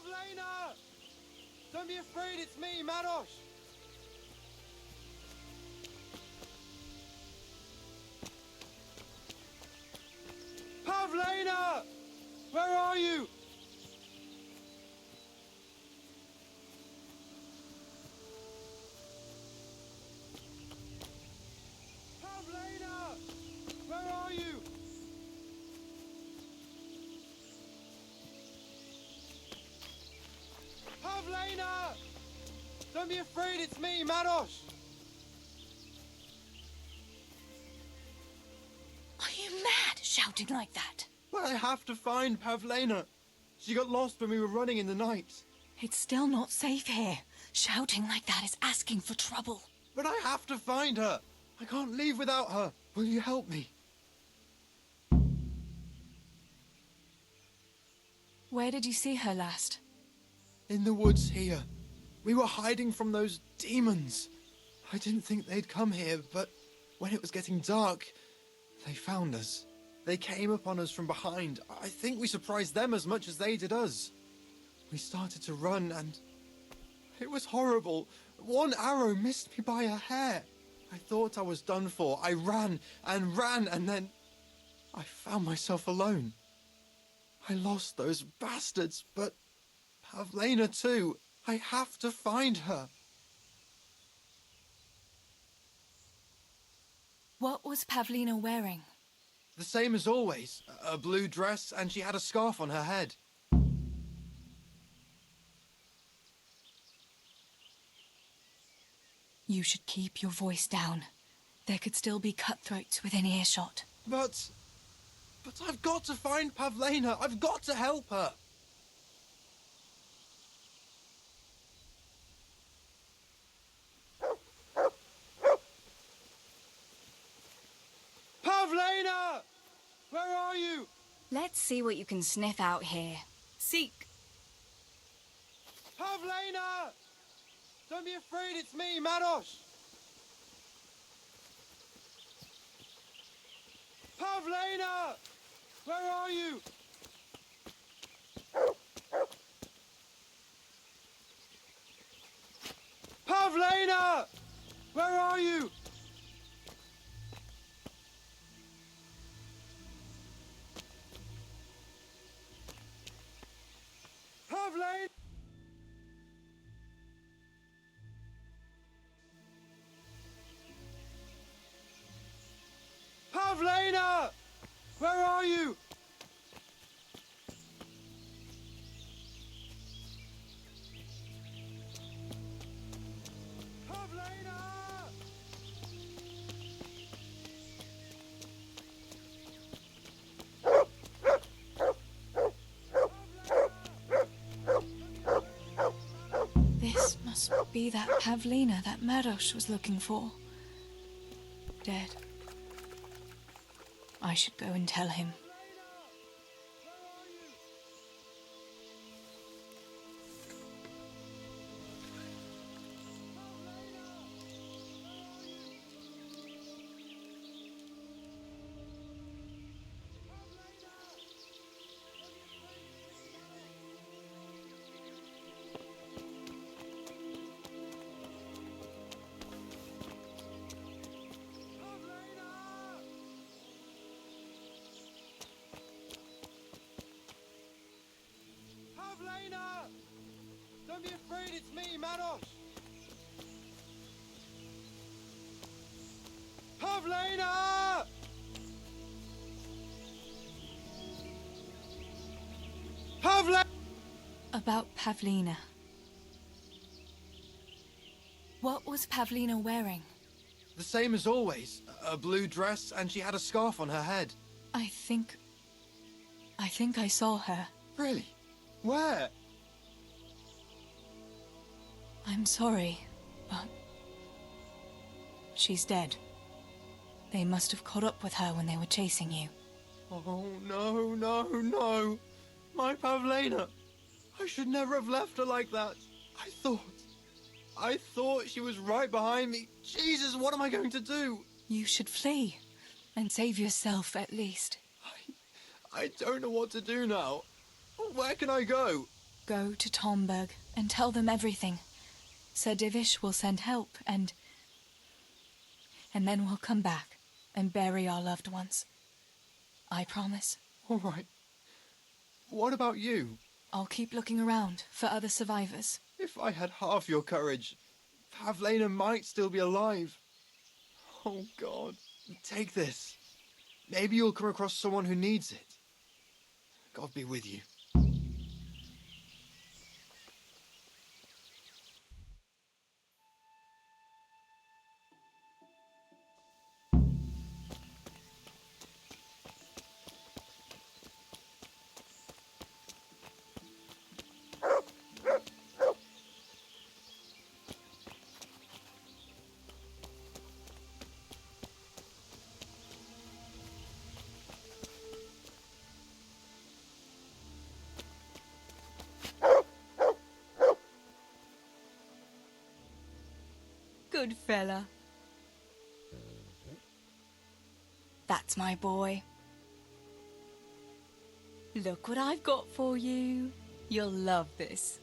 Pavlena! Don't be afraid, it's me, Madosh! Pavlena! Where are you? Pavlena! Where are you? Pavlena! Don't be afraid, it's me, Madosh! Are you mad, shouting like that? But I have to find Pavlena. She got lost when we were running in the night. It's still not safe here. Shouting like that is asking for trouble. But I have to find her. I can't leave without her. Will you help me? Where did you see her last? In the woods here. We were hiding from those demons. I didn't think they'd come here, but when it was getting dark, they found us. They came upon us from behind. I think we surprised them as much as they did us. We started to run and it was horrible. One arrow missed me by a hair. I thought I was done for. I ran and ran and then I found myself alone. I lost those bastards, but Pavlena too. I have to find her. What was Pavlena wearing? The same as always. A blue dress and she had a scarf on her head. You should keep your voice down. There could still be cutthroats within earshot. But I've got to find Pavlena. I've got to help her. Pavlena! Where are you? Let's see what you can sniff out here. Seek. Pavlena! Don't be afraid, it's me, Madosh! Pavlena! Where are you? Pavlena! Where are you? Pavlena! Pavlena! Where are you? Pavlena! This must be that Pavlena that Madosh was looking for. Dead. I should go and tell him. Pavlena! Don't be afraid, it's me, Madosh! Pavlena! Pavlena! About Pavlena. What was Pavlena wearing? The same as always. A blue dress and she had a scarf on her head. I think I saw her. Really? Where? I'm sorry, but she's dead. They must have caught up with her when they were chasing you. Oh, no, no, no. My Pavlena. I should never have left her like that. I thought she was right behind me. Jesus, what am I going to do? You should flee and save yourself at least. I don't know what to do now. Where can I go? Go to Tomberg and tell them everything. Sir Divish will send help and then we'll come back and bury our loved ones. I promise. All right. What about you? I'll keep looking around for other survivors. If I had half your courage, Pavlena might still be alive. Oh, God. Take this. Maybe you'll come across someone who needs it. God be with you. Good fella. That's my boy. Look what I've got for you. You'll love this.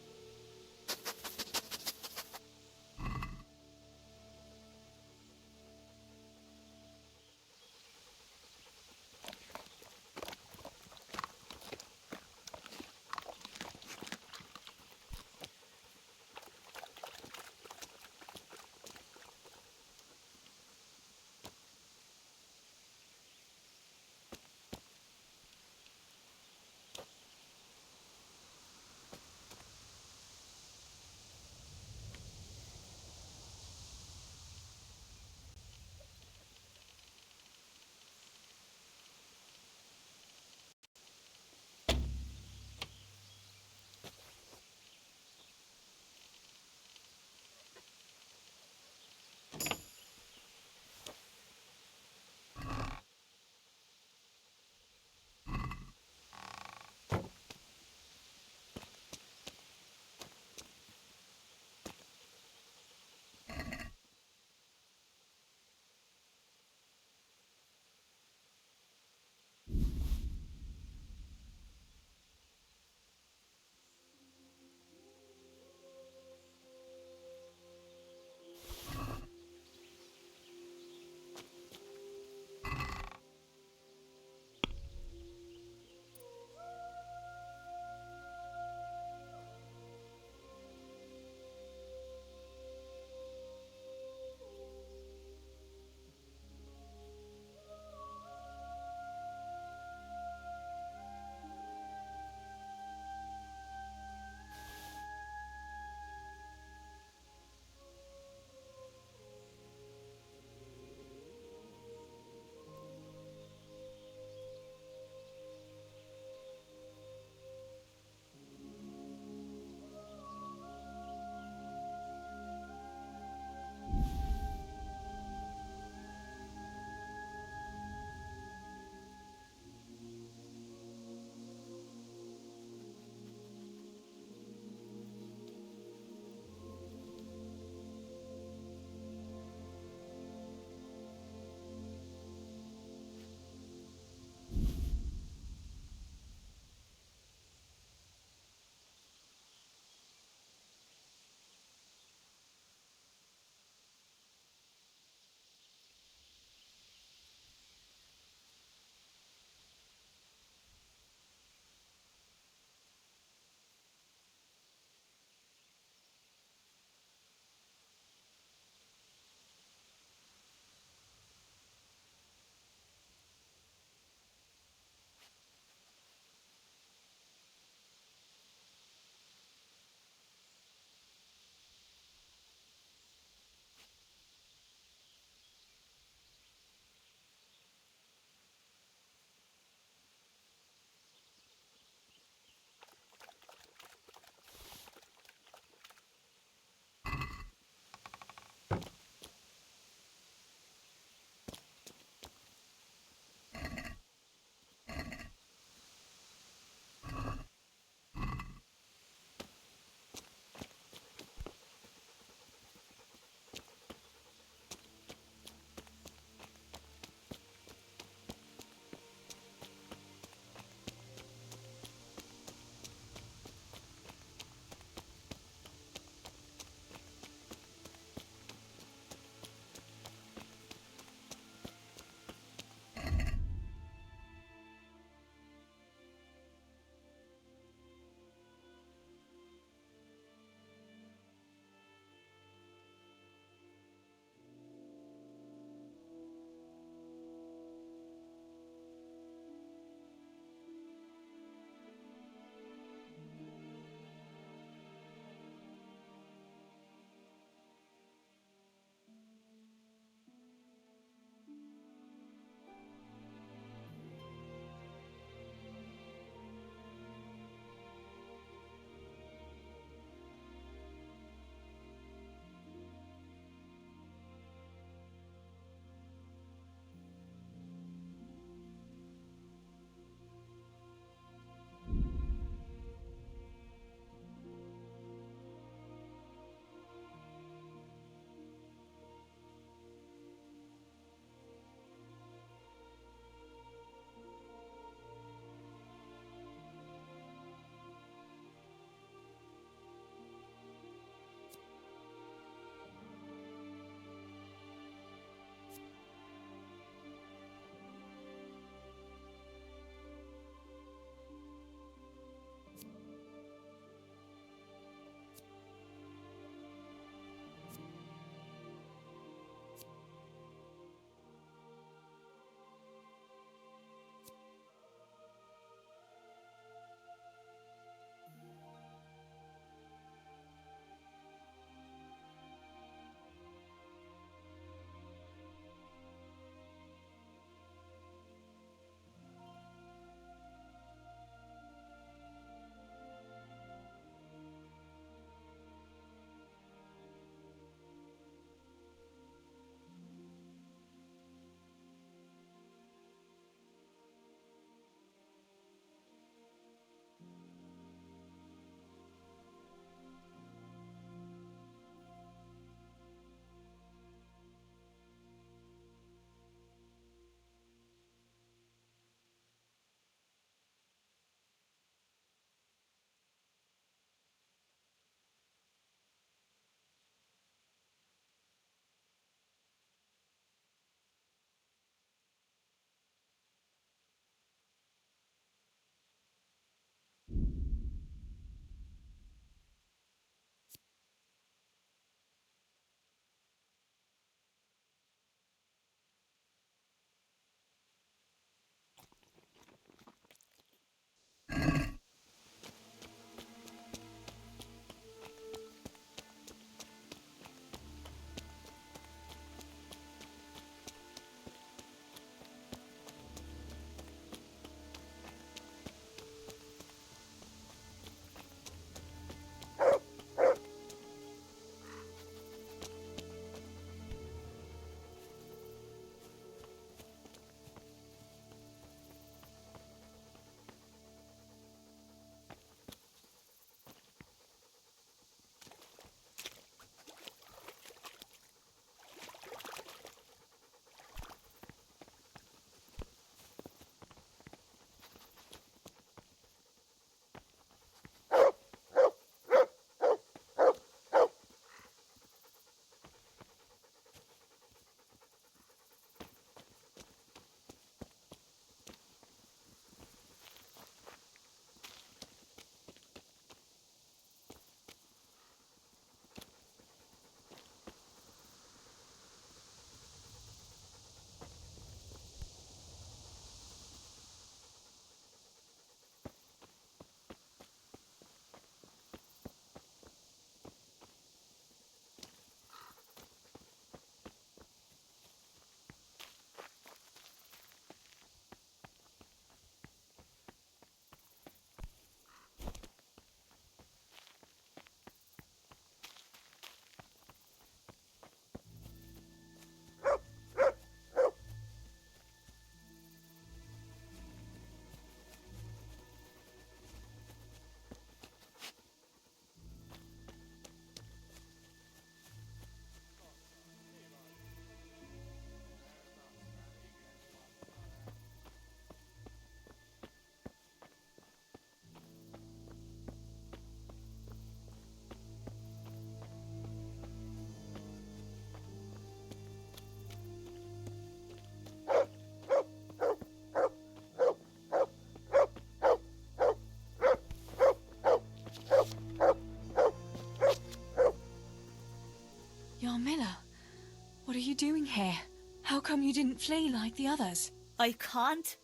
here? How come you didn't flee like the others? I can't.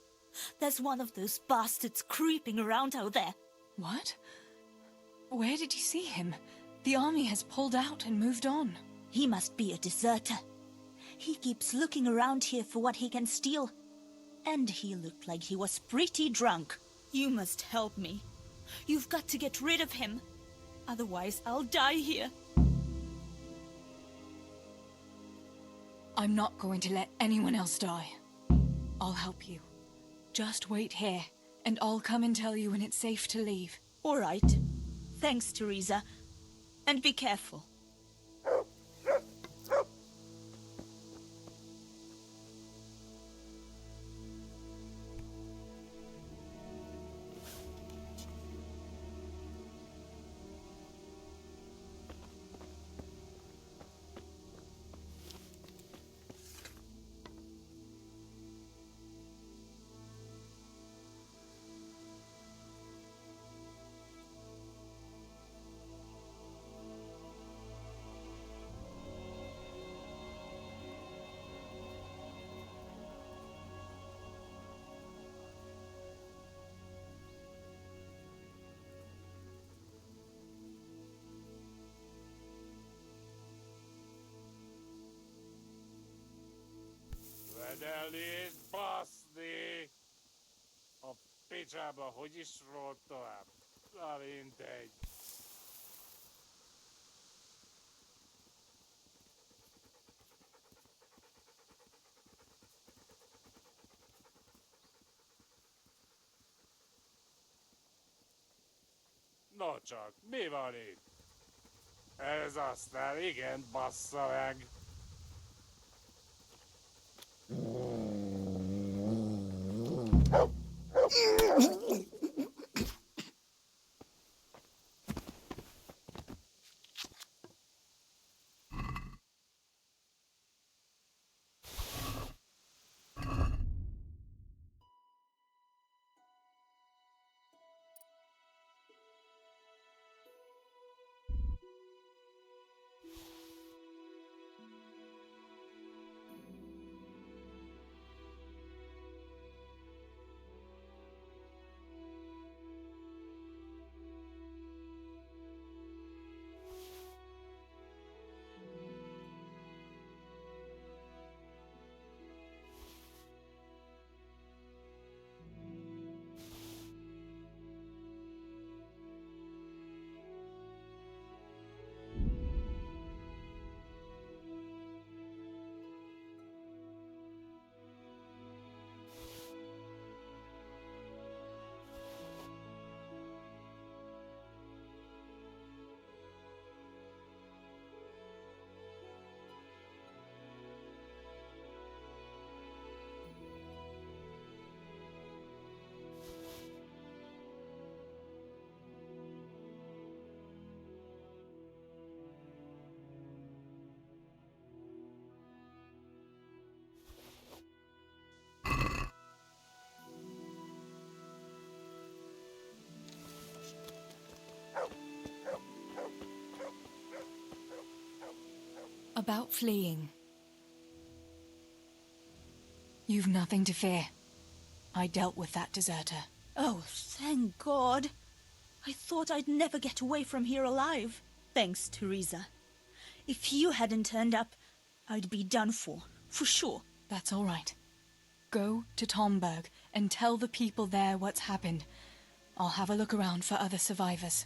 There's one of those bastards creeping around out there. What? Where did you see him? The army has pulled out and moved on. He must be a deserter. He keeps looking around here for what he can steal. And he looked like he was pretty drunk. You must help me. You've got to get rid of him. Otherwise, I'll die here. I'm not going to let anyone else die. I'll help you. Just wait here, and I'll come and tell you when it's safe to leave. All right. Thanks, Teresa. And be careful. Vedelét baszni! A picsába hogy is rólt tovább? Na mindegy. No csak, mi van itt? Ez aztán igen bassza meg. About fleeing. You've nothing to fear. I dealt with that deserter. Oh, thank God. I thought I'd never get away from here alive. Thanks, Teresa. If you hadn't turned up, I'd be done for sure. That's all right. Go to Tomberg and tell the people there what's happened. I'll have a look around for other survivors.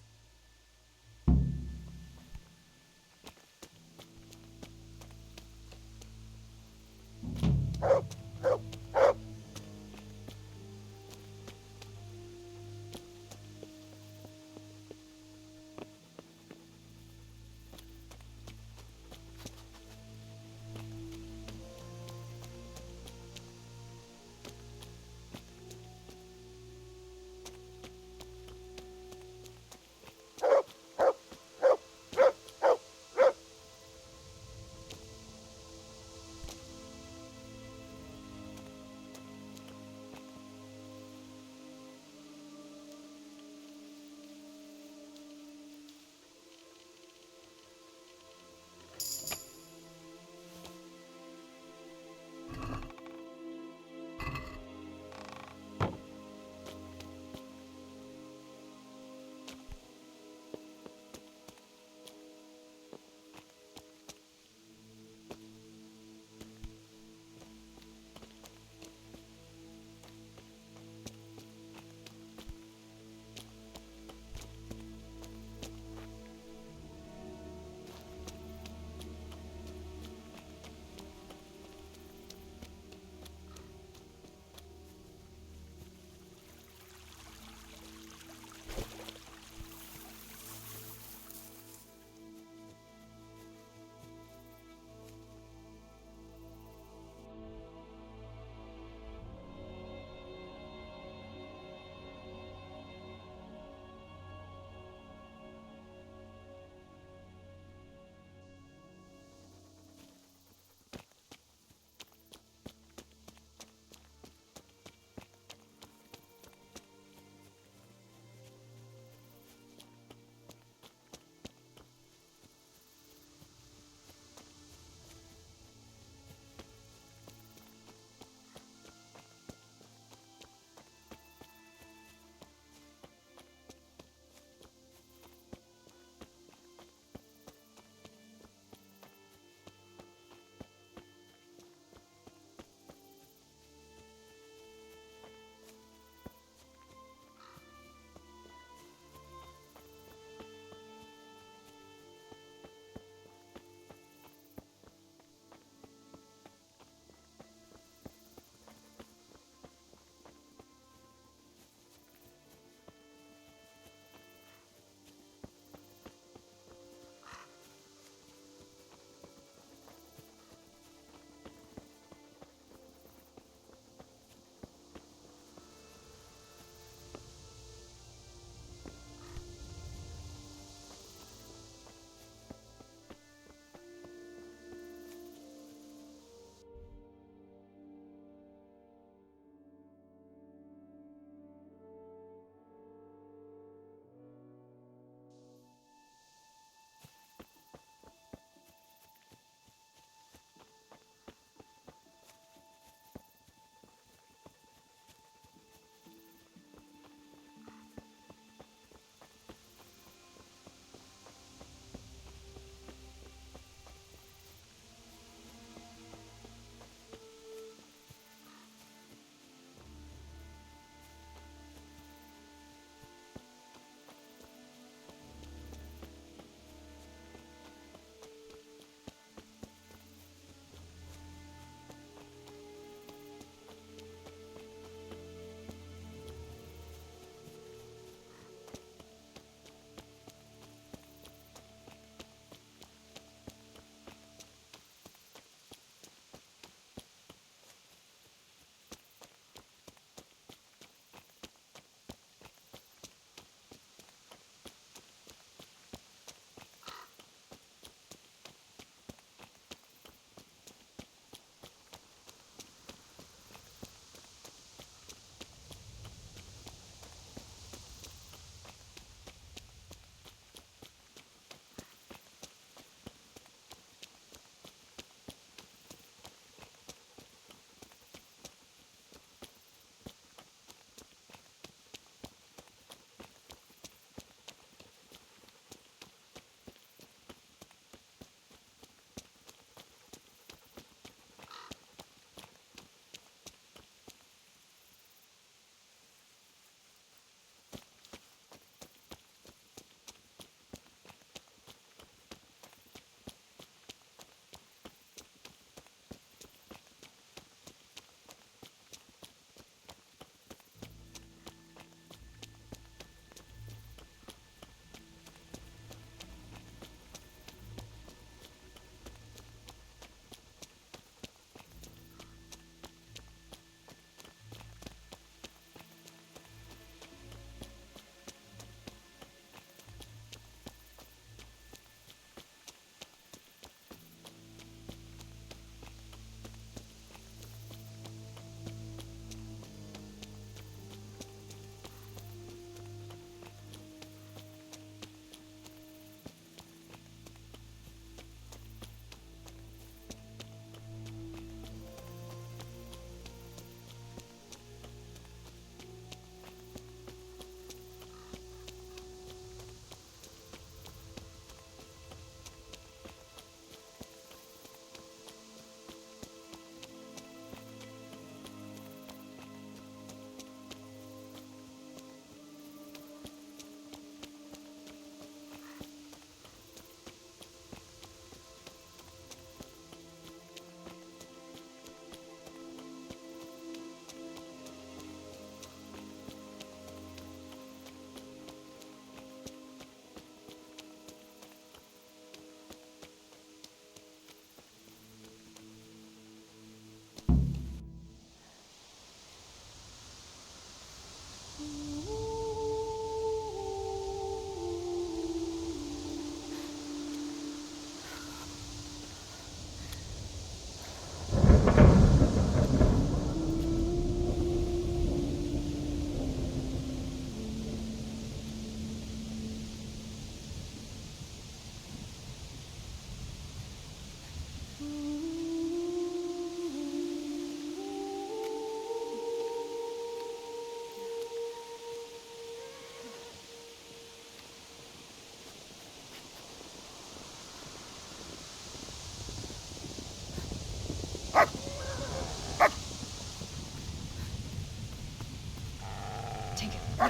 Tinker, no.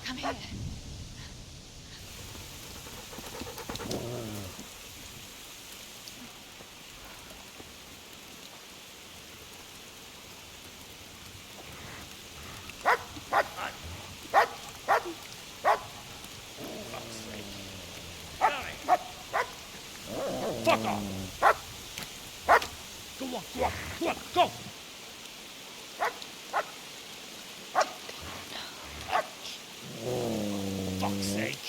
Come here. Fuck off! Go on, go on, go on, go! Fuck's sake!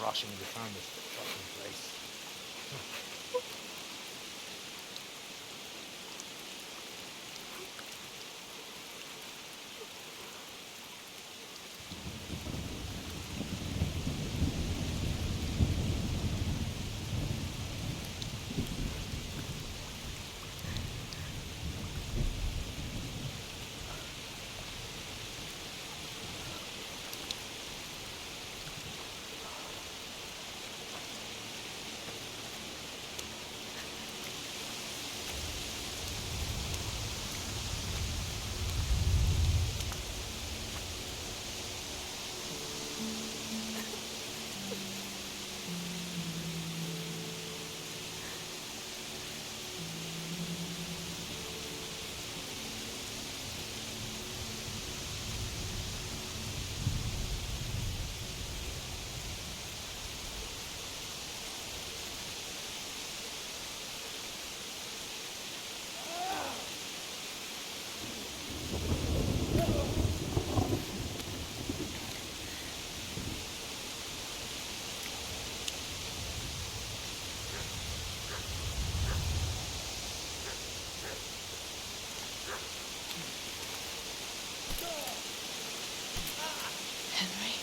Rushing to find this fucking place. Henry.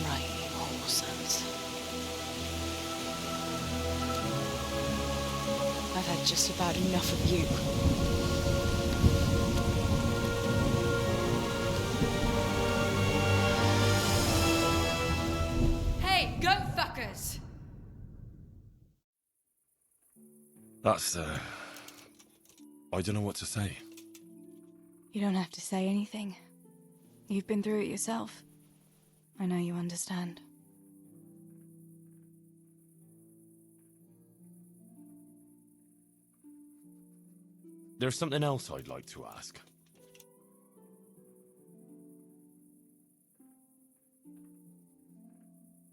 Right, you whole sons. I've had just about enough of you. Hey, goat fuckers! That's, I don't know what to say. You don't have to say anything. You've been through it yourself. I know you understand. There's something else I'd like to ask.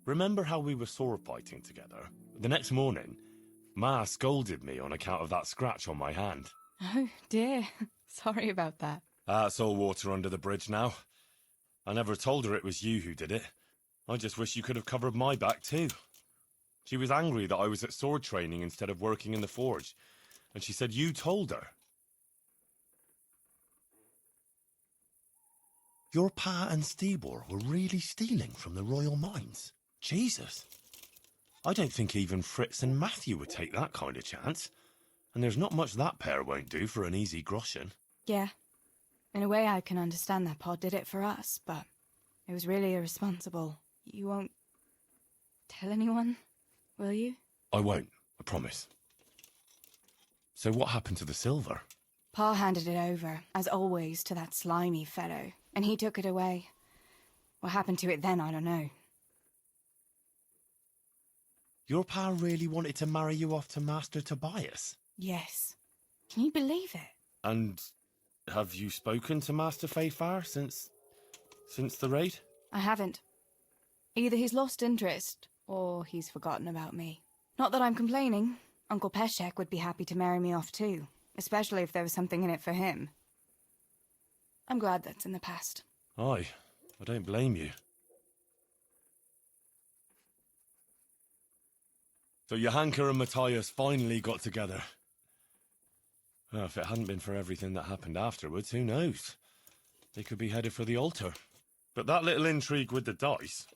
Remember how we were sword fighting together? The next morning, Ma scolded me on account of that scratch on my hand. Oh, dear. Sorry about that. That's all water under the bridge now. I never told her it was you who did it. I just wish you could have covered my back too. She was angry that I was at sword training instead of working in the forge, and she said you told her. Your pa and Stibor were really stealing from the royal mines? Jesus. I don't think even Fritz and Matthew would take that kind of chance. And there's not much that pair won't do for an easy groschen. Yeah. In a way, I can understand that Pa did it for us, but it was really irresponsible. You won't tell anyone, will you? I won't, I promise. So what happened to the silver? Pa handed it over, as always, to that slimy fellow, and he took it away. What happened to it then, I don't know. Your pa really wanted to marry you off to Master Tobias? Yes. Can you believe it? And have you spoken to Master Fayfar since the raid? I haven't. Either he's lost interest, or he's forgotten about me. Not that I'm complaining. Uncle Peshek would be happy to marry me off too, especially if there was something in it for him. I'm glad that's in the past. Aye, I don't blame you. So Johanka and Matthias finally got together. Well, if it hadn't been for everything that happened afterwards, who knows? They could be headed for the altar. But that little intrigue with the dice,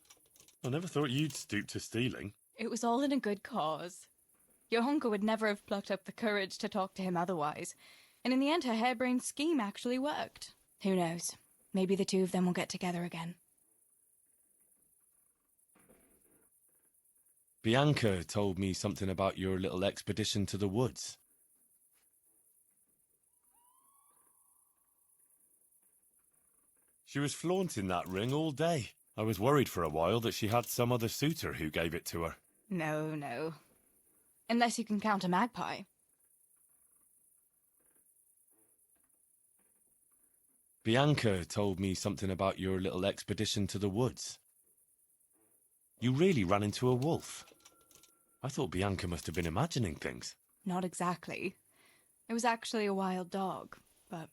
I never thought you'd stoop to stealing. It was all in a good cause. Johanka would never have plucked up the courage to talk to him otherwise, and in the end her harebrained scheme actually worked. Who knows? Maybe the two of them will get together again. Bianca told me something about your little expedition to the woods. She was flaunting that ring all day. I was worried for a while that she had some other suitor who gave it to her. No. Unless you can count a magpie. Bianca told me something about your little expedition to the woods. You really ran into a wolf. I thought Bianca must have been imagining things. Not exactly. It was actually a wild dog, but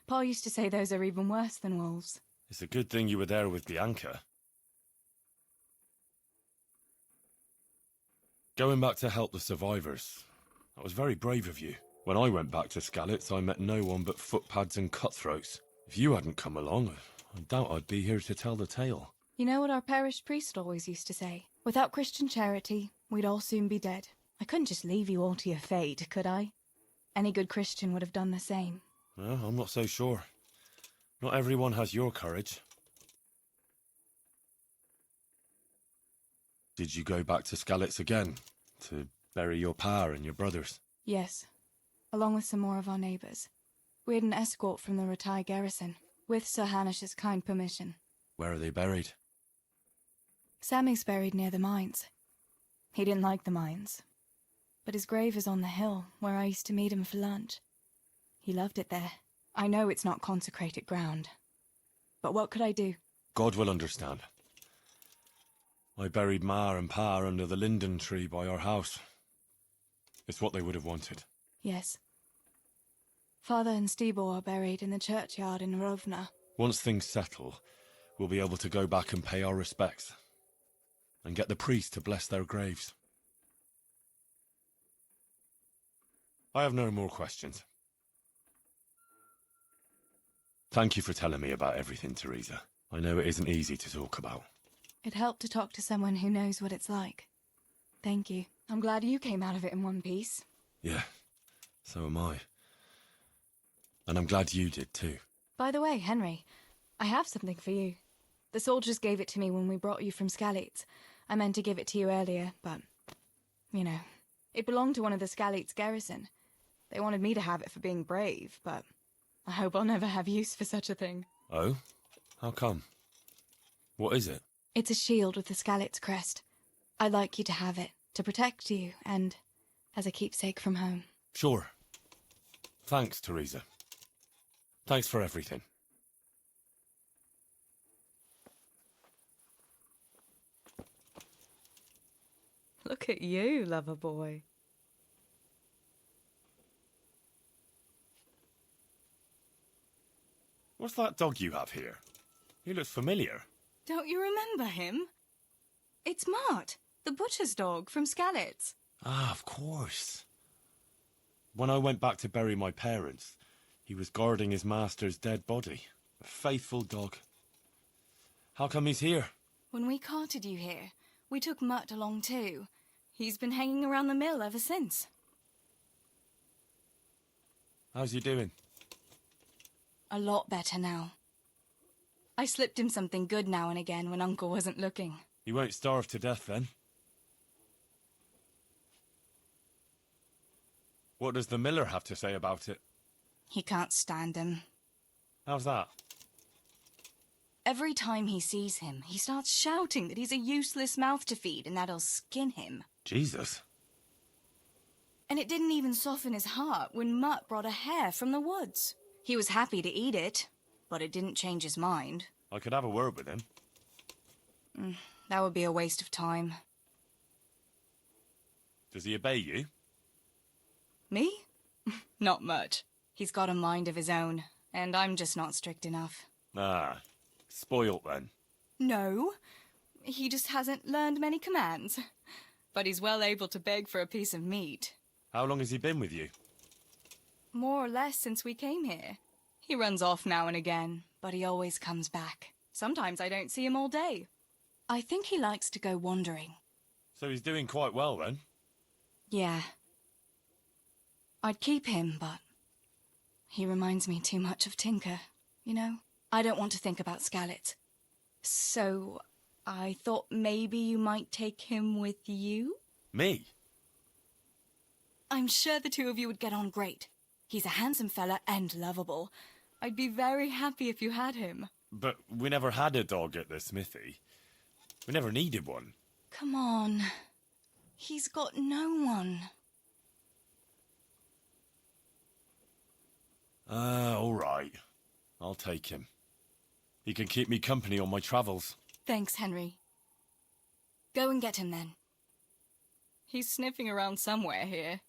Pa used to say those are even worse than wolves. It's a good thing you were there with Bianca. Going back to help the survivors, that was very brave of you. When I went back to Skalitz, I met no one but footpads and cutthroats. If you hadn't come along, I doubt I'd be here to tell the tale. You know what our parish priest always used to say? Without Christian charity, we'd all soon be dead. I couldn't just leave you all to your fate, could I? Any good Christian would have done the same. Well, I'm not so sure. Not everyone has your courage. Did you go back to Skalitz again, to bury your pa and your brothers? Yes, along with some more of our neighbours. We had an escort from the retired garrison, with Sir Hanish's kind permission. Where are they buried? Sammy's buried near the mines. He didn't like the mines, but his grave is on the hill where I used to meet him for lunch. He loved it there. I know it's not consecrated ground, but what could I do? God will understand. I buried Ma and Pa under the linden tree by our house. It's what they would have wanted. Yes. Father and Stebo are buried in the churchyard in Rovna. Once things settle, we'll be able to go back and pay our respects. And get the priest to bless their graves. I have no more questions. Thank you for telling me about everything, Teresa. I know it isn't easy to talk about. It helped to talk to someone who knows what it's like. Thank you. I'm glad you came out of it in one piece. Yeah, so am I. And I'm glad you did too. By the way, Henry, I have something for you. The soldiers gave it to me when we brought you from Skalitz. I meant to give it to you earlier, but, you know, it belonged to one of the Skalitz garrison. They wanted me to have it for being brave, but I hope I'll never have use for such a thing. Oh? How come? What is it? It's a shield with the Skalitz crest. I'd like you to have it, to protect you, and as a keepsake from home. Sure. Thanks, Teresa. Thanks for everything. Look at you, lover boy. What's that dog you have here? He looks familiar. Don't you remember him? It's Mart, the butcher's dog from Skalitz. Ah, of course. When I went back to bury my parents, he was guarding his master's dead body. A faithful dog. How come he's here? When we carted you here, we took Mutt along too. He's been hanging around the mill ever since. How's he doing? A lot better now. I slipped him something good now and again when Uncle wasn't looking. He won't starve to death then. What does the miller have to say about it? He can't stand him. How's that? Every time he sees him, he starts shouting that he's a useless mouth to feed and that he'll skin him. Jesus. And it didn't even soften his heart when Mutt brought a hare from the woods. He was happy to eat it, but it didn't change his mind. I could have a word with him. That would be a waste of time. Does he obey you? Me? Not much. He's got a mind of his own, and I'm just not strict enough. Ah, spoilt then. No, he just hasn't learned many commands. But he's well able to beg for a piece of meat. How long has he been with you? More or less since we came here. He runs off now and again, but he always comes back. Sometimes I don't see him all day. I think he likes to go wandering. So he's doing quite well then? Yeah. I'd keep him, but he reminds me too much of Tinker, you know? I don't want to think about Skalitz. So I thought maybe you might take him with you? Me? I'm sure the two of you would get on great. He's a handsome fella and lovable. I'd be very happy if you had him. But we never had a dog at the smithy. We never needed one. Come on. He's got no one. All right. I'll take him. He can keep me company on my travels. Thanks, Henry. Go and get him then. He's sniffing around somewhere here.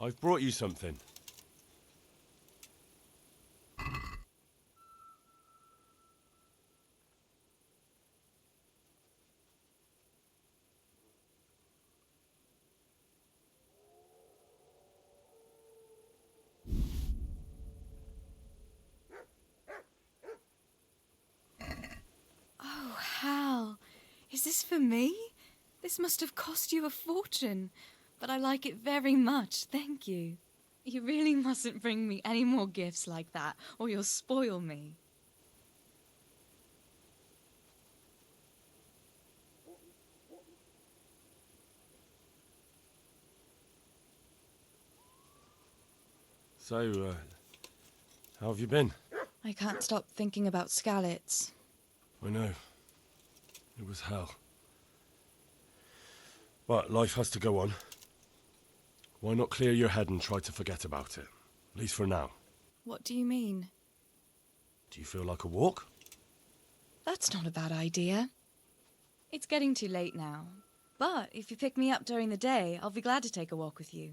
I've brought you something. Oh, Hal. Is this for me? This must have cost you a fortune. But I like it very much, thank you. You really mustn't bring me any more gifts like that, or you'll spoil me. So, how have you been? I can't stop thinking about Skalitz. I know. It was hell. But life has to go on. Why not clear your head and try to forget about it? At least for now. What do you mean? Do you feel like a walk? That's not a bad idea. It's getting too late now. But if you pick me up during the day, I'll be glad to take a walk with you.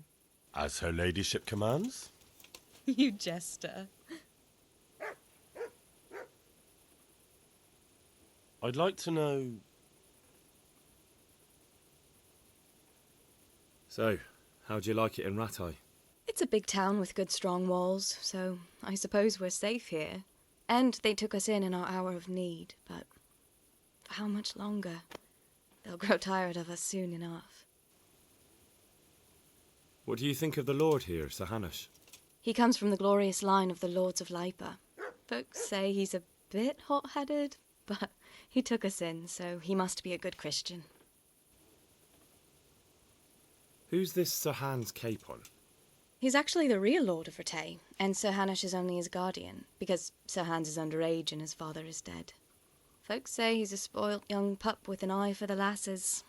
As her ladyship commands? You jester. I'd like to know... So, how'd you like it in Rattay? It's a big town with good strong walls, so I suppose we're safe here. And they took us in our hour of need, but for how much longer? They'll grow tired of us soon enough. What do you think of the lord here, Sir Hanush? He comes from the glorious line of the Lords of Lipa. Folks say he's a bit hot-headed, but he took us in, so he must be a good Christian. Who's this Sir Hans Capon? He's actually the real Lord of Rattay, and Sir Hanush is only his guardian, because Sir Hans is underage and his father is dead. Folks say he's a spoilt young pup with an eye for the lasses.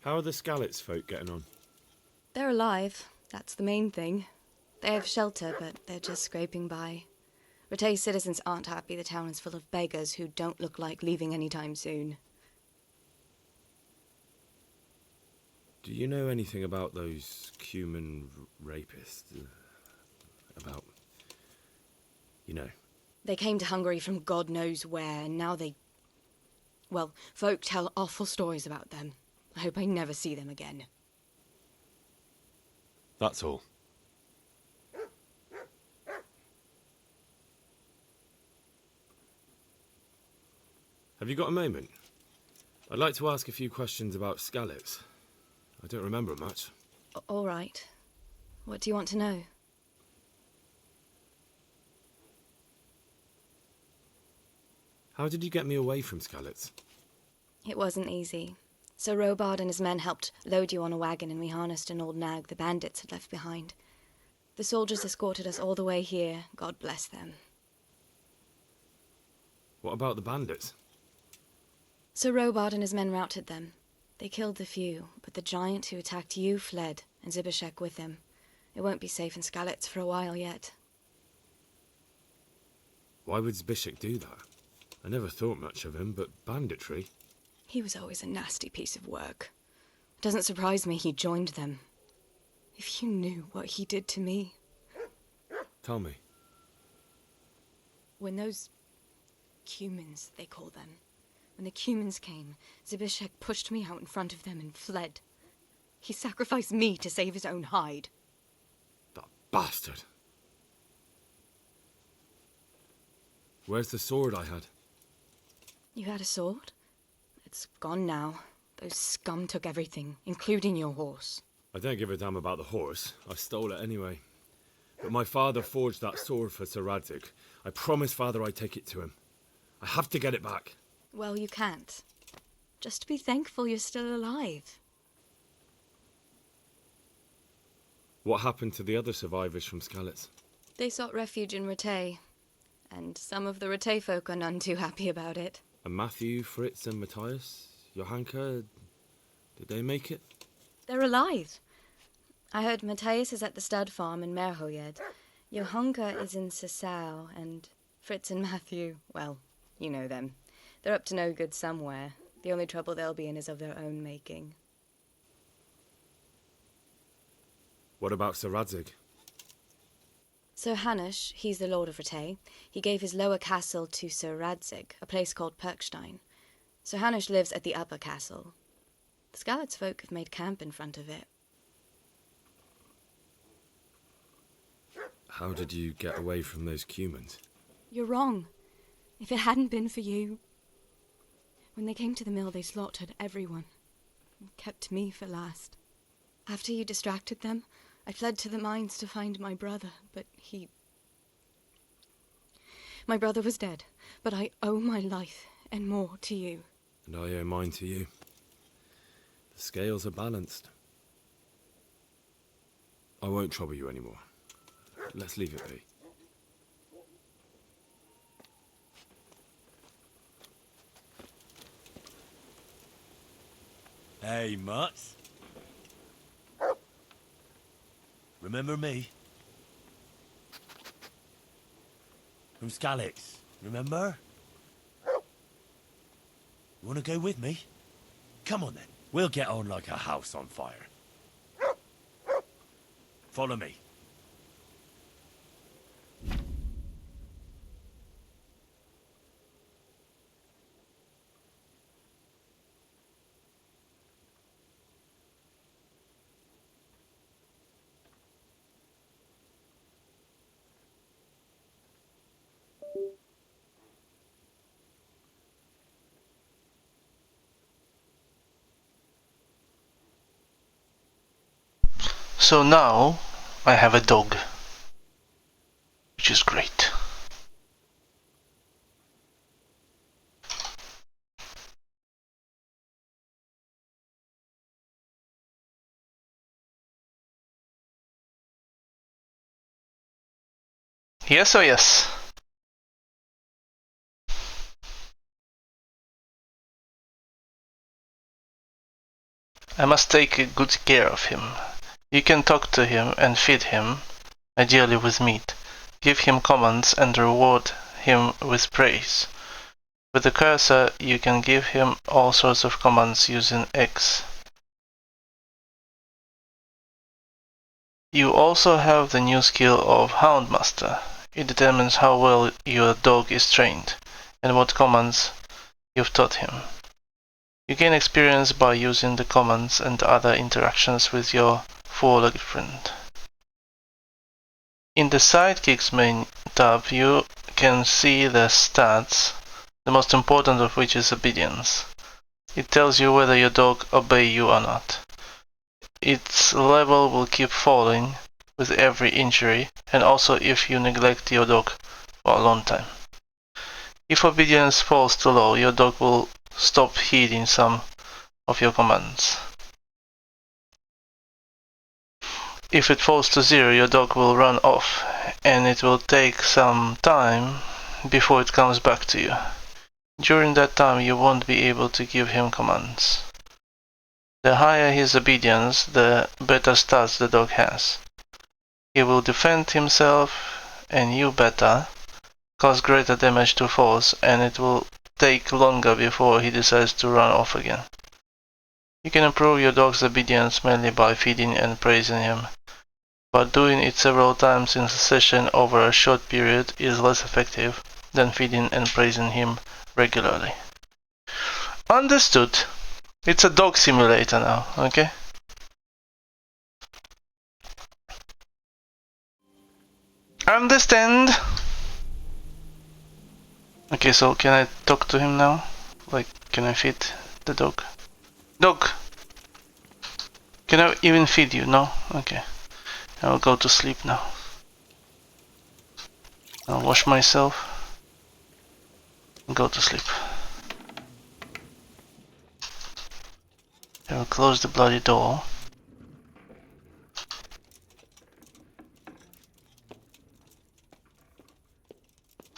How are the Skalitz folk getting on? They're alive, that's the main thing. They have shelter, but they're just scraping by. Rattay citizens aren't happy the town is full of beggars who don't look like leaving anytime soon. Do you know anything about those human rapists? About... you know. They came to Hungary from God knows where, and now they... Well, folk tell awful stories about them. I hope I never see them again. That's all. Have you got a moment? I'd like to ask a few questions about Skalitz. I don't remember much. All right. What do you want to know? How did you get me away from Skalitz? It wasn't easy. So Robard and his men helped load you on a wagon and we harnessed an old nag the bandits had left behind. The soldiers escorted us all the way here, God bless them. What about the bandits? So Robard and his men routed them. They killed the few, but the giant who attacked you fled, and Zibishek with him. It won't be safe in Skalitz for a while yet. Why would Zbyszek do that? I never thought much of him, but banditry? He was always a nasty piece of work. It doesn't surprise me he joined them. If you knew what he did to me. Tell me. When those Cumans, they call them. When the Cumans came, Zibishek pushed me out in front of them and fled. He sacrificed me to save his own hide. That bastard. Where's the sword I had? You had a sword? It's gone now. Those scum took everything, including your horse. I don't give a damn about the horse. I stole it anyway. But my father forged that sword for Sir Radzig. I promised father I'd take it to him. I have to get it back. Well, you can't. Just be thankful you're still alive. What happened to the other survivors from Skalitz? They sought refuge in Ratay, and some of the Ratay folk are none too happy about it. And Matthew, Fritz and Matthias? Johanka? Did they make it? They're alive. I heard Matthias is at the stud farm in Merhojed. Johanka is in Sasau, and Fritz and Matthew, well, you know them. They're up to no good somewhere. The only trouble they'll be in is of their own making. What about Sir Radzig? Sir Hanush, he's the Lord of Ratay. He gave his lower castle to Sir Radzig, a place called Perkstein. Sir Hanush lives at the upper castle. The Skalitz folk have made camp in front of it. How did you get away from those Cumans? You're wrong. If it hadn't been for you... When they came to the mill, they slaughtered everyone. And kept me for last. After you distracted them, I fled to the mines to find my brother, but he... My brother was dead, but I owe my life and more to you. And I owe mine to you. The scales are balanced. I won't trouble you anymore. Let's leave it be. Hey, Mutts. Remember me? From Skalitz, remember? You wanna go with me? Come on then, we'll get on like a house on fire. Follow me. So now I have a dog, which is great. Yes or yes? I must take good care of him. You can talk to him and feed him, ideally with meat. Give him commands and reward him with praise. With the cursor, you can give him all sorts of commands using X. You also have the new skill of Houndmaster. It determines how well your dog is trained and what commands you've taught him. You gain experience by using the commands and other interactions with your four-legged friend. In the Sidekicks main tab, you can see the stats, the most important of which is obedience. It tells you whether your dog obeys you or not. Its level will keep falling with every injury, and also if you neglect your dog for a long time. If obedience falls too low, your dog will stop heeding some of your commands. If it falls to 0, your dog will run off, and it will take some time before it comes back to you. During that time, you won't be able to give him commands. The higher his obedience, the better stats the dog has. He will defend himself and you better, cause greater damage to foes, and it will take longer before he decides to run off again. You can improve your dog's obedience mainly by feeding and praising him, but doing it several times in succession over a short period is less effective than feeding and praising him regularly. Understood. It's a dog simulator now, okay? Understand? Okay, so can I talk to him now? Like, can I feed the dog? Dog! Can I even feed you? No? Okay. I will go to sleep now. I'll wash myself and go to sleep. I will close the bloody door.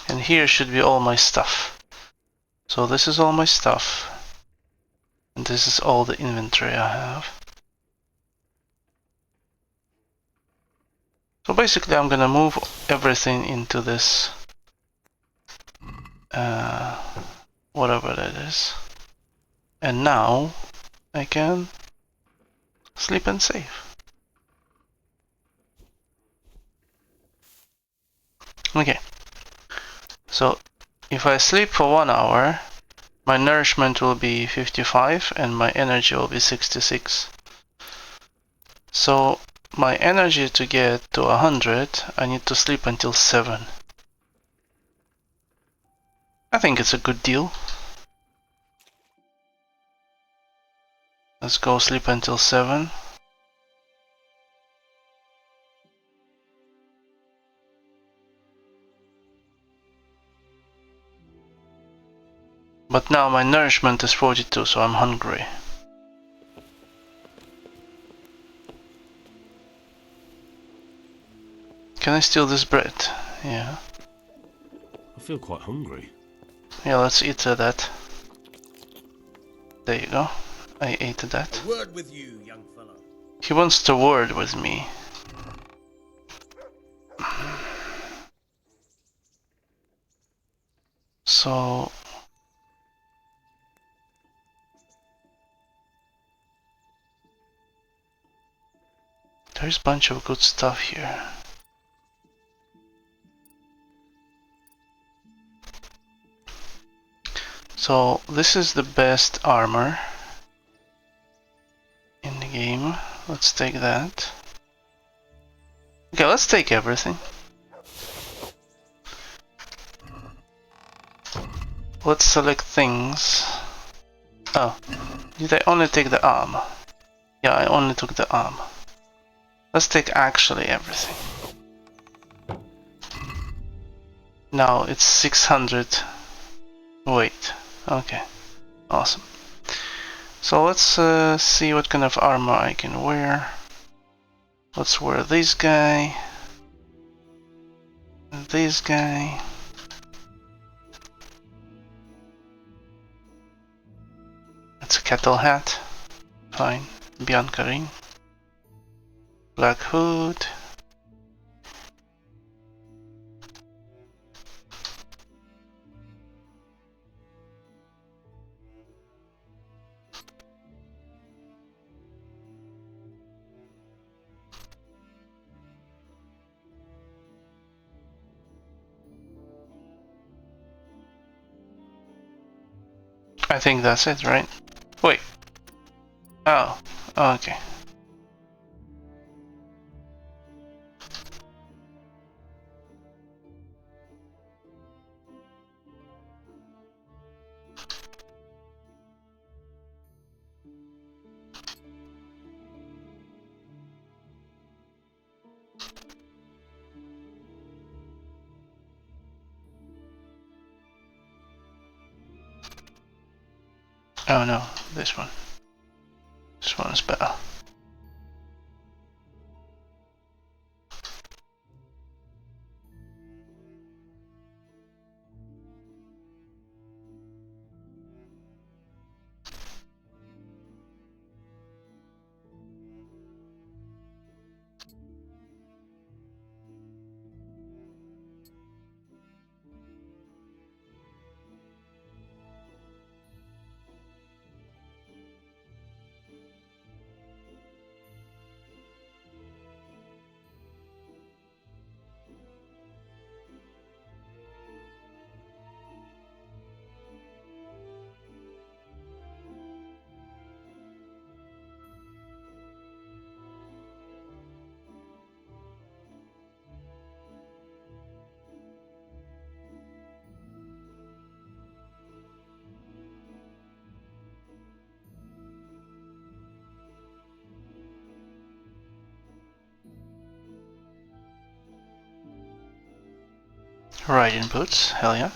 And here should be all my stuff. So this is all my stuff. And this is all the inventory I have. So basically I'm gonna move everything into this whatever that is. And now I can sleep and save. Okay. So if I sleep for 1 hour, my nourishment will be 55 and my energy will be 66. So my energy to get to 100, I need to sleep until 7. I think it's a good deal. Let's go sleep until 7. But now my nourishment is 42, so I'm hungry. Can I steal this bread? Yeah. I feel quite hungry. Yeah, let's eat that. There you go. I ate that. A word with you, young fellow. He wants to word with me. So there's a bunch of good stuff here. So this is the best armor in the game. Let's take that. Okay, let's take everything. Let's select things. Oh, did I only take the arm? Yeah, I only took the arm. Let's take actually everything. Now it's 600 weight. Okay, awesome. So let's see what kind of armor I can wear. Let's wear this guy. This guy. It's a cattle hat. Fine. Bianca ring. Black hood. I think that's it, right? Wait. Oh, okay. Oh no, this one. Just one spell. Right inputs, hell yeah.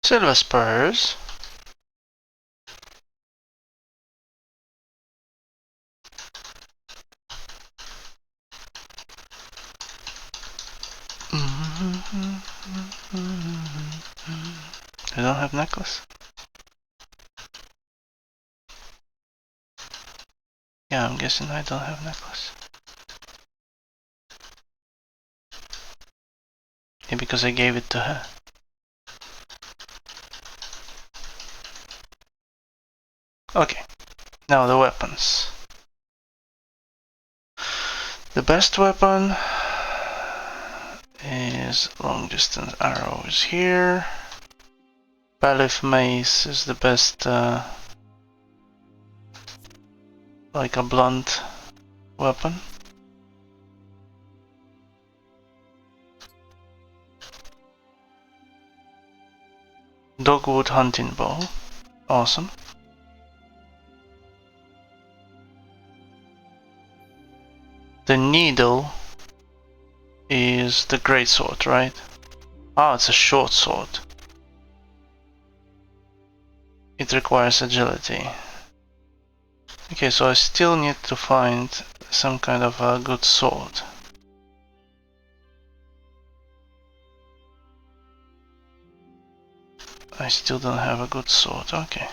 Silver spurs. I don't have necklace. Yeah, I'm guessing I don't have necklace. Yeah, because I gave it to her. Okay, now the weapons. The best weapon is long distance arrows here. Balif mace is the best, like a blunt weapon. Dogwood hunting bow, awesome. The needle is the great sword, right? Ah, it's a short sword. It requires agility. Okay, so I still need to find some kind of a good sword. I still don't have a good sword, okay.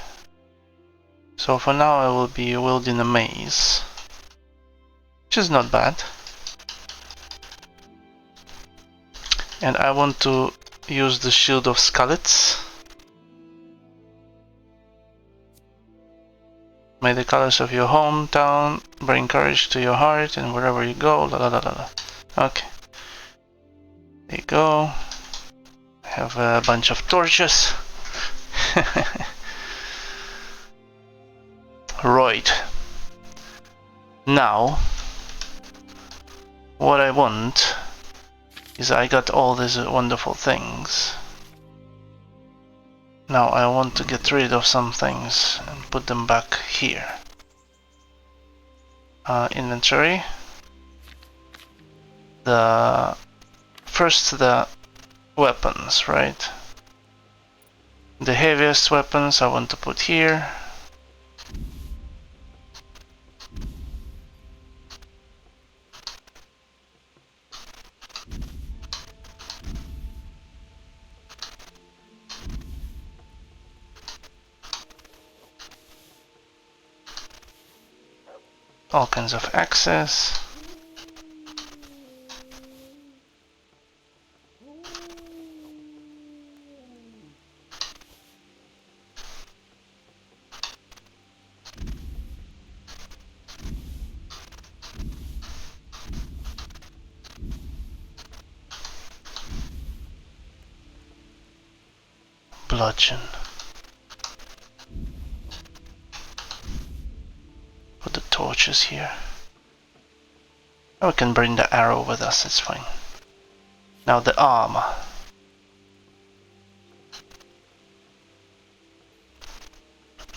So for now I will be wielding a mace, which is not bad. And I want to use the Shield of Skalitz. May the colors of your hometown bring courage to your heart, and wherever you go, la la la la la. Okay. There you go. I have a bunch of torches. Right. Now, what I want is I got all these wonderful things. Now I want to get rid of some things and put them back here. Inventory. First the weapons, right? The heaviest weapons I want to put here. All kinds of axes. bludgeon. Put the torches here. Oh, we can bring the arrow with us, it's fine. Now the armor.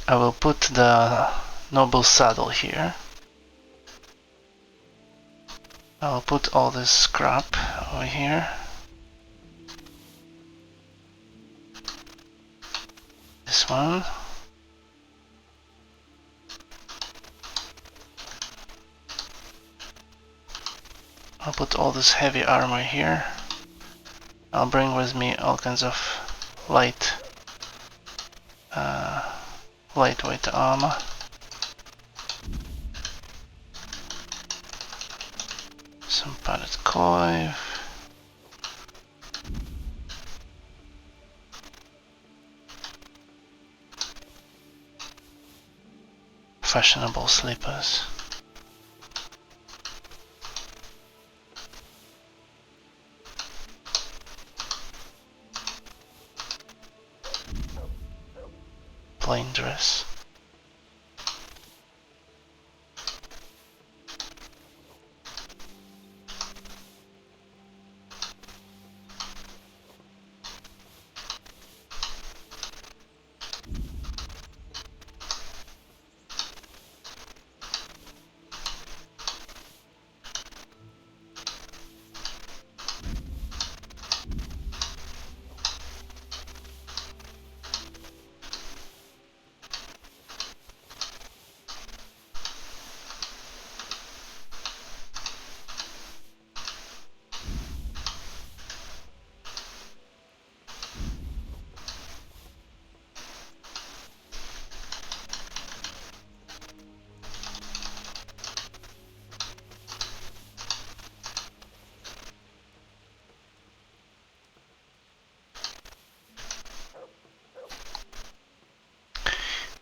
I will put the noble saddle here. I will put all this scrap over here. This one. I'll put all this heavy armor here. I'll bring with me all kinds of lightweight armor. Some padded coif. Fashionable slippers. Plain dress.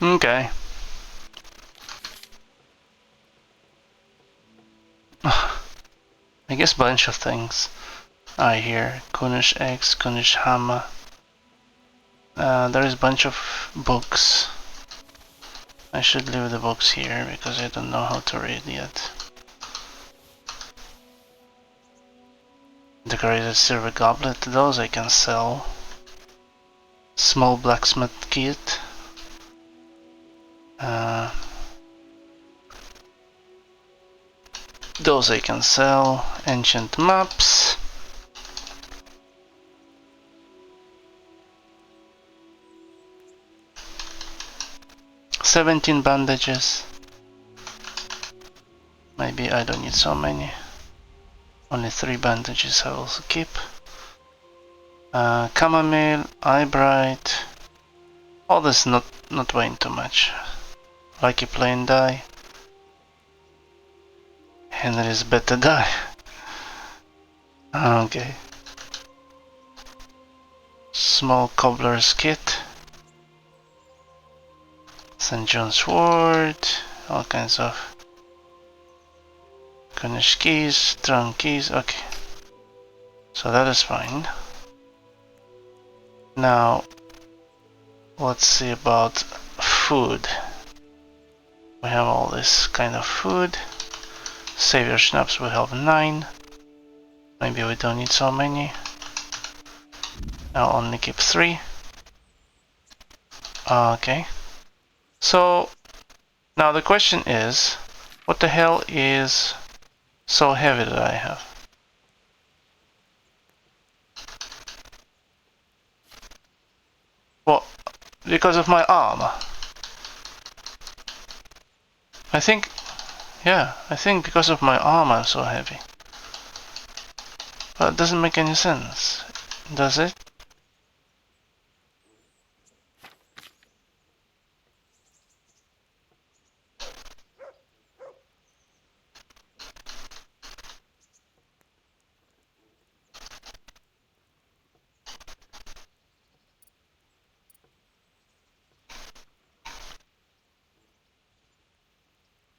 Okay. I guess bunch of things are here. Kunish eggs, Kunish hammer. There is a bunch of books. I should leave the books here because I don't know how to read yet. Decorated silver goblet, those I can sell. Small blacksmith kit. Those I can sell. Ancient maps. $17 bandages. Maybe I don't need so many. Only 3 bandages I will keep. Chamomile, eyebright. All this not weighing too much. Lucky plain die. Henry's better die. Okay. Small cobbler's kit. St. John's sword. All kinds of Kunish keys, trunk keys. Okay. So that is fine. Now let's see about food. We have all this kind of food. Savior schnapps we have 9. Maybe we don't need so many. I'll only keep 3. Okay. So now the question is, what the hell is so heavy that I have? Well, because of my armor. I think because of my armor I'm so heavy. But it doesn't make any sense, does it?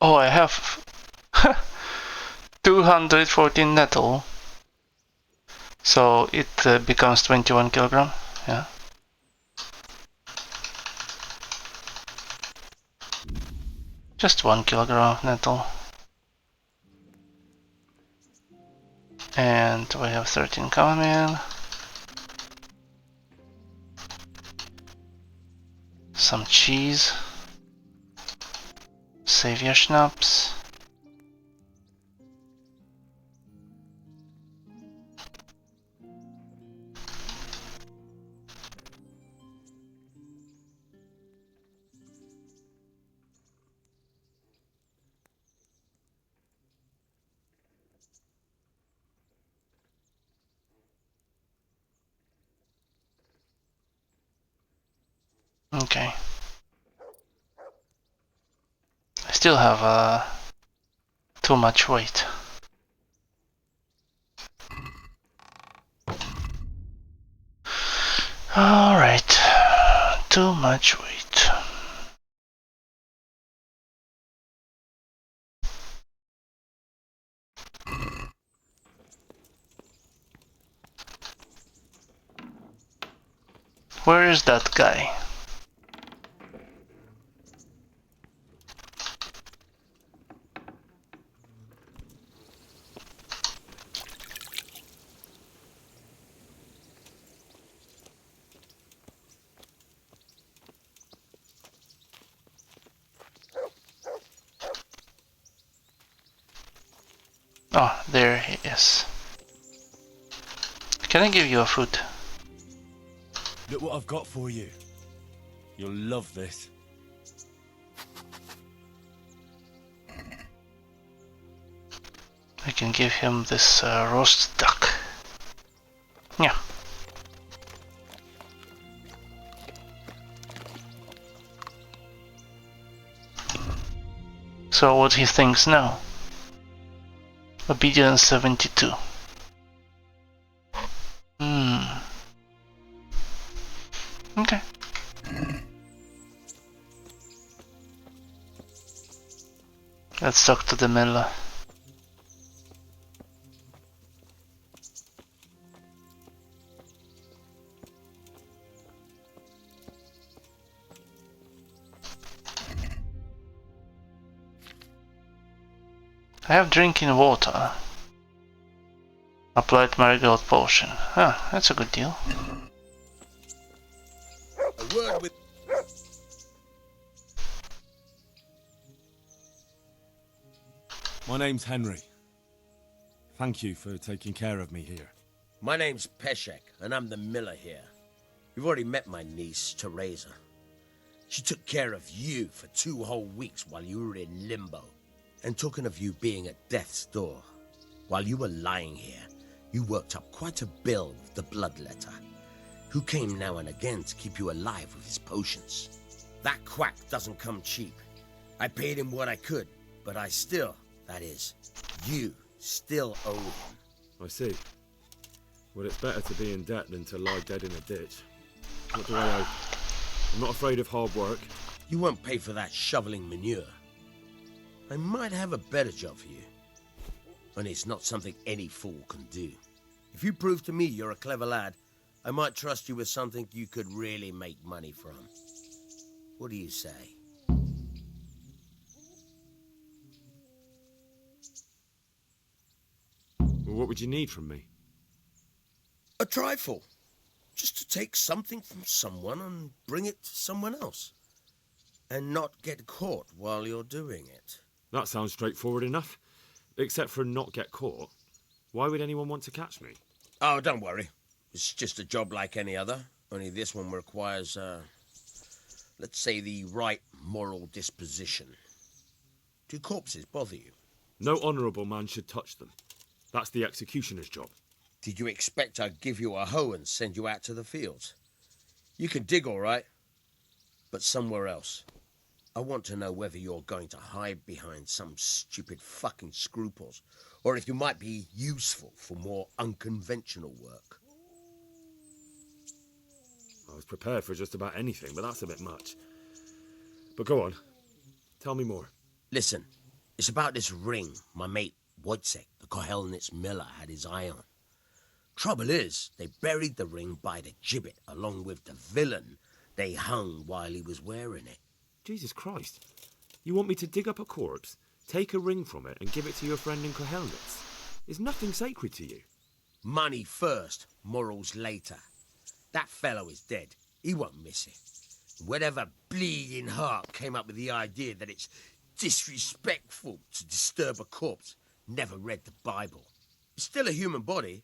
Oh, I have 214 nettle, so it becomes 21 kilogram. Yeah. Just 1 kilogram of nettle. And we have 13 chamomile. Some cheese. Savior schnapps. Okay. I still have too much weight. Alright. Too much weight. Where is that guy? Oh, there he is. Can I give you a fruit? Look what I've got for you. You'll love this. I can give him this roast duck. Yeah. So what he thinks now? Obedience 72. Okay. Let's talk to the miller. I have drinking water. Applied marigold potion. Ah, that's a good deal. A word with... My name's Henry. Thank you for taking care of me here. My name's Peshek, and I'm the miller here. You've already met my niece, Teresa. She took care of you for 2 whole weeks while you were in limbo. And talking of you being at death's door, while you were lying here, you worked up quite a bill with the bloodletter, who came now and again to keep you alive with his potions. That quack doesn't come cheap. I paid him what I could, but I still, that is, you still owe him. I see. Well, it's better to be in debt than to lie dead in a ditch. What do I owe? I'm not afraid of hard work. You won't pay for that shoveling manure. I might have a better job for you. And it's not something any fool can do. If you prove to me you're a clever lad, I might trust you with something you could really make money from. What do you say? Well, what would you need from me? A trifle. Just to take something from someone and bring it to someone else. And not get caught while you're doing it. That sounds straightforward enough. Except for not get caught. Why would anyone want to catch me? Oh, don't worry. It's just a job like any other. Only this one requires, let's say, the right moral disposition. Do corpses bother you? No honourable man should touch them. That's the executioner's job. Did you expect I'd give you a hoe and send you out to the fields? You can dig all right, but somewhere else. I want to know whether you're going to hide behind some stupid fucking scruples, or if you might be useful for more unconventional work. I was prepared for just about anything, but that's a bit much. But go on. Tell me more. Listen, it's about this ring my mate Wojciech, the Kohelnitz miller, had his eye on. Trouble is, they buried the ring by the gibbet along with the villain they hung while he was wearing it. Jesus Christ. You want me to dig up a corpse, take a ring from it, and give it to your friend in Kohelnitz? Is nothing sacred to you? Money first, morals later. That fellow is dead. He won't miss it. Whatever bleeding heart came up with the idea that it's disrespectful to disturb a corpse never read the Bible. It's still a human body,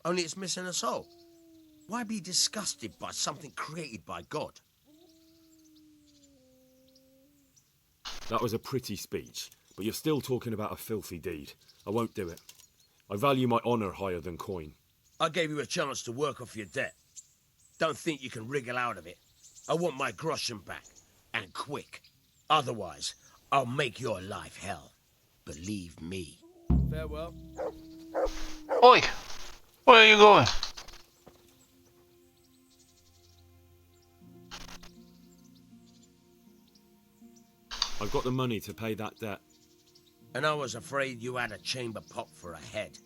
only it's missing a soul. Why be disgusted by something created by God? That was a pretty speech, but you're still talking about a filthy deed. I won't do it. I value my honour higher than coin. I gave you a chance to work off your debt. Don't think you can wriggle out of it. I want my groschen back, and quick. Otherwise, I'll make your life hell. Believe me. Farewell. Oi! Where are you going? I've got the money to pay that debt. And I was afraid you had a chamber pot for a head.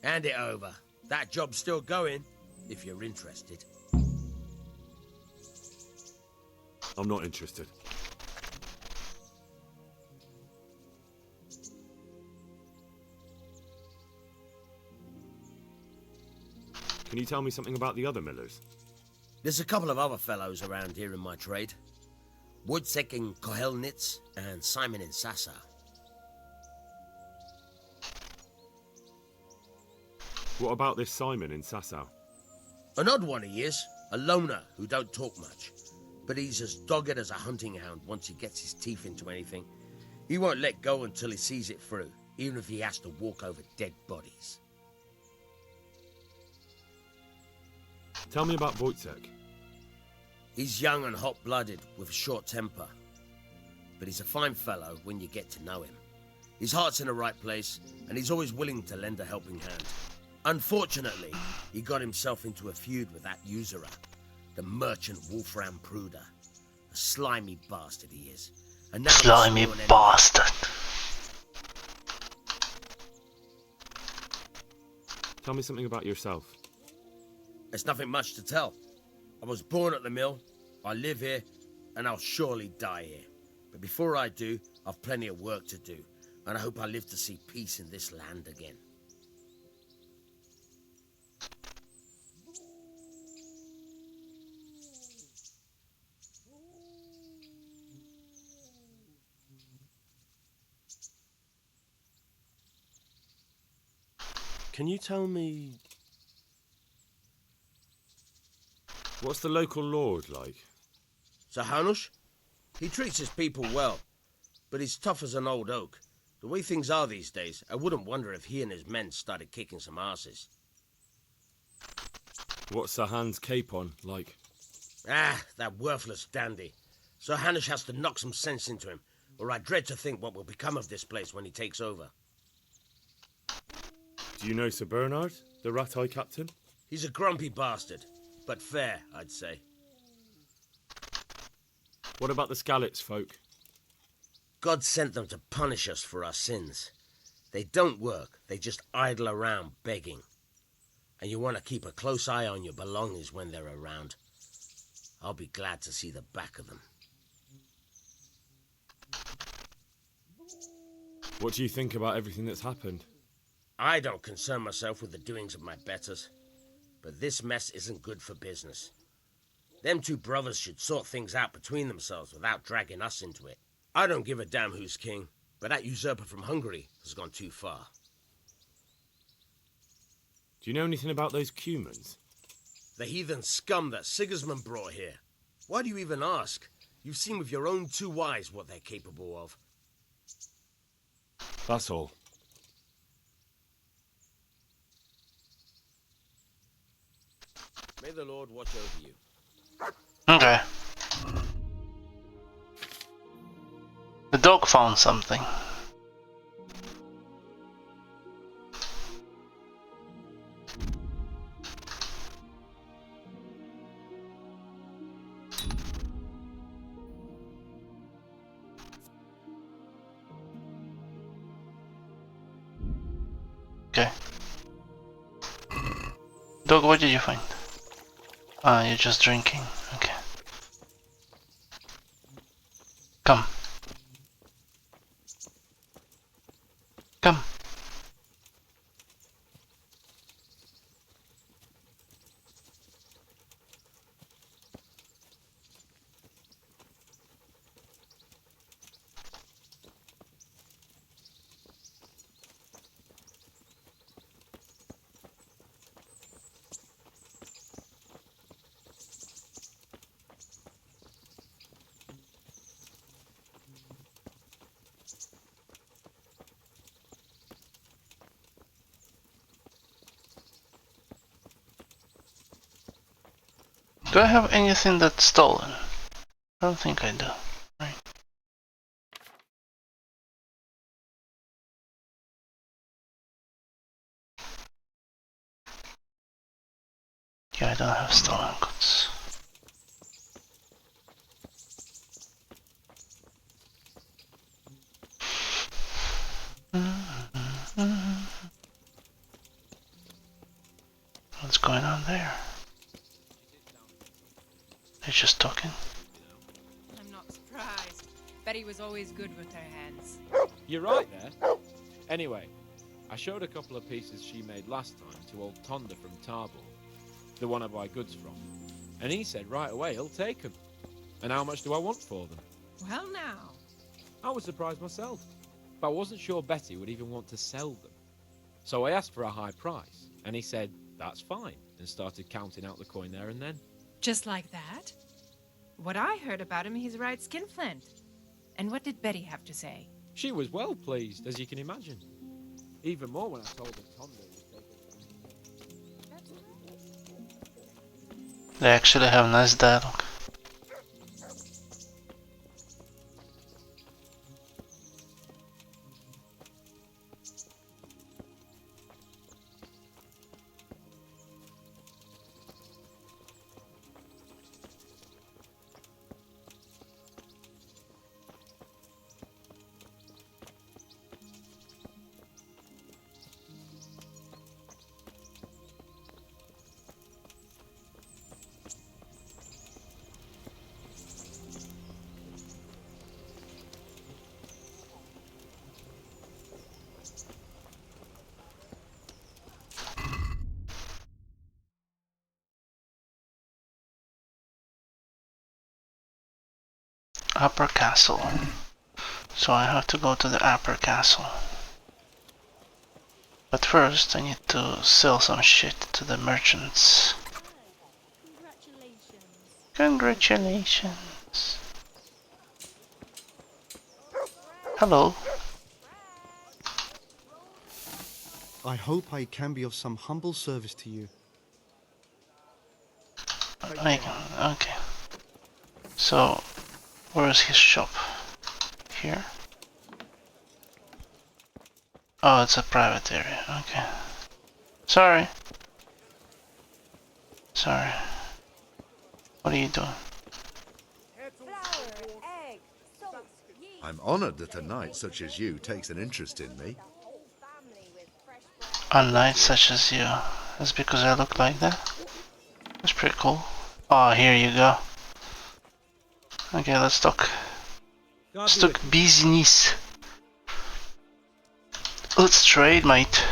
Hand it over. That job's still going, if you're interested. I'm not interested. Can you tell me something about the other millers? There's a couple of other fellows around here in my trade. Woodsek in Kohelnitz and Simon in Sassa. What about this Simon in Sasau? An odd one he is, a loner who don't talk much. But he's as dogged as a hunting hound once he gets his teeth into anything. He won't let go until he sees it through, even if he has to walk over dead bodies. Tell me about Wojtek. He's young and hot-blooded, with a short temper. But he's a fine fellow when you get to know him. His heart's in the right place, and he's always willing to lend a helping hand. Unfortunately, he got himself into a feud with that usurer, the merchant Wolfram Pruder. A slimy bastard he is. And now Slimy bastard. Tell me something about yourself. There's nothing much to tell. I was born at the mill, I live here, and I'll surely die here. But before I do, I've plenty of work to do, and I hope I live to see peace in this land again. Can you tell me... What's the local lord like? Sir Hanush? He treats his people well, but he's tough as an old oak. The way things are these days, I wouldn't wonder if he and his men started kicking some asses. What's Sir Hans Capon like? Ah, that worthless dandy. Sir Hanush has to knock some sense into him, or I dread to think what will become of this place when he takes over. Do you know Sir Bernard, the Rattay captain? He's a grumpy bastard, but fair, I'd say. What about the Skalitz folk? God sent them to punish us for our sins. They don't work, they just idle around begging. And you want to keep a close eye on your belongings when they're around. I'll be glad to see the back of them. What do you think about everything that's happened? I don't concern myself with the doings of my betters. But this mess isn't good for business. Them two brothers should sort things out between themselves without dragging us into it. I don't give a damn who's king, but that usurper from Hungary has gone too far. Do you know anything about those Cumans? The heathen scum that Sigismund brought here. Why do you even ask? You've seen with your own two eyes what they're capable of. That's all. May the Lord watch over you. Okay. The dog found something. Okay. Dog, what did you find? Ah, you're just drinking. Okay. Come. Do I have anything that's stolen? I don't think I do. Right. Yeah, I don't have stolen goods. What's going on there? They're just talking. I'm not surprised. Betty was always good with her hands. You're right there. Anyway, I showed a couple of pieces she made last time to old Tonda from Tarble, the one I buy goods from. And he said right away he'll take them. And how much do I want for them? Well now. I was surprised myself, but I wasn't sure Betty would even want to sell them. So I asked for a high price, and he said, that's fine, and started counting out the coin there and then. Just like that? What I heard about him, he's right skinflint. And what did Betty have to say? She was well pleased, as you can imagine. Even more when I told her Tonda was taking... They actually have nice dialogue. Upper Castle. So I have to go to the Upper Castle. But first I need to sell some shit to the merchants. Congratulations. Hello. I hope I can be of some humble service to you. Okay. So, where is his shop? Here? Oh, it's a private area. Okay. Sorry. Sorry. What are you doing? I'm honored that a knight such as you takes an interest in me. A knight such as you. That's because I look like that? That's pretty cool. Oh, here you go. Okay, let's talk. Let's talk business. Let's trade, mate.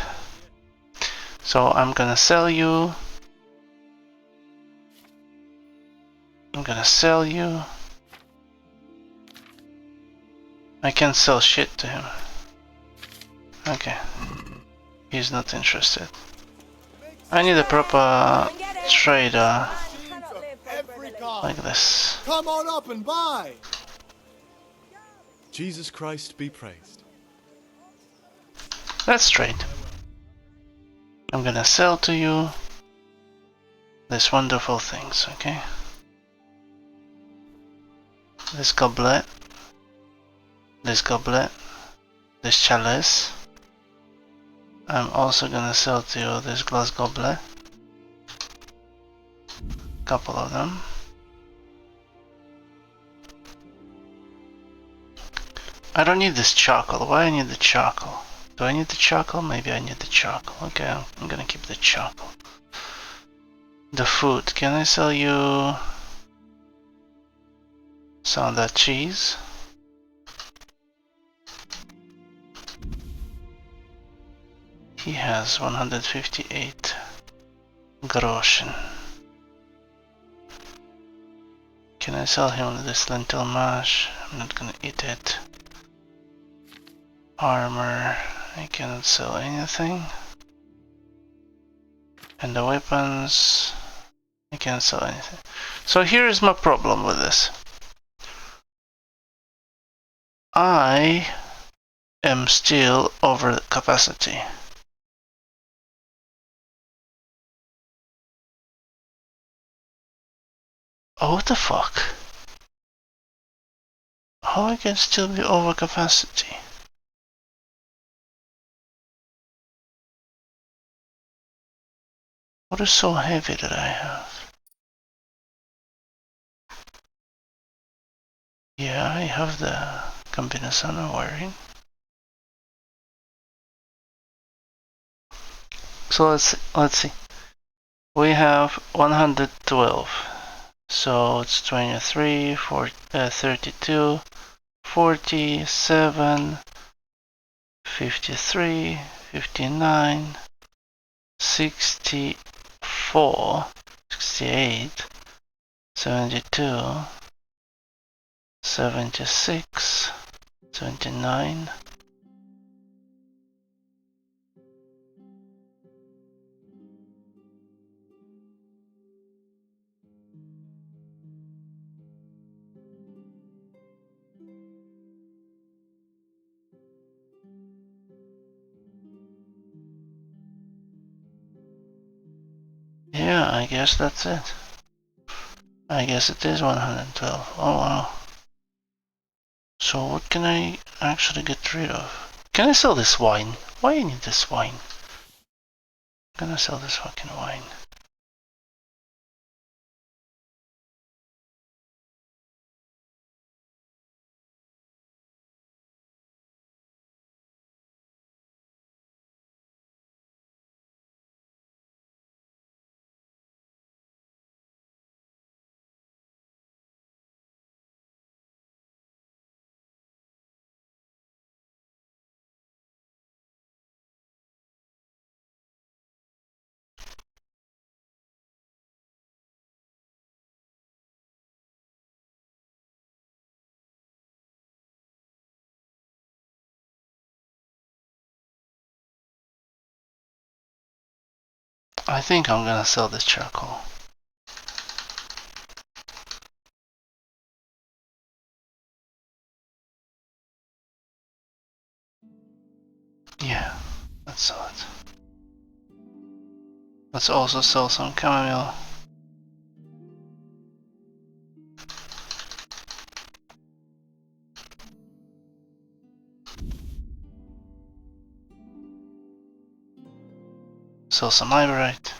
So I'm gonna sell you. I'm gonna sell you. I can't sell shit to him. Okay. He's not interested. I need a proper trader like this. Come on up and buy! Jesus Christ be praised. Let's trade. I'm gonna sell to you these wonderful things, okay? This goblet, this chalice. I'm also gonna sell to you this glass goblet. Couple of them. I don't need this charcoal. Why I need the charcoal? Do I need the charcoal? Maybe I need the charcoal. Okay, I'm gonna keep the charcoal. The food. Can I sell you some of that cheese? He has 158 groschen. Can I sell him this lentil mash? I'm not gonna eat it. Armor. I cannot sell anything. And the weapons. I can't sell anything. So here is my problem with this. I am still over capacity. Oh, what the fuck? How I can still be over capacity? What is so heavy that I have? Yeah, I have the combination I'm wearing. So let's see. We have 112. So it's 23, 32, 47, 53, 59, 64, 68, 72, 76, 79. Yeah, I guess that's it. I guess it is 112. Oh wow. So what can I actually get rid of? Can I sell this wine? Why I need this wine? I'm gonna sell this fucking wine. I think I'm gonna sell this charcoal. Yeah, let's sell it. Let's also sell some chamomile. Sell some ivorite.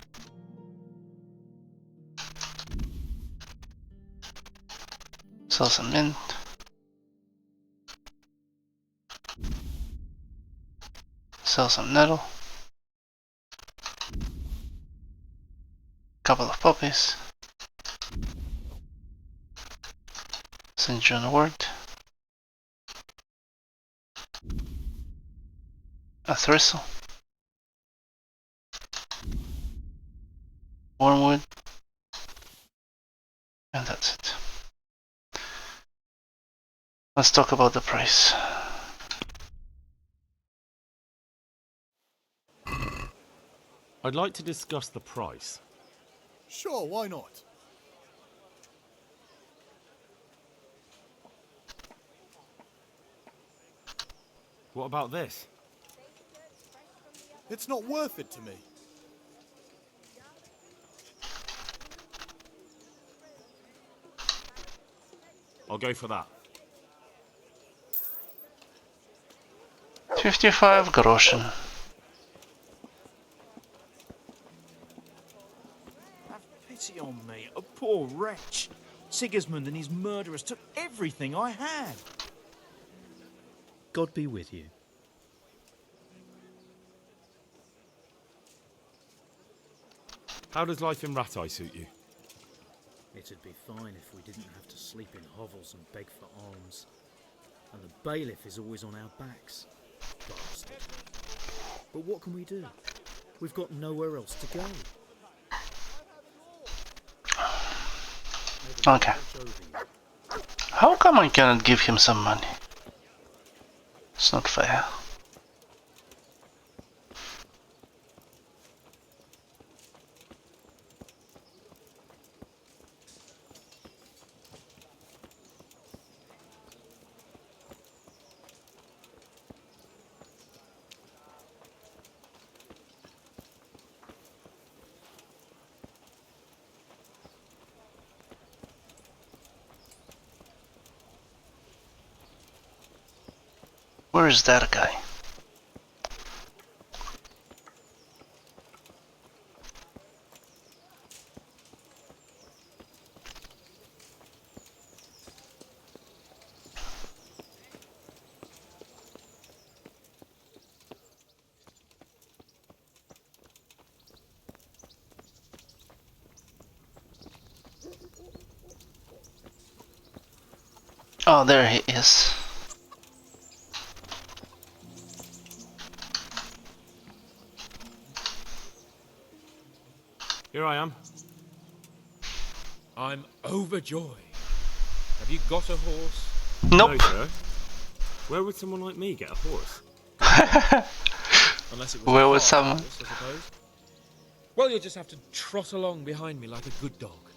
Sell some mint. Sell some nettle. Couple of poppies. St. John wort. A thistle. Wormwood. And that's it. Let's talk about the price. I'd like to discuss the price. Sure, why not? What about this? It's not worth it to me. I'll go for that. 55 groschen. Have pity on me, a poor wretch. Sigismund and his murderers took everything I had. God be with you. How does life in Rattay suit you? It'd be fine if we didn't have to sleep in hovels and beg for alms. And the bailiff is always on our backs. Bastard. But what can we do? We've got nowhere else to go. Okay. How come I cannot give him some money? It's not fair. Where is that guy? Oh, there he is. Here I am. I'm overjoyed. Have you got a horse? Nope. No, sir. Where would someone like me get a horse? Unless it was Where a was cart someone? horse, I suppose. Well, you'll just have to trot along behind me like a good dog.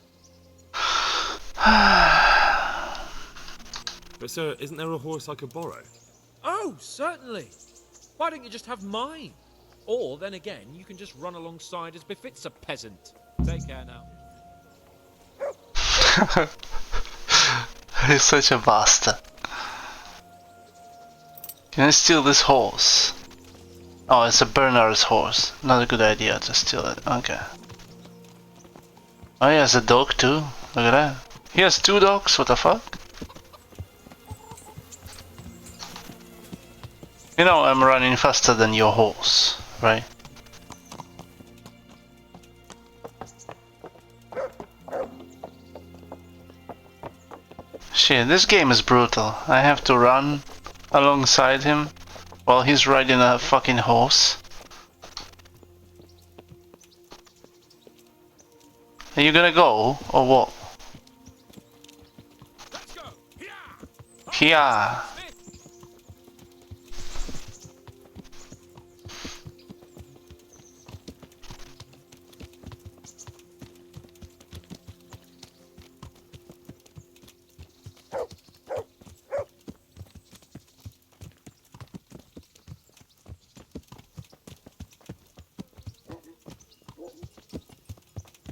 But sir, isn't there a horse I could borrow? Oh, certainly. Why don't you just have mine? Or, then again, you can just run alongside as befits a peasant. Take care now. He's such a bastard. Can I steal this horse? Oh, it's a Bernard's horse. Not a good idea to steal it. Okay. Oh, he has a dog too. Look at that. He has 2 dogs. What the fuck? You know I'm running faster than your horse, right? Shit, this game is brutal. I have to run alongside him while he's riding a fucking horse. Are you gonna go or what? Let's go. Here.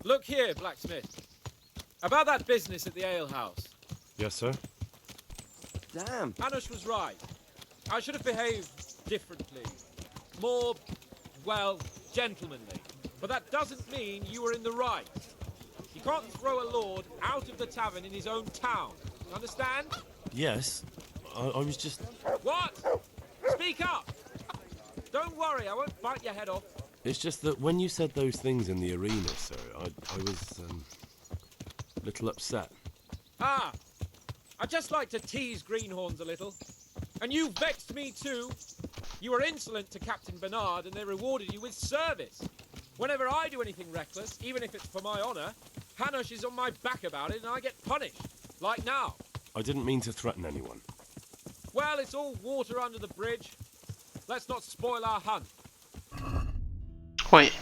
Look here, blacksmith. About that business at the alehouse. Yes, sir. Damn. Hanush was right. I should have behaved differently. More, well, gentlemanly. But that doesn't mean you were in the right. You can't throw a lord out of the tavern in his own town. Understand? Yes. I was just... What? Speak up! Don't worry, I won't bite your head off. It's just that when you said those things in the arena, sir, I was, a little upset. Ah! I just like to tease greenhorns a little. And you vexed me too. You were insolent to Captain Bernard and they rewarded you with service. Whenever I do anything reckless, even if it's for my honor, Hanush is on my back about it and I get punished. Like now. I didn't mean to threaten anyone. Well, it's all water under the bridge. Let's not spoil our hunt. Wait.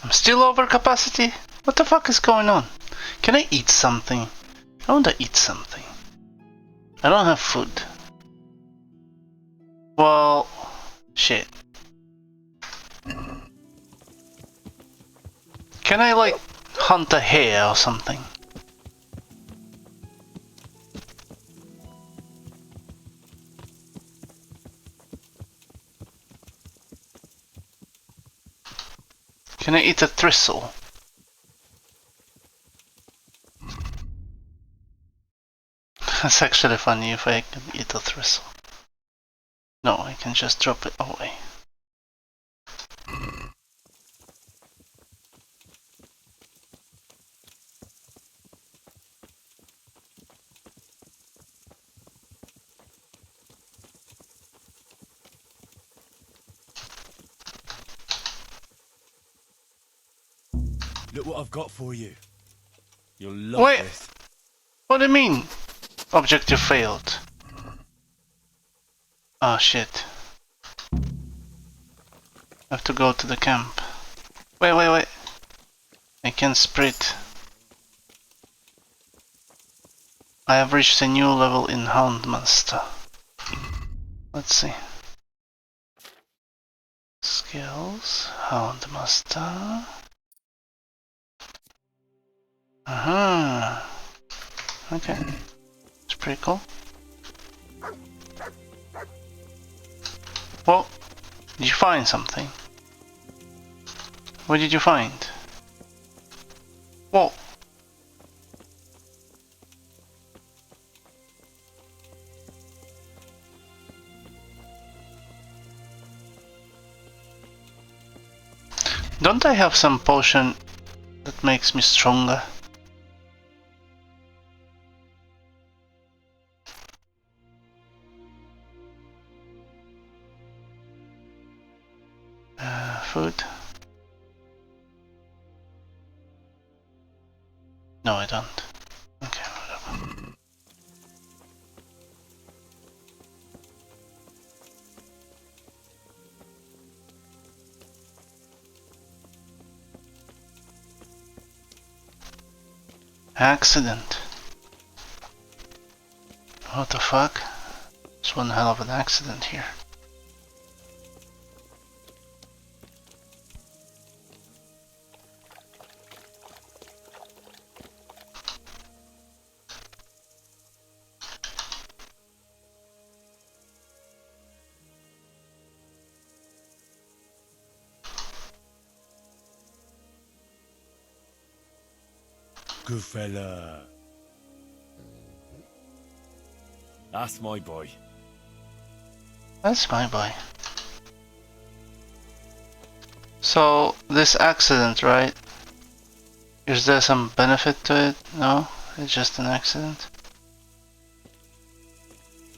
I'm still over capacity? What the fuck is going on? Can I eat something? I want to eat something. I don't have food. Well, shit. Can I like hunt a hare or something? Can I eat a thistle? That's actually funny if I can eat a thistle. No, I can just drop it away. Look what I've got for you. You'll love Wait. this. What do you mean? Objective failed. Oh shit. I have to go to the camp. Wait. I can sprint. I have reached a new level in Houndmaster. Let's see. Skills, Houndmaster. Aha. Okay. It's pretty cool. Well, did you find something? What did you find? Whoa. Don't I have some potion that makes me stronger? Food? No, I don't. Okay, whatever. Accident. What the fuck? It's one hell of an accident here. Good fella. That's my boy. That's my boy. So, this accident, right? Is there some benefit to it? No? It's just an accident?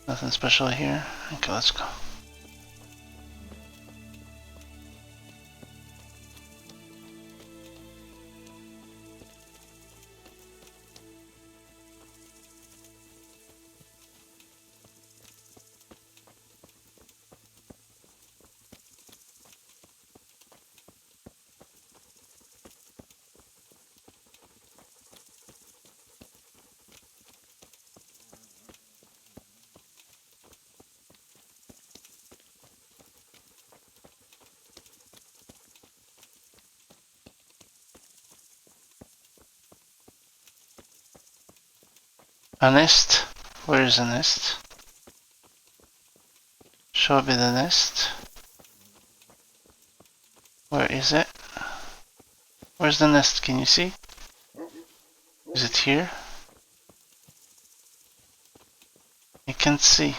Nothing special here? Okay, let's go. A nest? Where is the nest? Show me the nest. Where is it? Where's the nest? Can you see? Is it here? I can't see.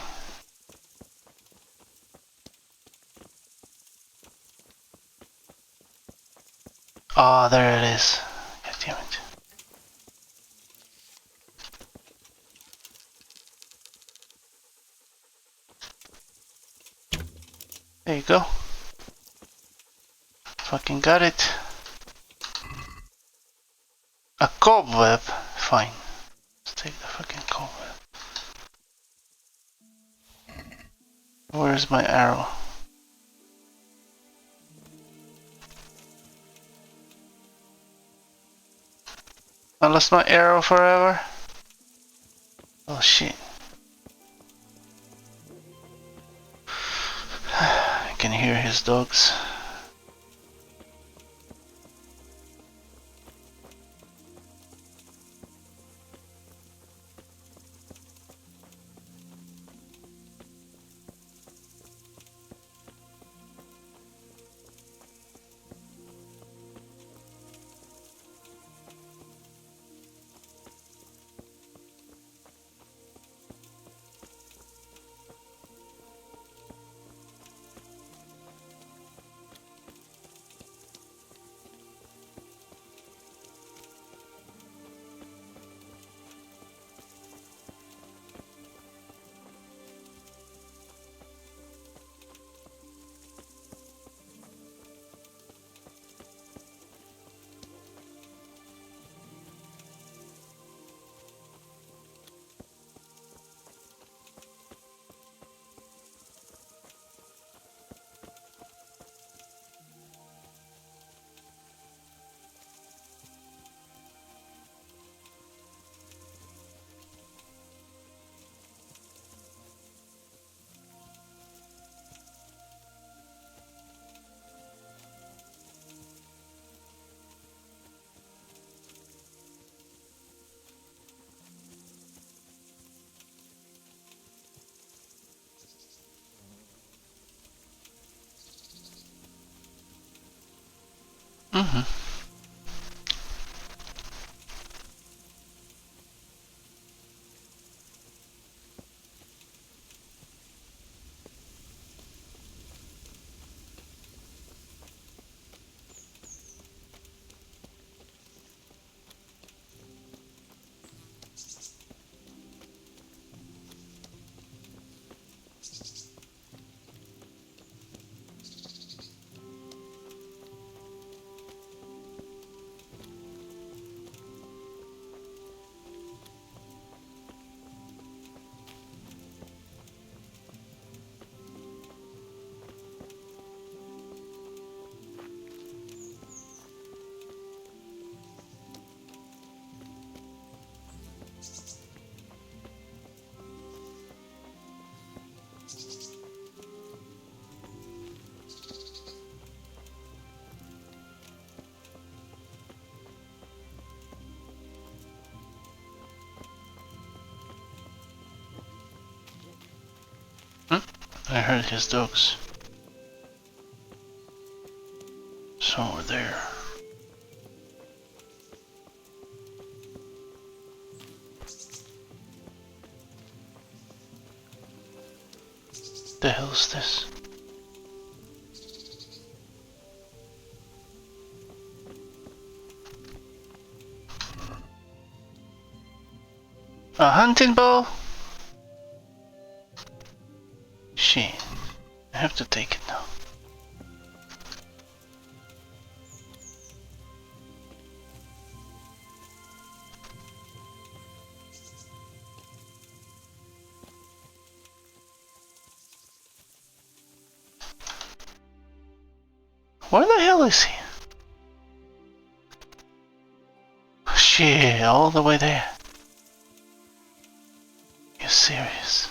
Ah, oh, there it is. God damn it. There you go. Fucking got it. A cobweb? Fine. Let's take the fucking cobweb. Where's my arrow? I lost my arrow forever? Oh shit. I can hear his dogs. Mm-hmm. I heard his dogs. Somewhere there. The hell's this? A hunting bow? Shit. I have to take it now. Where the hell is he? Shit, all the way there. You serious?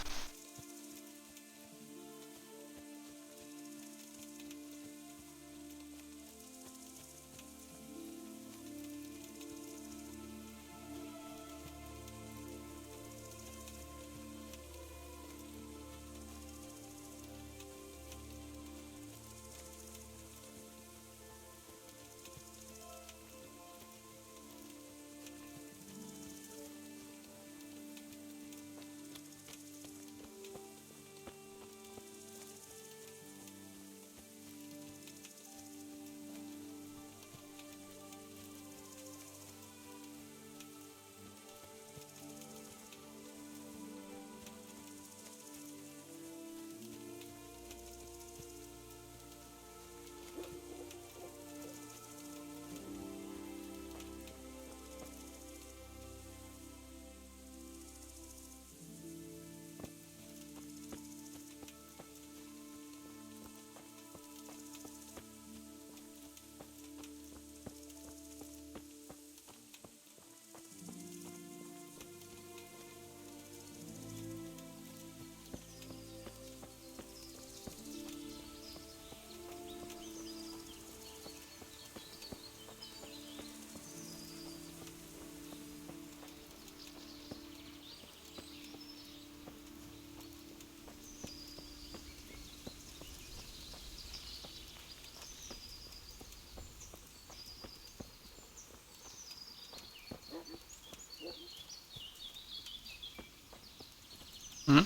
Hmm?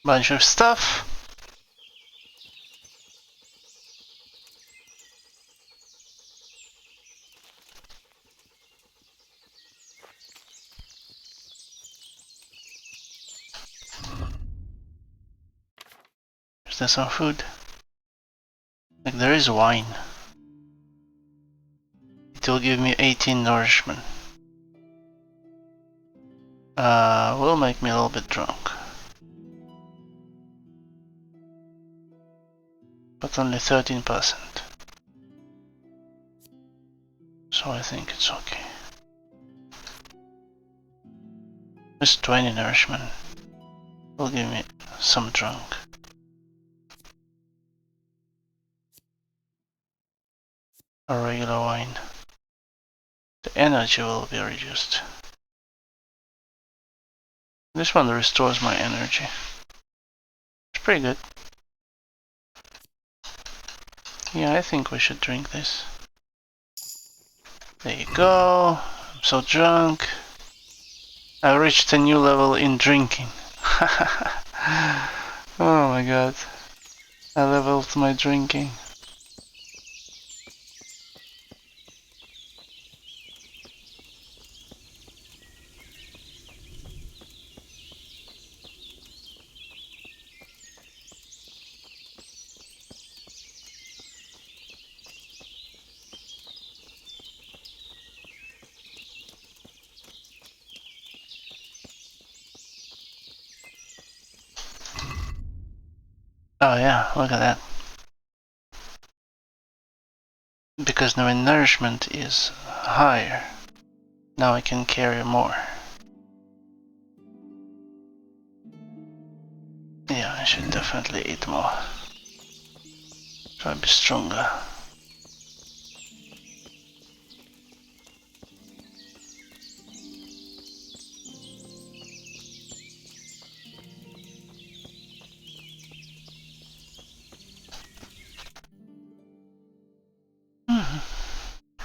Bunch of stuff. Is there some food? Like there is wine. It will give me 18 nourishment. Will make me a little bit drunk. but only 13%. So I think it's okay. This 20 nourishment will give me some drunk. A regular wine. The energy will be reduced. This one restores my energy. It's pretty good. Yeah, I think we should drink this. There you go. I'm so drunk. I reached a new level in drinking. Oh my god. I leveled my drinking. Oh yeah, look at that. Because my nourishment is higher, now I can carry more. Yeah, I should definitely eat more. Try to be stronger.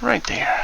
Right there.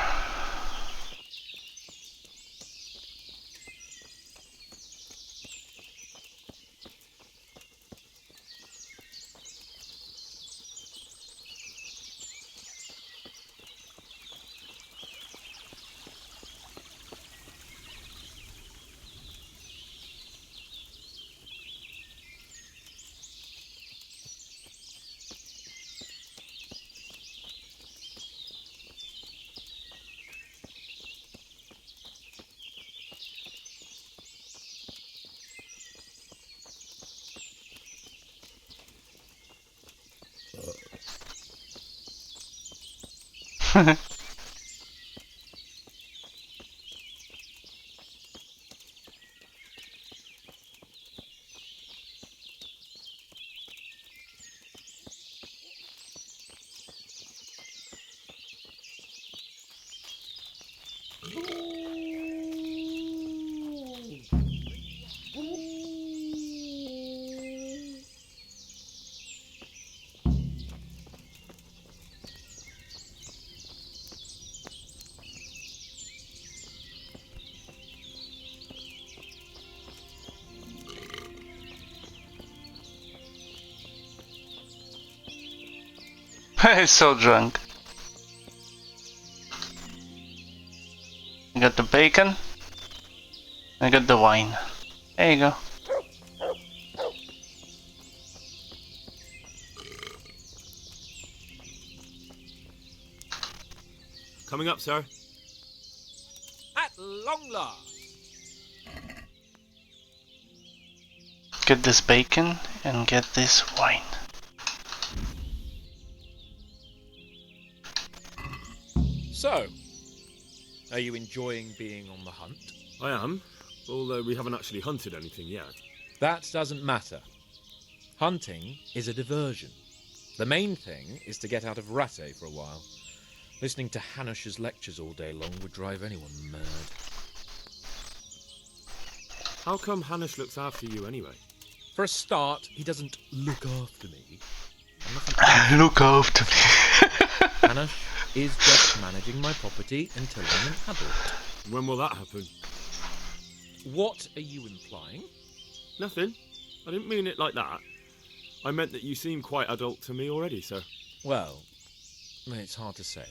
He's so drunk. I got the bacon. I got the wine. There you go. Coming up, sir. At long last. Get this bacon and get this wine. So, are you enjoying being on the hunt? I am, although we haven't actually hunted anything yet. That doesn't matter. Hunting is a diversion. The main thing is to get out of Rattay for a while. Listening to Hanush's lectures all day long would drive anyone mad. How come Hanush looks after you anyway? For a start, he doesn't look after me. Look after me. Hanush is just managing my property until I'm an adult. When will that happen? What are you implying? Nothing. I didn't mean it like that. I meant that you seem quite adult to me already, sir. Well, it's hard to say.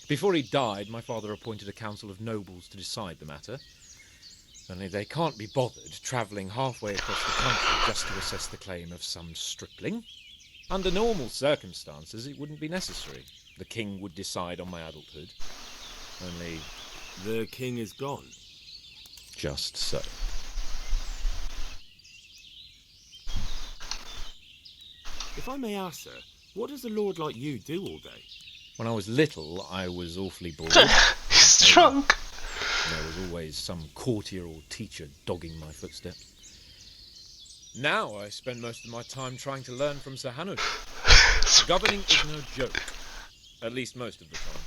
Before he died, my father appointed a council of nobles to decide the matter. Only they can't be bothered travelling halfway across the country just to assess the claim of some stripling. Under normal circumstances, it wouldn't be necessary. The king would decide on my adulthood. Only... The king is gone. Just so. If I may ask, sir, what does a lord like you do all day? When I was little, I was awfully bored. He's drunk. There was always some courtier or teacher dogging my footsteps. Now I spend most of my time trying to learn from Sir Hanush. Governing is no joke. At least most of the time.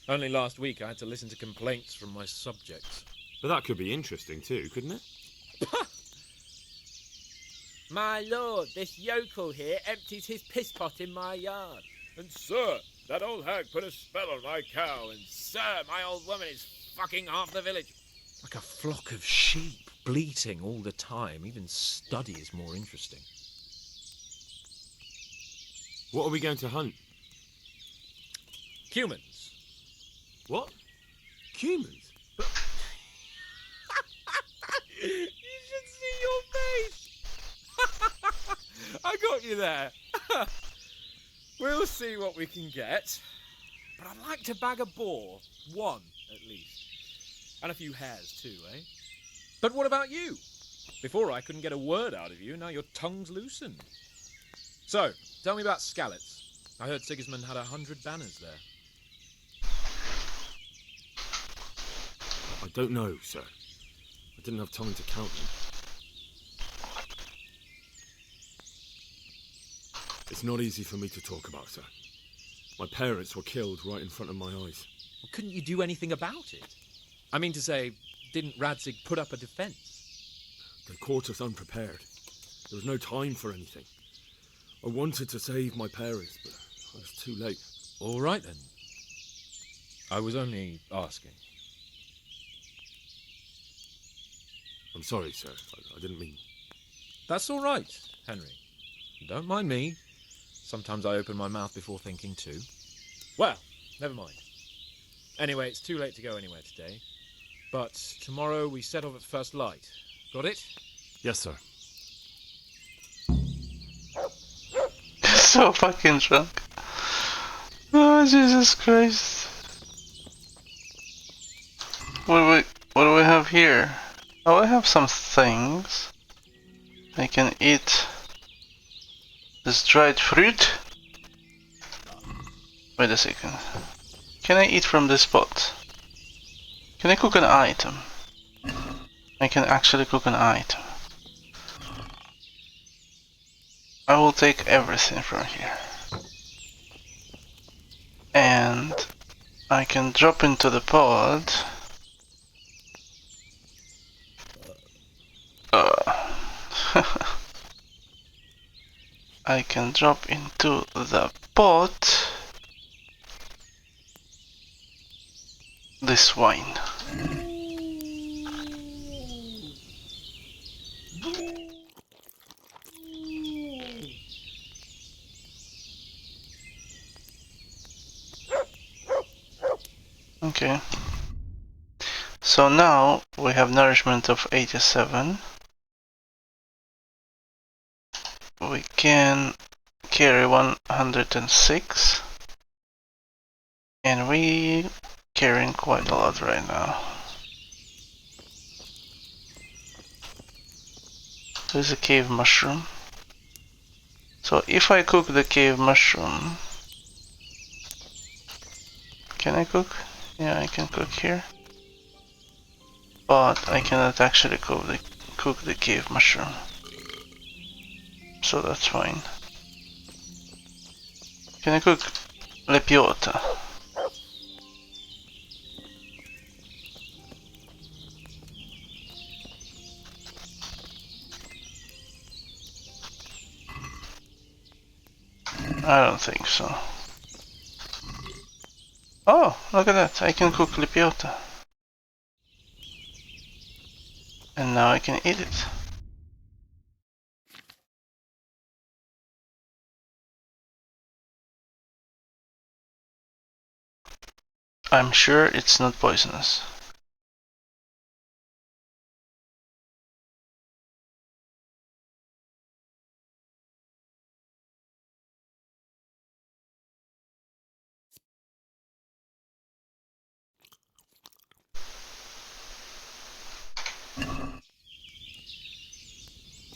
Only last week I had to listen to complaints from my subjects. But that could be interesting too, couldn't it? My lord, this yokel here empties his piss pot in my yard. And sir, that old hag put a spell on my cow, and Sir, my old woman is fucking half the village. Like a flock of sheep, bleating all the time. Even study is more interesting. What are we going to hunt? Humans. What? Humans? You should see your face. I got you there. We'll see what we can get. But I'd like to bag a boar. One, at least. And a few hares too, eh? But what about you? Before I couldn't get a word out of you, now your tongue's loosened. So, tell me about Skalitz. I heard Sigismund had 100 banners there. I don't know, sir. I didn't have time to count them. It's not easy for me to talk about, sir. My parents were killed right in front of my eyes. Well, couldn't you do anything about it? I mean to say, didn't Radzig put up a defence? They caught us unprepared. There was no time for anything. I wanted to save my parents, but I was too late. All right then. I was only asking. I'm sorry, sir. I didn't mean... That's all right, Henry. Don't mind me. Sometimes I open my mouth before thinking too. Well, never mind. Anyway, it's too late to go anywhere today. But tomorrow we set off at first light. Got it? Yes, sir. So fucking drunk. Oh, Jesus Christ. What do we have here? Oh, I have some things. I can eat this dried fruit. Wait a second. Can I eat from this pot? Can I cook an item? I can actually cook an item. I will take everything from here. And I can drop into the pod. I can drop into the pot this wine. Okay. So now we have nourishment of 87. We can carry 106. And we carrying quite a lot right now. There's a cave mushroom. So if I cook the cave mushroom, can I cook? Yeah, I can cook here. But I cannot actually cook the cave mushroom. So that's fine. Can I cook lepiota? I don't think so. Oh, look at that. I can cook lepiota. And now I can eat it. I'm sure it's not poisonous.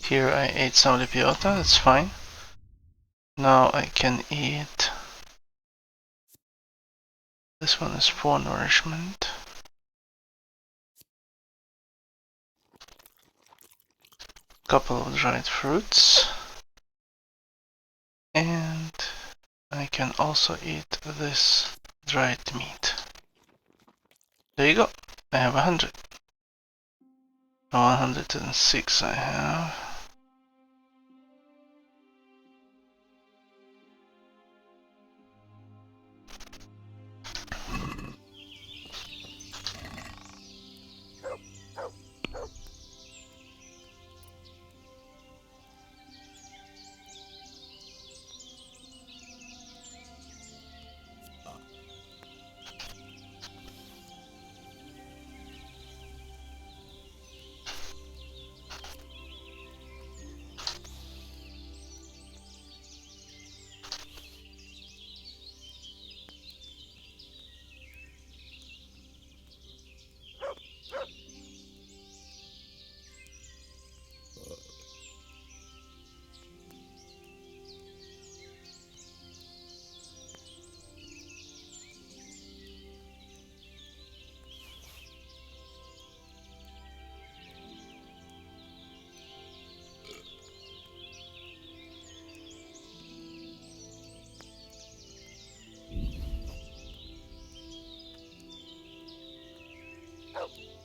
Here I ate some lepiota, that's fine. Now I can eat. This one is 4 nourishment. Couple of dried fruits. And I can also eat this dried meat. There you go. I have 100. 106 I have.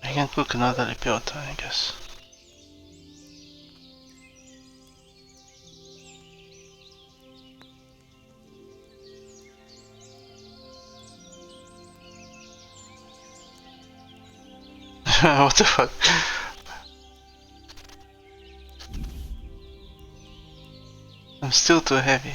I can cook another lipiota, I guess. What the fuck? I'm still too heavy.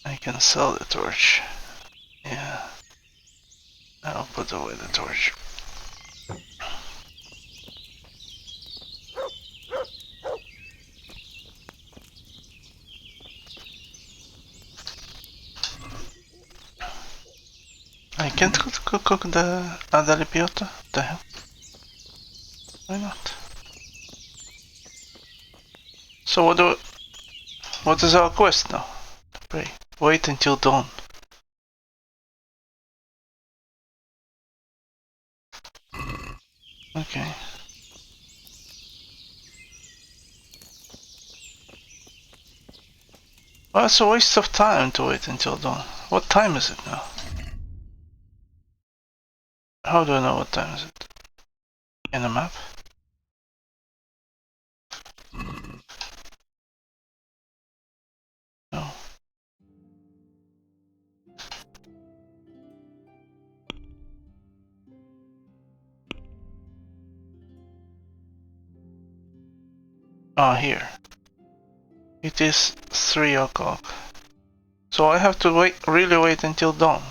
I can sell the torch. Yeah. I'll put away the torch. I can't cook the other lipiota? The hell? Why not? So what is our quest now? Pray. Wait until dawn. Okay. Well, it's a waste of time to wait until dawn. What time is it now? How do I know what time is it? In the map? No. Ah, here. It is 3 o'clock. So I have to really wait until dawn.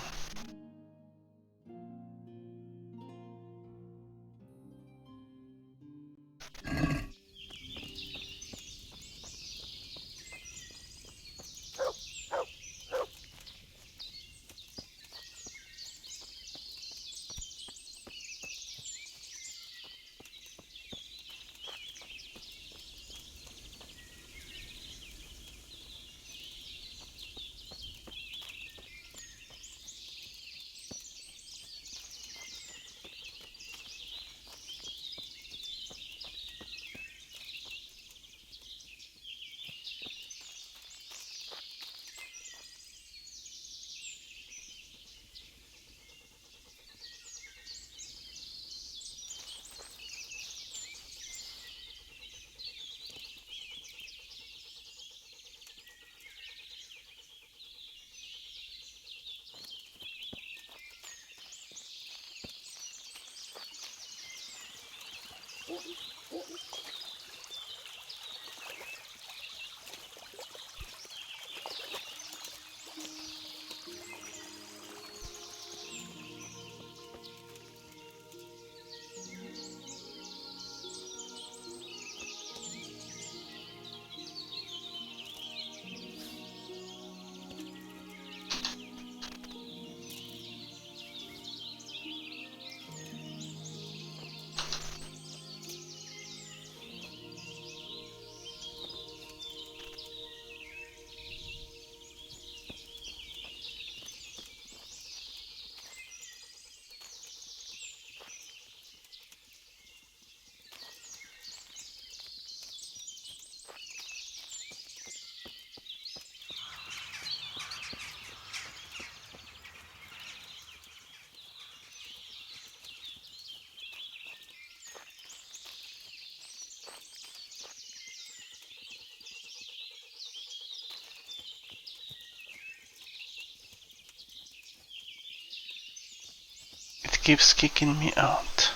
keeps kicking me out.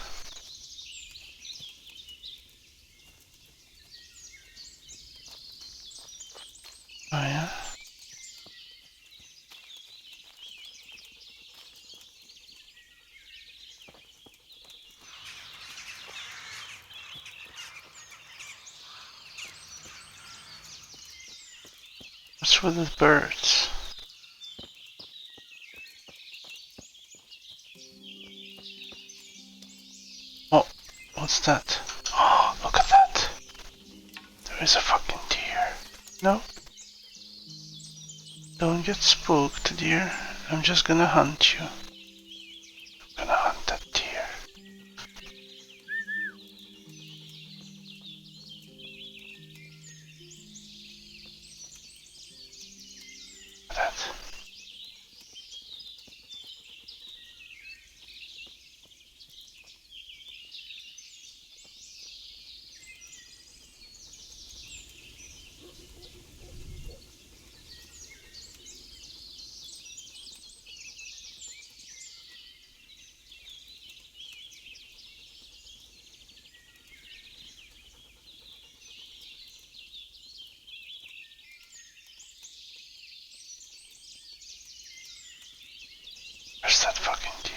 Oh yeah. What's with the birds? Oh, what's that? Oh, look at that. There is a fucking deer. No? Don't get spooked, dear. I'm just gonna hunt you. I'm gonna hunt that deer. That. Where's that fucking deer?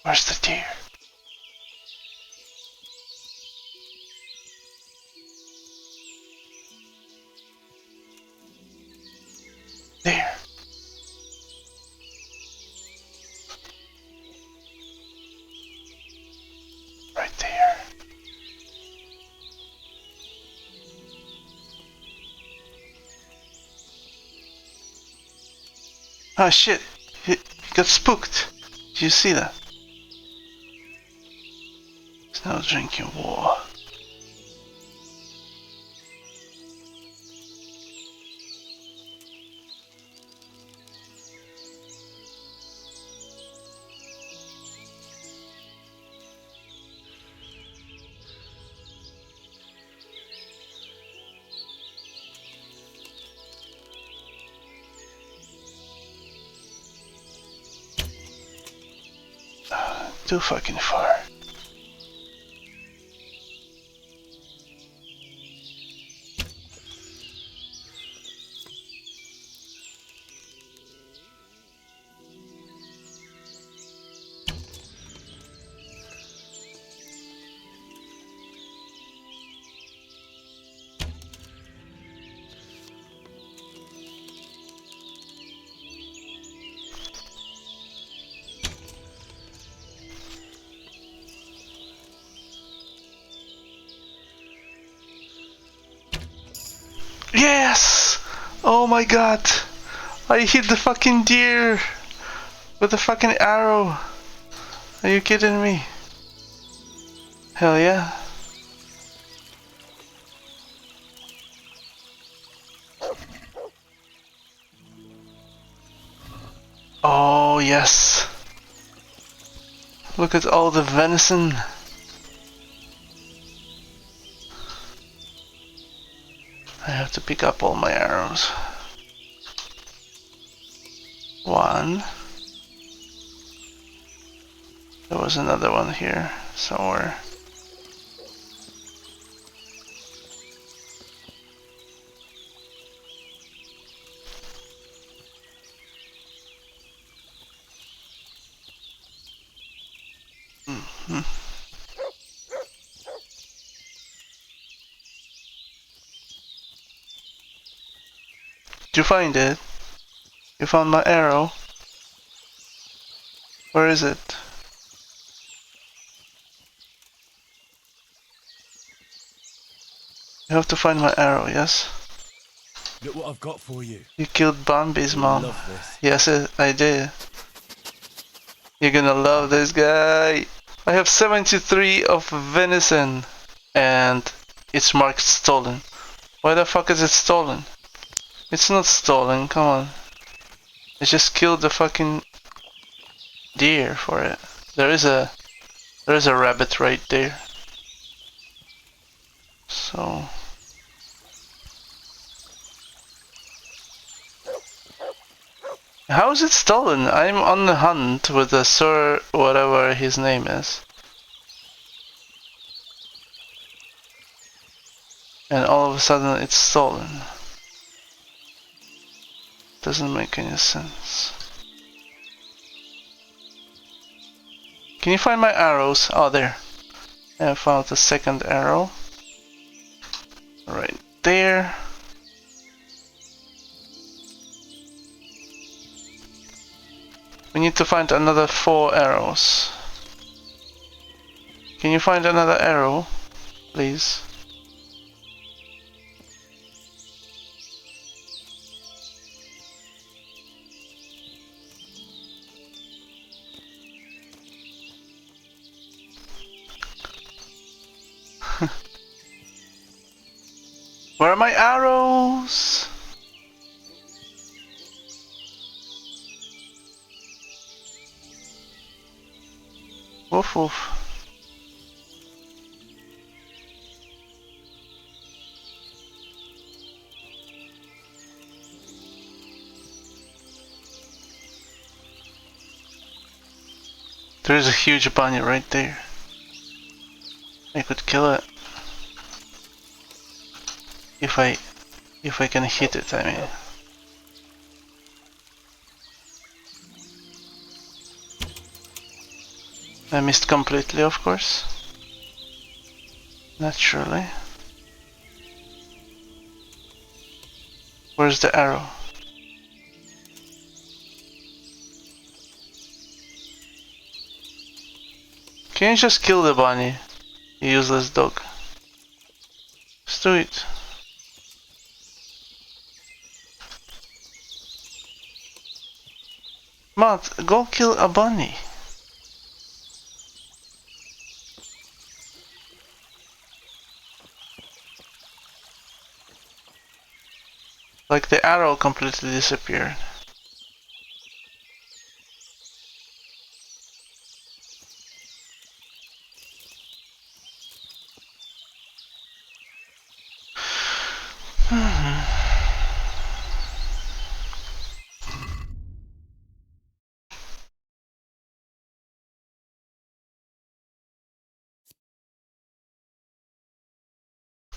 Where's the deer? There. Right there. Oh shit, he got spooked. Did you see that? He's now drinking water. Too fucking far. Yes! Oh my god! I hit the fucking deer with a fucking arrow. Are you kidding me? Hell yeah. Oh yes. Look at all the venison. I have to pick up all my arrows. One. There was another one here somewhere. Did you find it? You found my arrow? Where is it? You have to find my arrow, yes? Look what I've got for you. You killed Bambi's You'll mom. love this. Yes, I did. You're gonna love this guy. I have 73 of venison. And it's marked stolen. Why the fuck is it stolen? It's not stolen, come on. I just killed the fucking deer for it. There is a rabbit right there. So how is it stolen? I'm on the hunt with the Sir whatever his name is. And all of a sudden it's stolen. Doesn't make any sense. Can you find my arrows? Oh, there. I found the second arrow. Right there. We need to find another 4 arrows. Can you find another arrow, please? Where are my arrows? Woof woof. There is a huge bunny right there. I could kill it. If I can hit it, I mean. I missed completely, of course. Naturally. Where's the arrow? Can you just kill the bunny, you useless dog? Just do it. Matt, go kill a bunny. Like the arrow completely disappeared.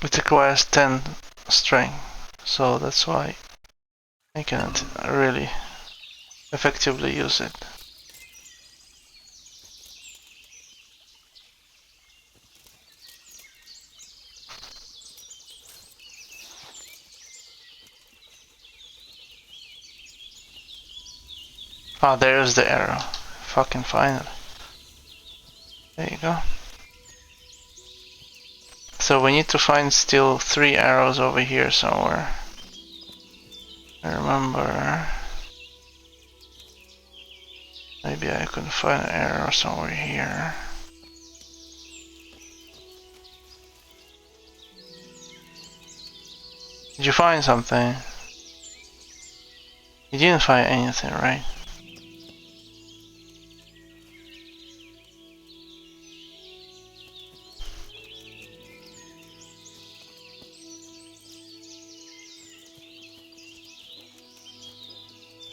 It requires 10 strength, so that's why I cannot really effectively use it. Ah, there's the arrow. Fucking finally. There you go. So we need to find still 3 arrows over here somewhere. I remember. Maybe I could find an arrow somewhere here. Did you find something? You didn't find anything, right?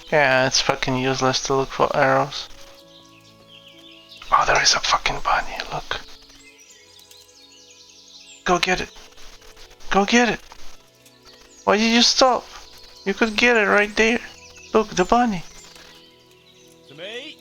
Yeah, it's fucking useless to look for arrows. Oh, there is a fucking bunny, look. Go get it. Go get it. Why did you stop? You could get it right there. Look, the bunny. To me.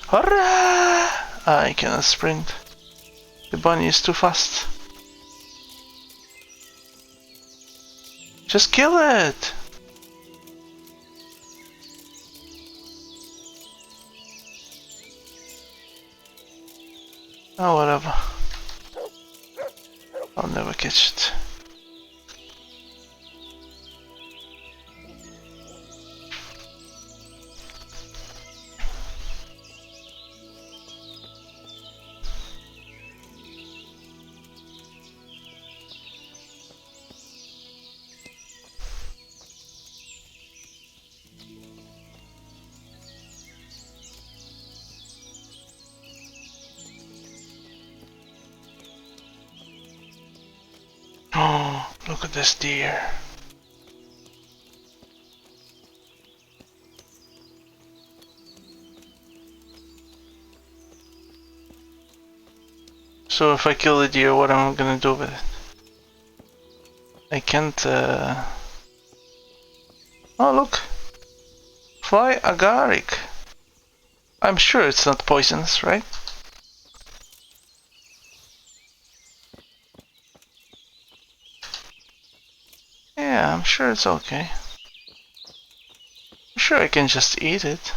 Hurrah! I cannot sprint. The bunny is too fast. Just kill it! Oh, whatever. I'll never catch it. Oh, look at this deer. So if I kill the deer, what am I gonna do with it? I can't, Oh look! Fly agaric! I'm sure it's not poisonous, right? Yeah, I'm sure it's okay. I'm sure I can just eat it.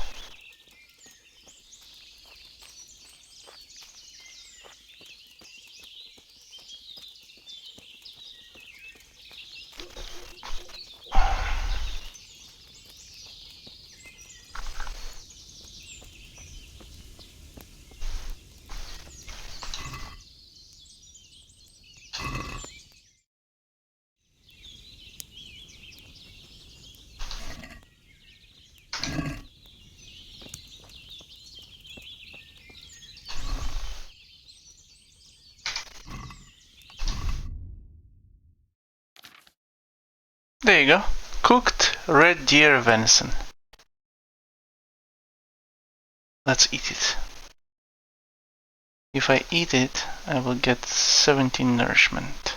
There you go. Cooked red deer venison. Let's eat it. If I eat it, I will get 17 nourishment.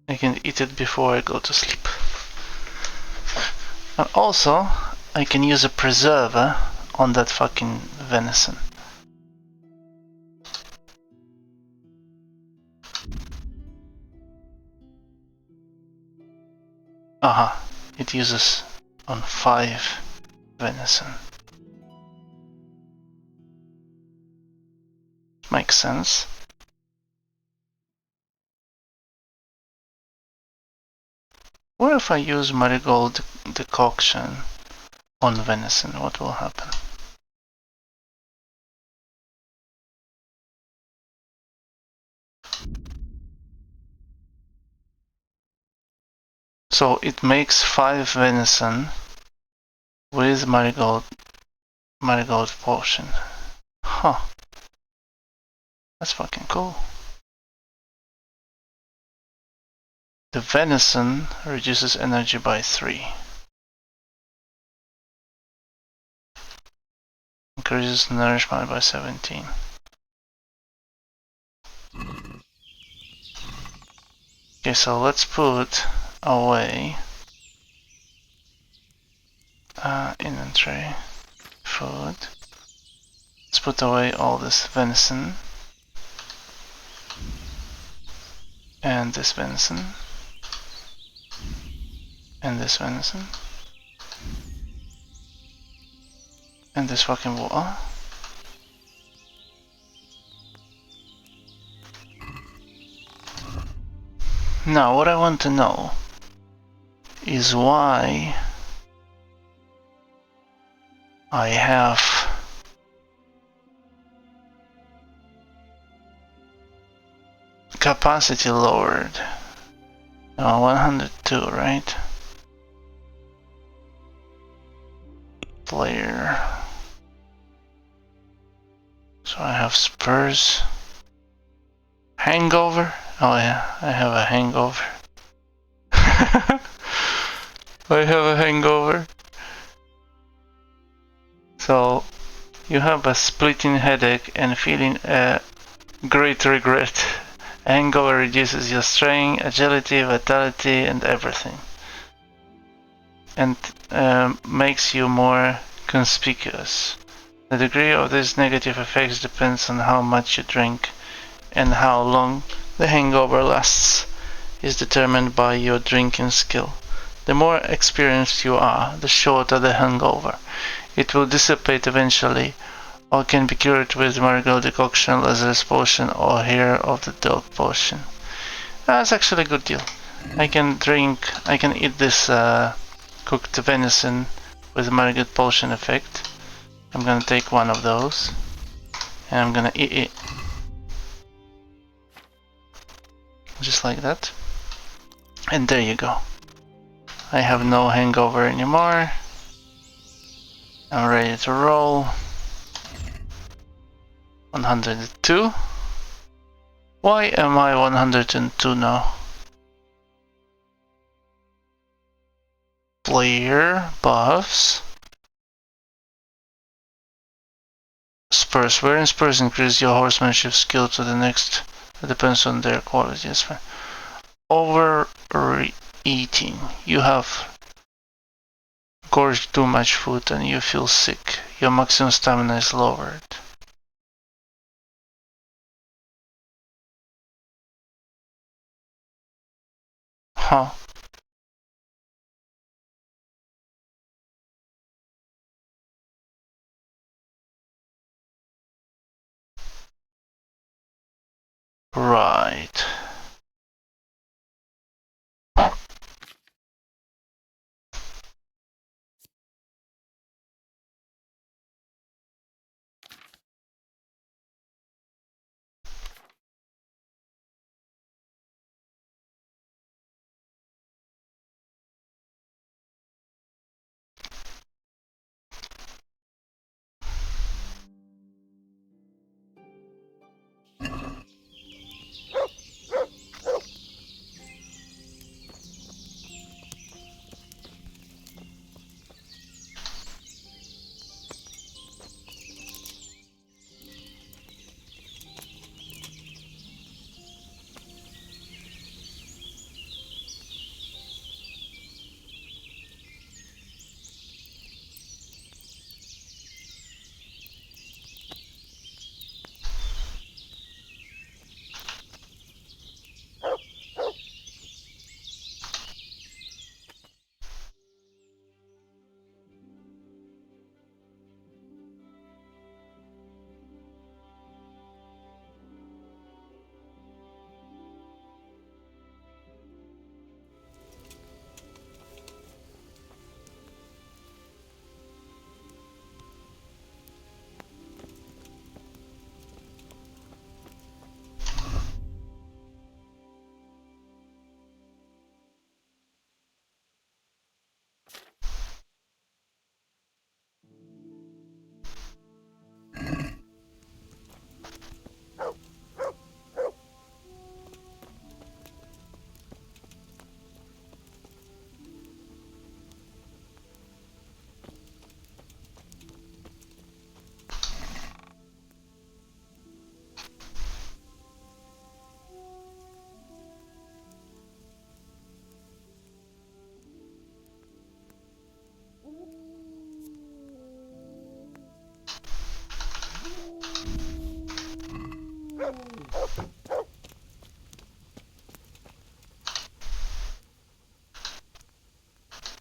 I can eat it before I go to sleep. And also, I can use a preserver on that fucking venison. Aha, it uses on 5 venison. Makes sense. What if I use marigold decoction on venison? What will happen? So it makes 5 venison with marigold potion. Huh. That's fucking cool. The venison reduces energy by 3. Increases nourishment by 17. Okay, so let's put away inventory, food. Let's put away all this venison and this venison and this venison and this fucking water. Now what I want to know is why I have capacity lowered. 102, right? Player. So I have spurs. Hangover? Oh yeah, I have a hangover. I have a hangover. So you have a splitting headache and feeling a great regret. Hangover reduces your strength, agility, vitality, and everything. And makes you more conspicuous. The degree of these negative effects depends on how much you drink, and how long the hangover lasts is determined by your drinking skill. The more experienced you are, the shorter the hangover. It will dissipate eventually, or can be cured with marigold decoction, Lazarus potion, or hair of the dog potion. That's actually a good deal. I can eat this cooked venison with marigold potion effect. I'm gonna take one of those, and I'm gonna eat it. Just like that. And there you go. I have no hangover anymore. I'm ready to roll. 102. Why am I 102 now? Player buffs. Spurs. Wearing spurs increase your horsemanship skill to the next. It depends on their quality. Yes, fine. Overeating. You have gorged too much food and you feel sick. Your maximum stamina is lowered. Huh. Right.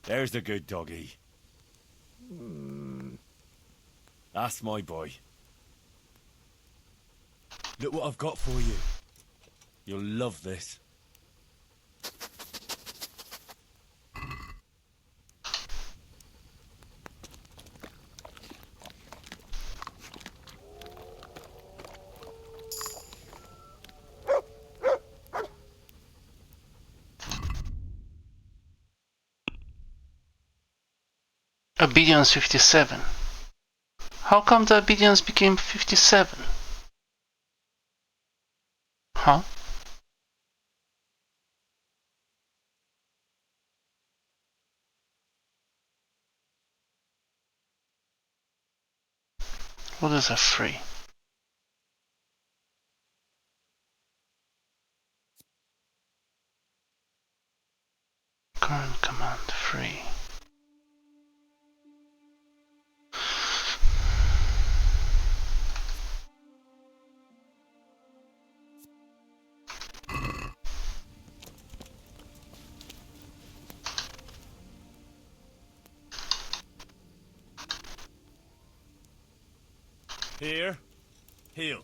There's the good doggy. That's my boy. Look what I've got for you. You'll love this. Obedience 57. How come the obedience became 57? Huh? What is a free? Current command free. Here. Heal.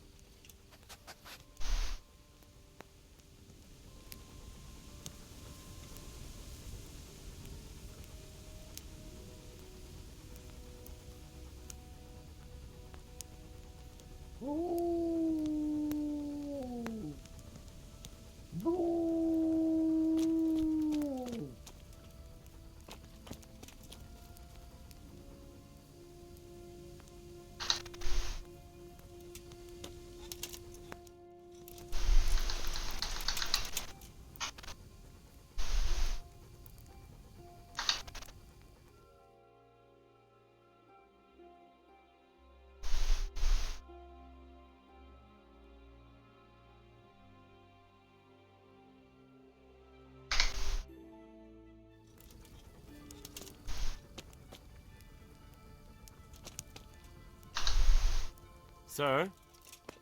Sir?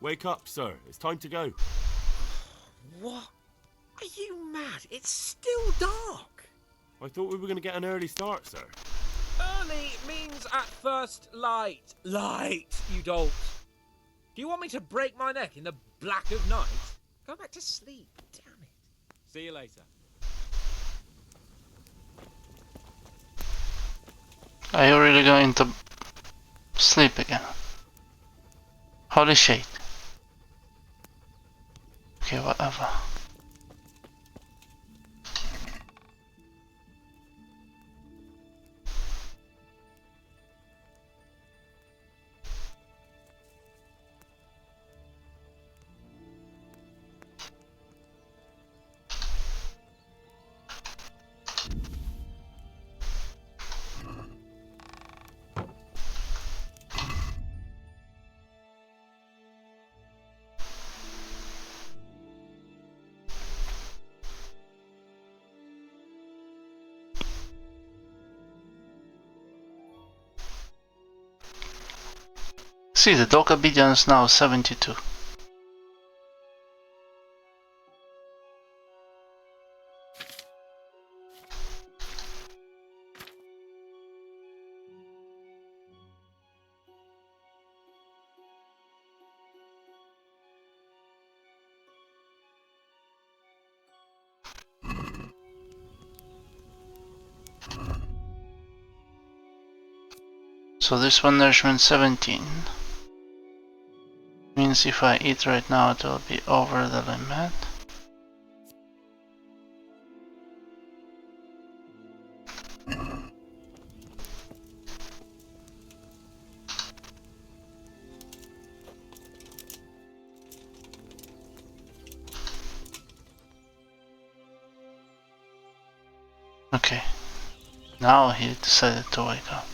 Wake up, sir. It's time to go. What? Are you mad? It's still dark. I thought we were going to get an early start, sir. Early means at first light. Light, you dolt. Do you want me to break my neck in the black of night? Go back to sleep, damn it. See you later. Are you really going to sleep again? Holy shit. Okay, whatever. See, the dog obedience now 72. So this one nourishment 17. Means if I eat right now it will be over the limit. Okay. Now he decided to wake up.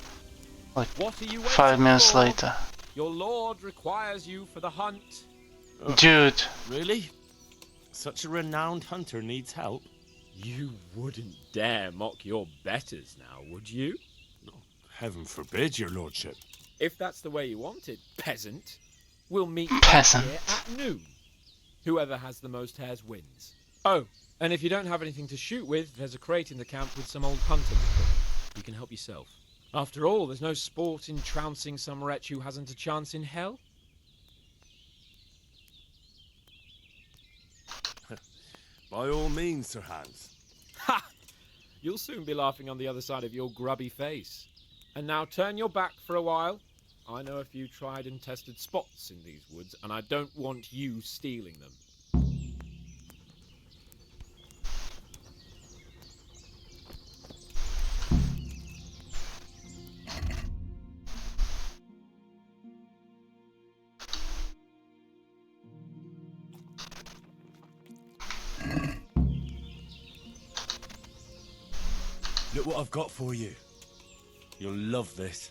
Like What are you 5 minutes for? later. Your lord requires you for the hunt. Dude. Really? Such a renowned hunter needs help? You wouldn't dare mock your betters now, would you? Heaven forbid, your lordship. If that's the way you want it, peasant, we'll meet Peasant. here at noon. Whoever has the most hares wins. Oh, and if you don't have anything to shoot with, there's a crate in the camp with some old hunting equipment. You can help yourself. After all, there's no sport in trouncing some wretch who hasn't a chance in hell. By all means, Sir Hans. Ha! You'll soon be laughing on the other side of your grubby face. And now turn your back for a while. I know a few tried and tested spots in these woods, and I don't want you stealing them. Look what I've got for you. You'll love this.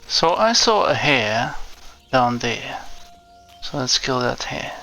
So I saw a hare down there. So let's kill that hare.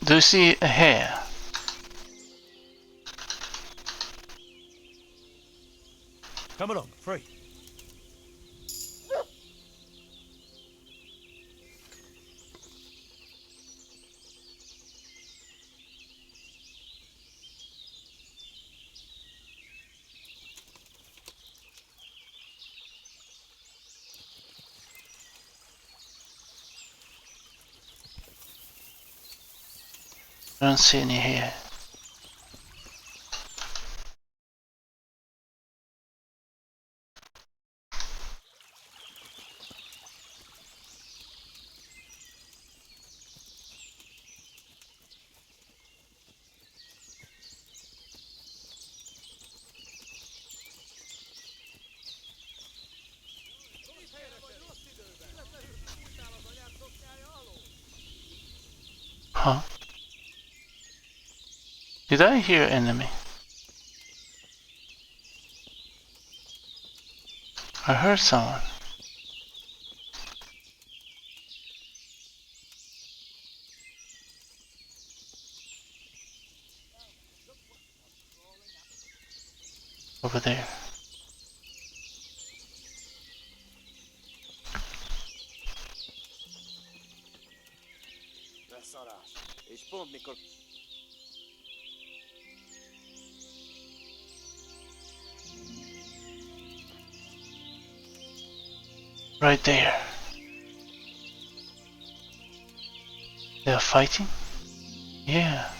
Do you see a hair? Come along, free. I don't see any hair. Huh? Did I hear enemy? I heard someone. Over there. Right there. They are fighting? Yeah.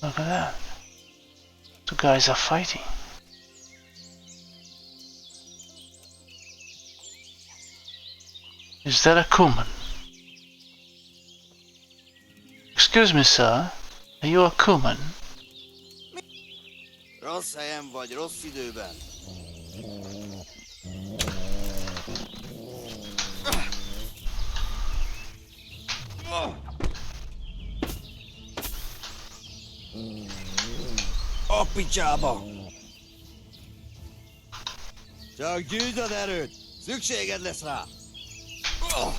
Look at that. Two guys are fighting. Is that a Kuman? Excuse me, sir. Are you a Kuman? Rossz helyen vagy, rossz időben. A picsába! Csak gyűjtsd az erőt! Szükséged lesz rá! Ha!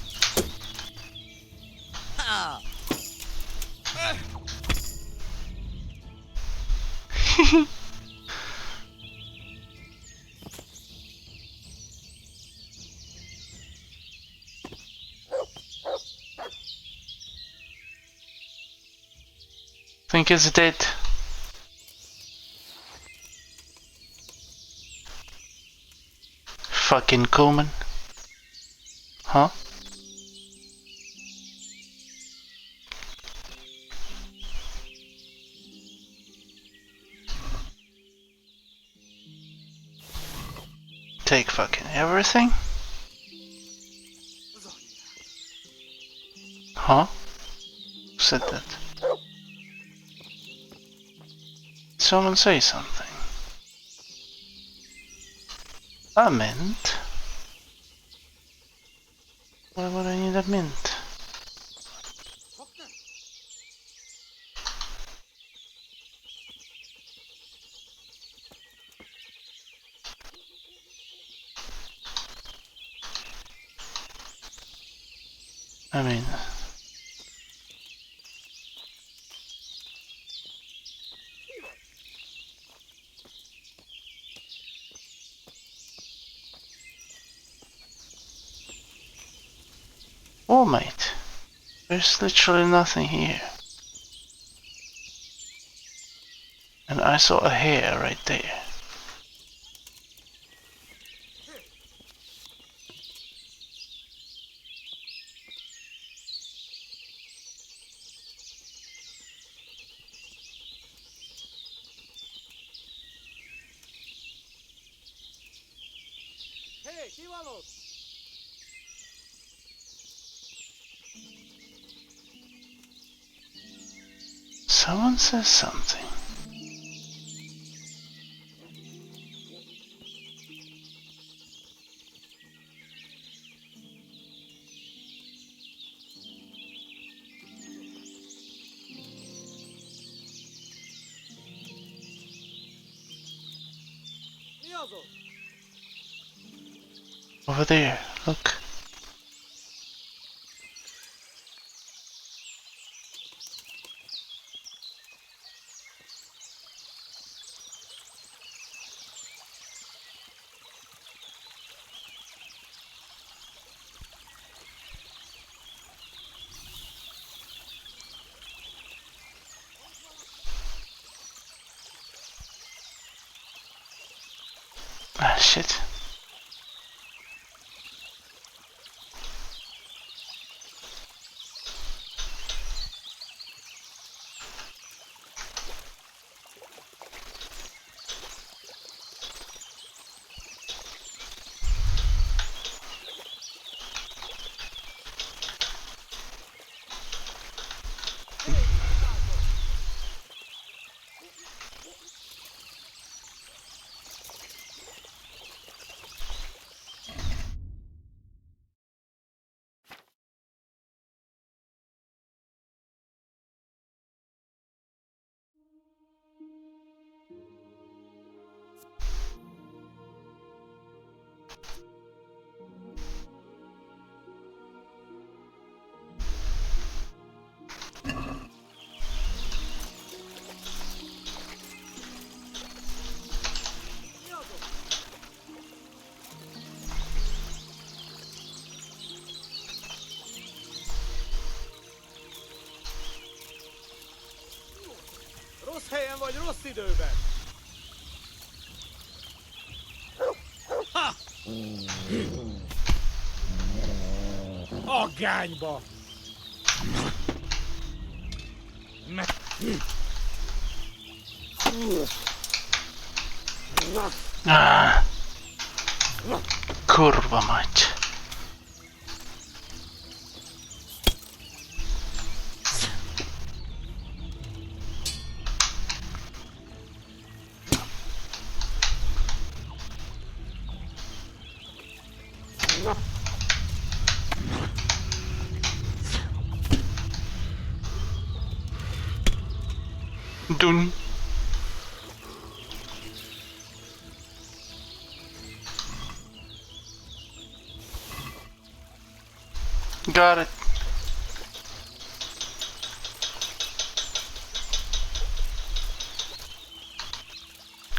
Think it's dead. Fucking Kuman. Huh? Take fucking everything? Huh? Who said that? Someone say something. A mint? Why would I need a mint? I mean... Oh mate, there's literally nothing here. And I saw a hair right there. Hey, kívánok! Someone says something. Mi az ott? Over there, look. Ah, shit. Rossz helyen vagy, rossz időben! Ha! A gányba! Ah, kurwa mać. Dun. Got it.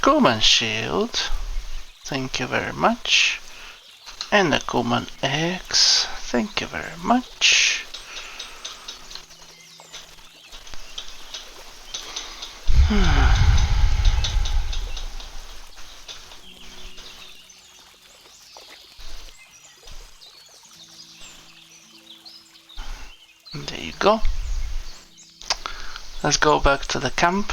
Common shield. Thank you very much. And a common axe. Thank you very much. There you go. Let's go back to the camp.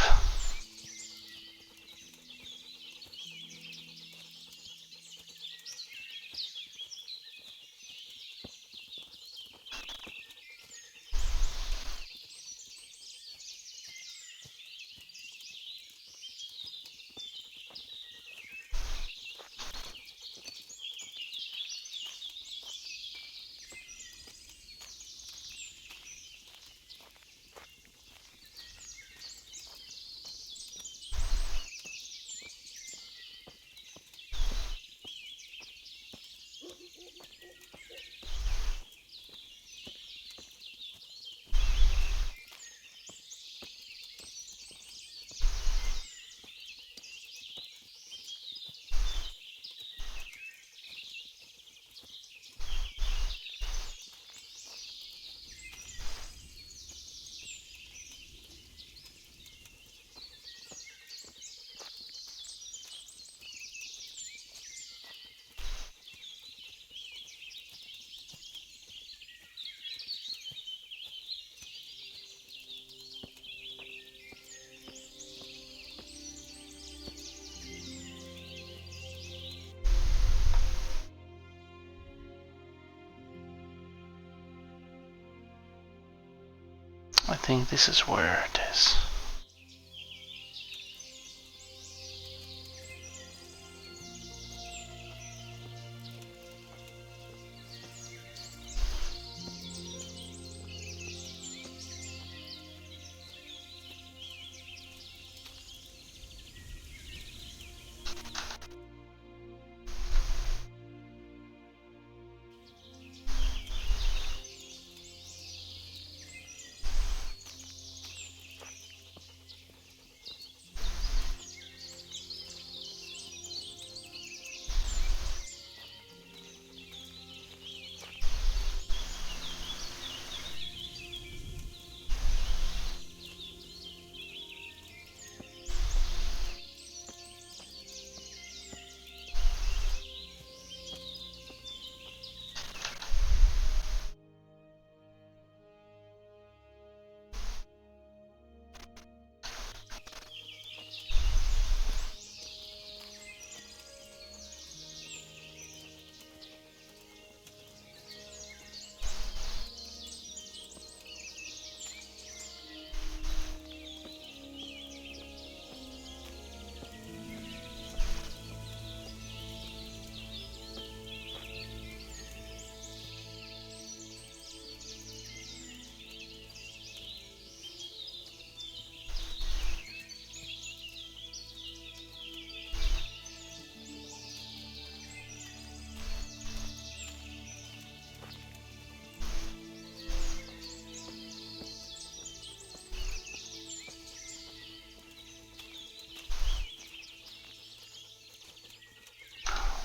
I think this is where it is.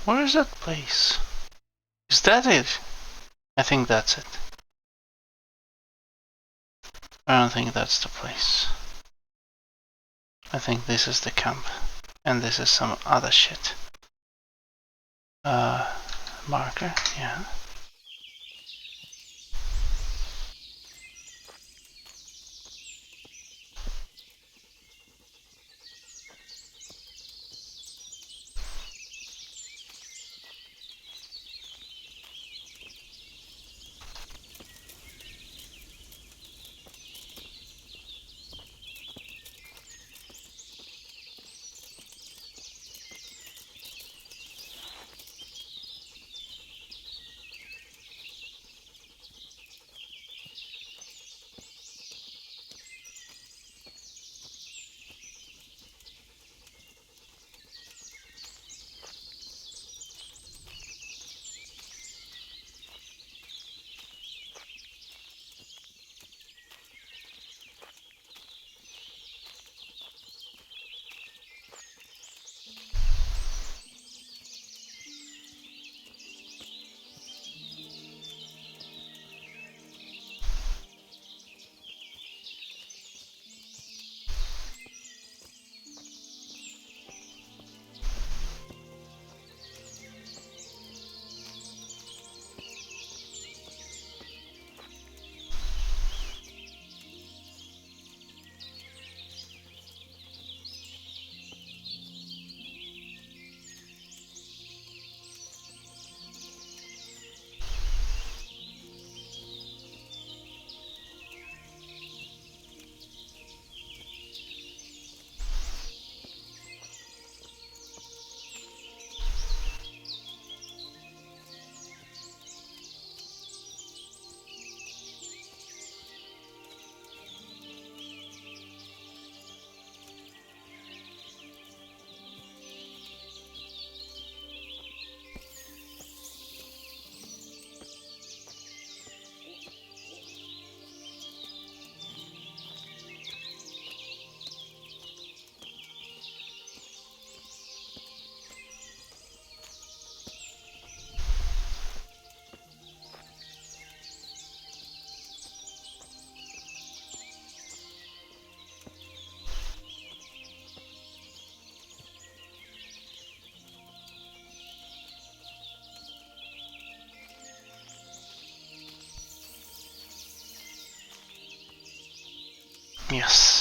Where is that place? Is that it? I think that's it. I don't think that's the place. I think this is the camp. And this is some other shit. Marker, yeah. Yes.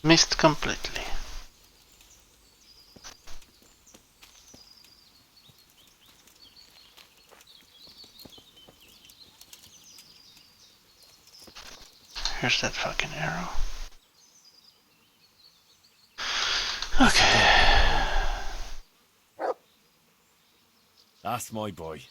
Missed completely. Here's that fucking arrow. Okay. That's my boy.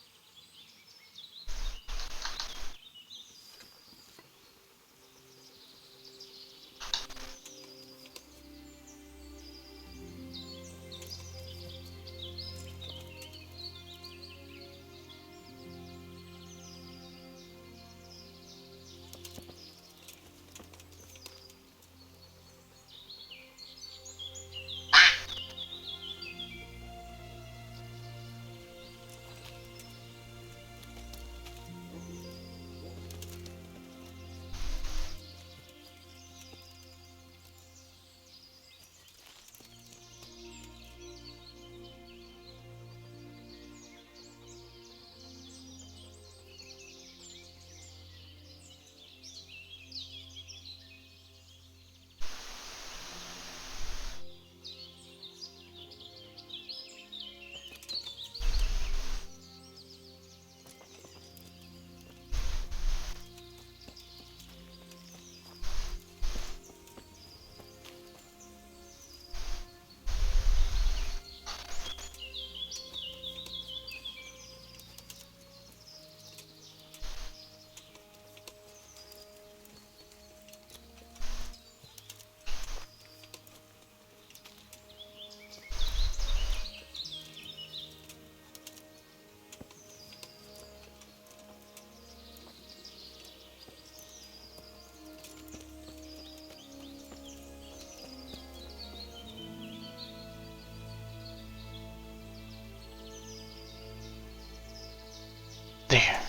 There.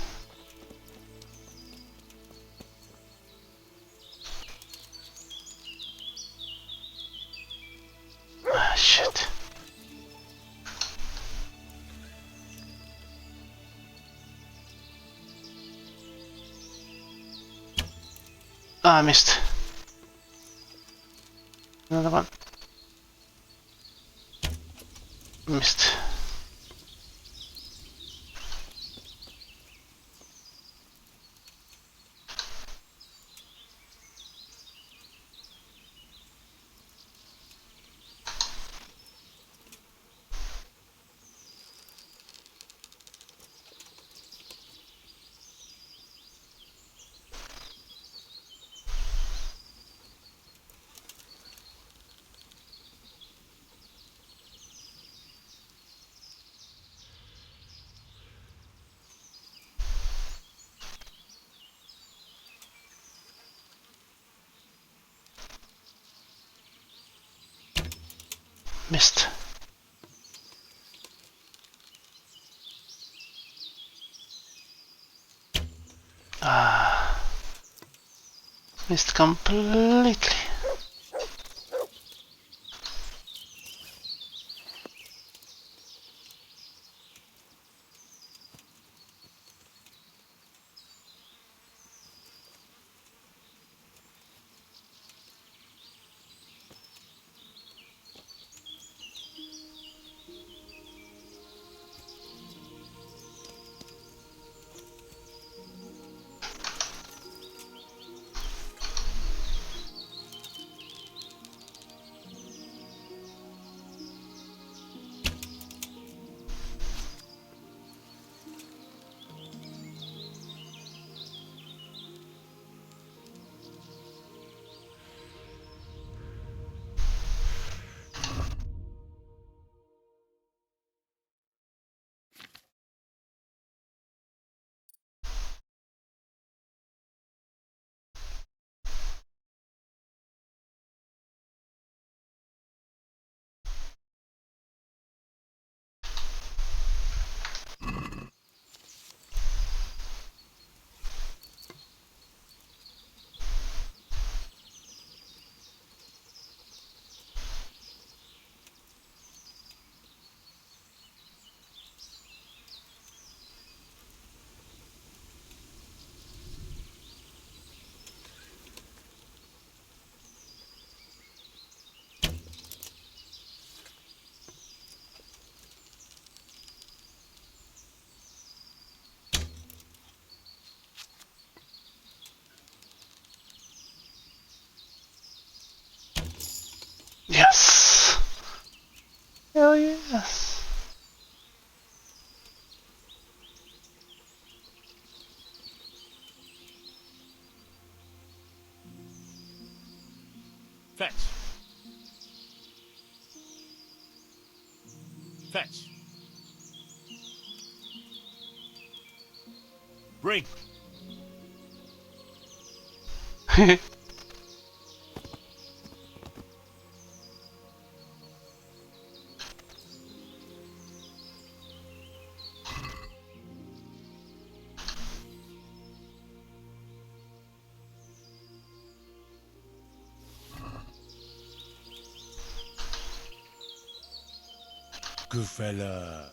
Ah, shit. Ah, I missed. Another one. Missed. Missed. Ah, missed completely. Fetch. Fetch. Bring. Good fella.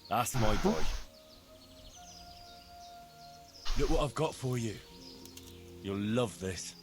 That's my boy. Look what I've got for you. You'll love this.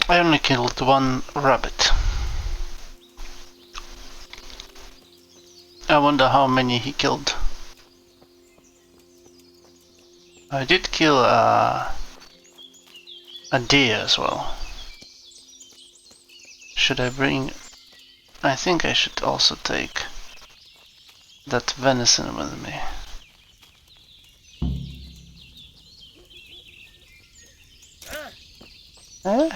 I only killed one rabbit. I wonder how many he killed. I did kill a deer as well. Should I bring... I think I should also take that venison with me. Eh?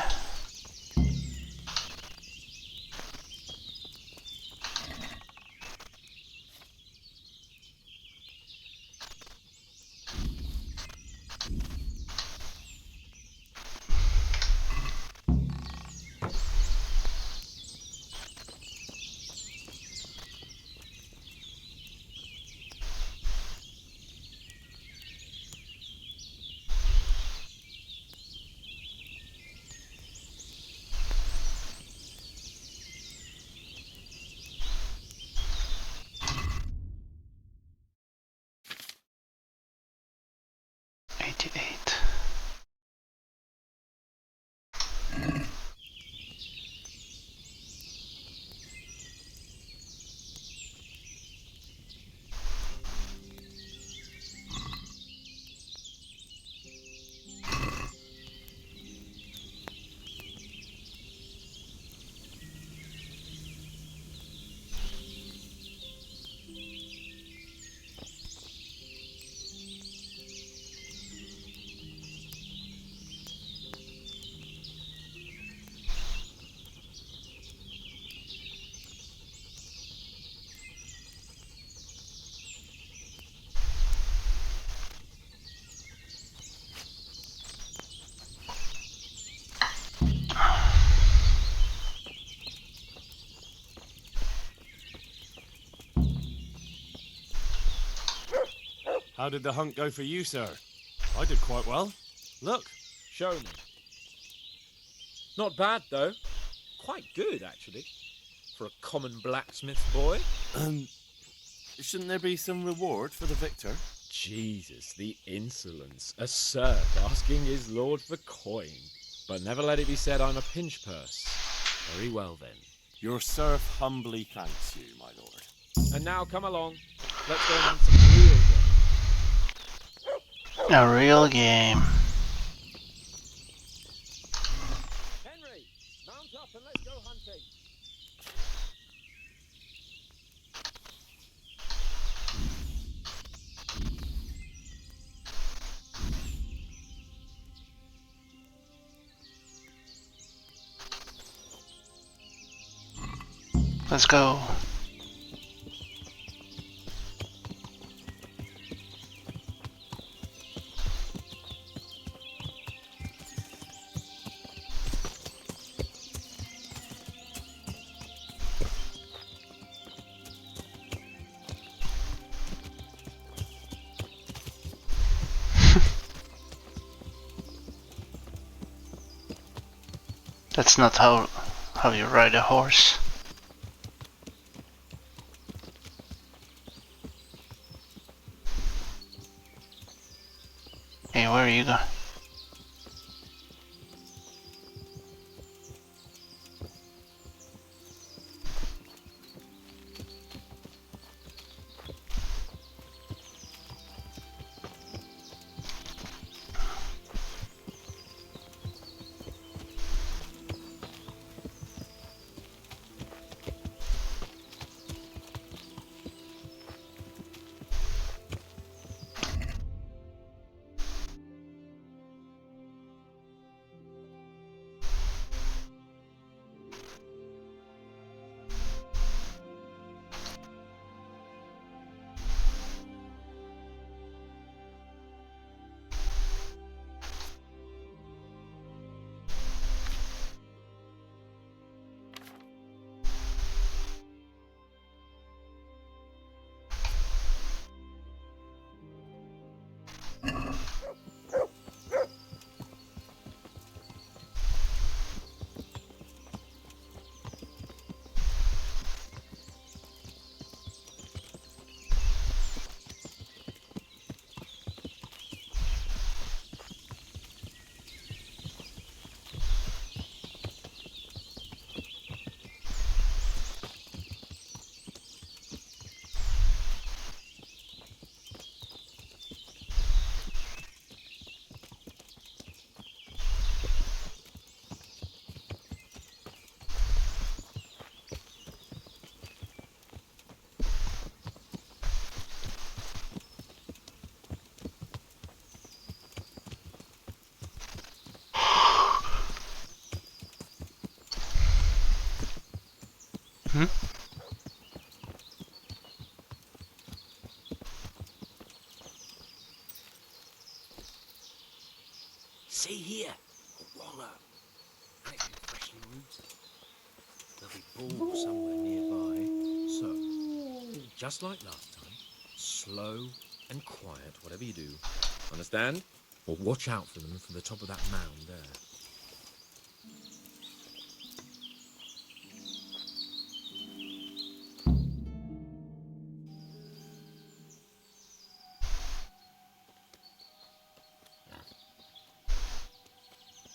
How did the hunt go for you, sir? I did quite well. Look. Show me. Not bad, though. Quite good, actually. For a common blacksmith boy. Shouldn't there be some reward for the victor? Jesus, the insolence. A serf asking his lord for coin. But never let it be said I'm a pinch purse. Very well, then. Your serf humbly thanks you, my lord. And now, come along. Let's go and have some real game. A real game. Henry, mount up and let's go hunting. Let's go. That's not how you ride a horse. Okay, where are you going? Hmm? See here, a wallow. Might be freshly rooted. There'll be balls somewhere nearby. So, just like last time, slow and quiet, whatever you do. Understand? Or watch out for them from the top of that mound there.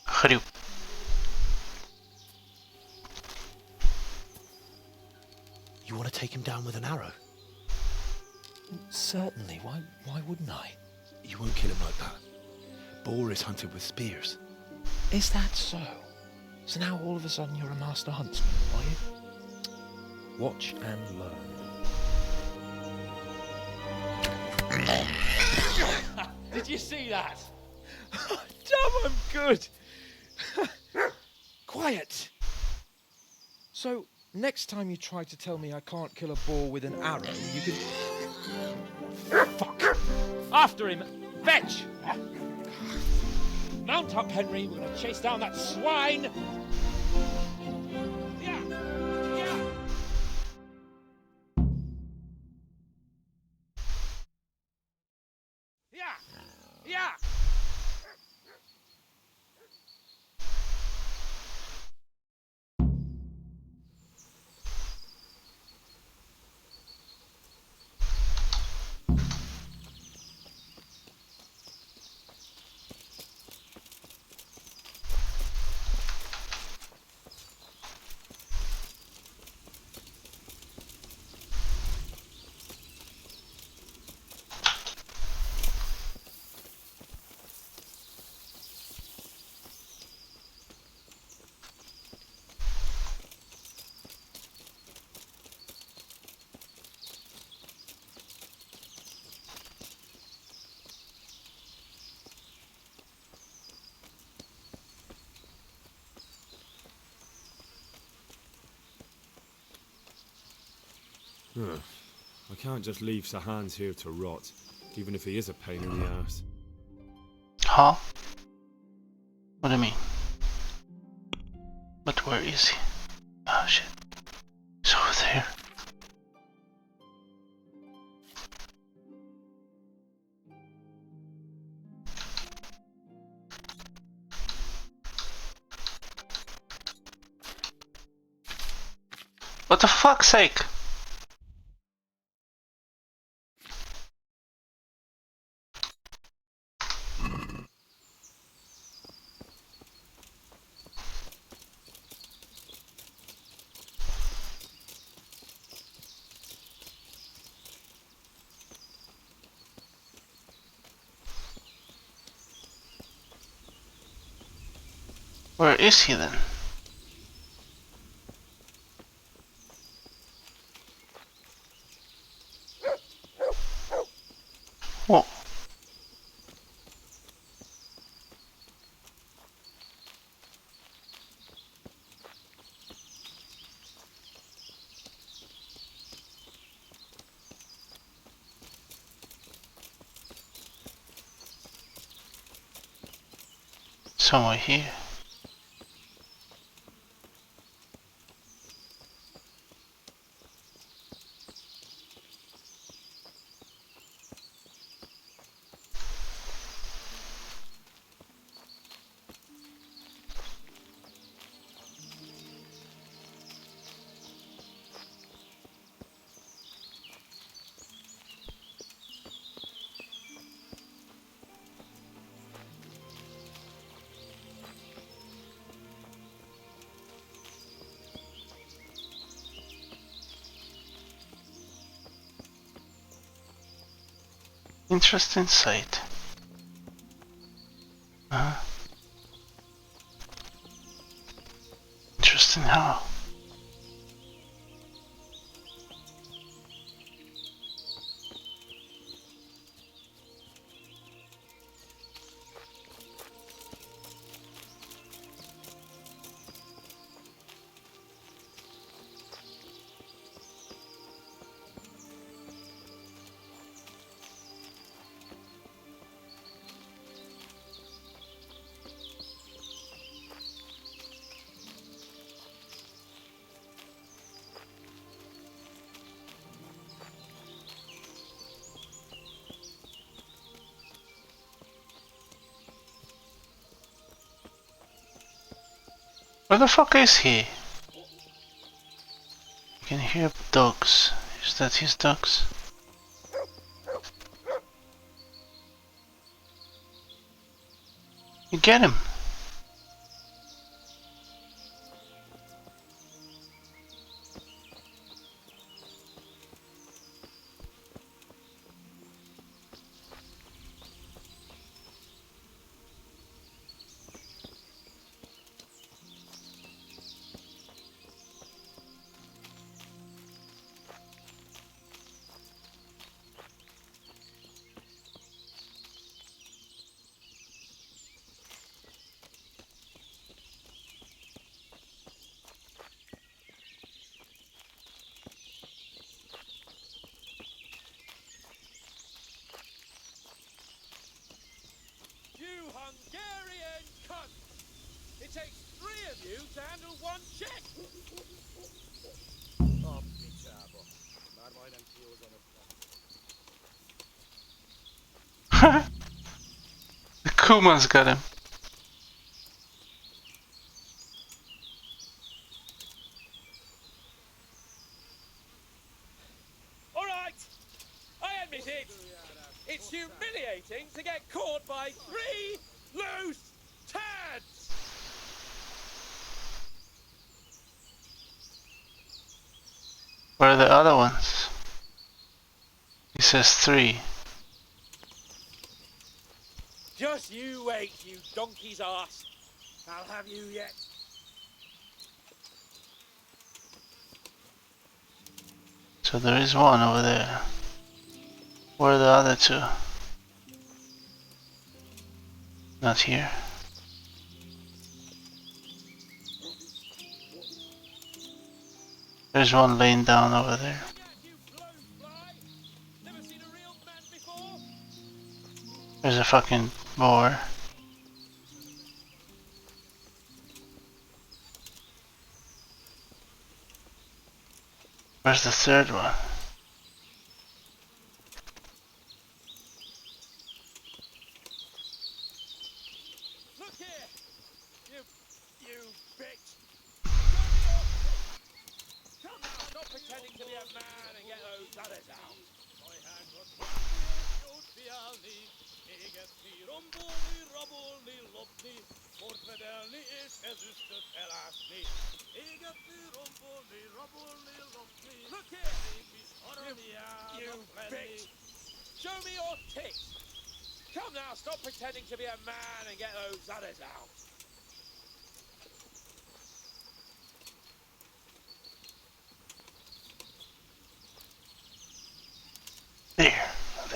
Хрюк. You want to take him down with an arrow? Certainly. Why wouldn't I? You won't kill him like that. Boar is hunted with spears. Is that so? So now all of a sudden you're a master huntsman, are you? Watch and learn. Did you see that? Damn, I'm good. Quiet! So, next time you try to tell me I can't kill a boar with an arrow, you can... Fuck! After him! Fetch! Mount up, Henry. We're gonna chase down that swine! Yeah! Yeah! Yeah! Yeah! I can't just leave Sir Hans here to rot, even if he is a pain in the ass. Huh? What do you mean? But where is he? Oh shit. He's over there. What the fuck's sake? Where is he then? Whoa. Somewhere here. Interesting sight. Interesting how. Where the fuck is he? You can hear dogs. Is that his dogs? You get him. You Hungarian cunt! It takes 3 of you to handle 1 chick! Oh, picsába. Már majdnem kihozom. The Kuma's got him. Alright! I admit it! It's humiliating to get caught by 3 loose tads! Where are the other ones? He says 3. Just you wait, you donkey's ass. I'll have you yet. So there is one over there. Where are the other 2? Not here. There's one laying down over there. There's a fucking boar. Where's the 3rd one? Look here! You bitch! Come now, stop pretending to be a man and get those others out. Look here! You bitch! Show me your tits! Come now, stop pretending to be a man and get those others out.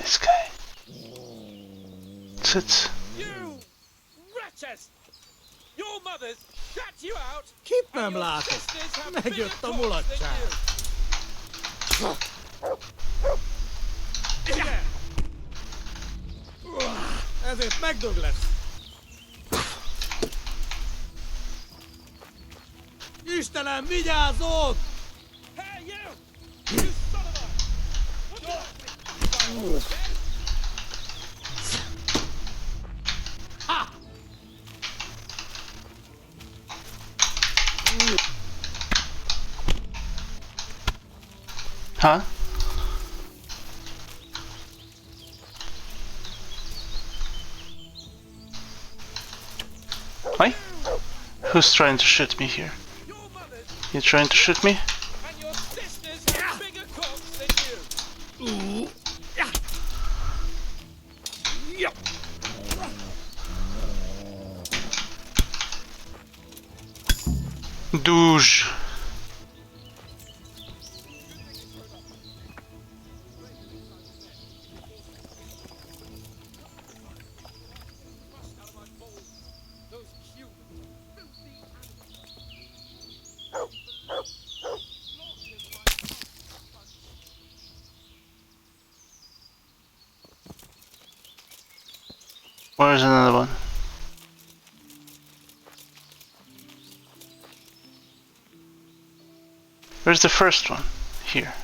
this guy. Sit. You wretches! Your mothers shut you out! Keep and them your laughing. sisters have Meg your bigger thumb cocks than child. Ezért megdöglesz. Istenem, vigyázzon! Hey, you! You son of a... Ha! Huh? Why? Who's trying to shoot me here? You trying to shoot me? And your sisters have bigger cocks than you! Douche. Where's another one? Where's the first one? Here.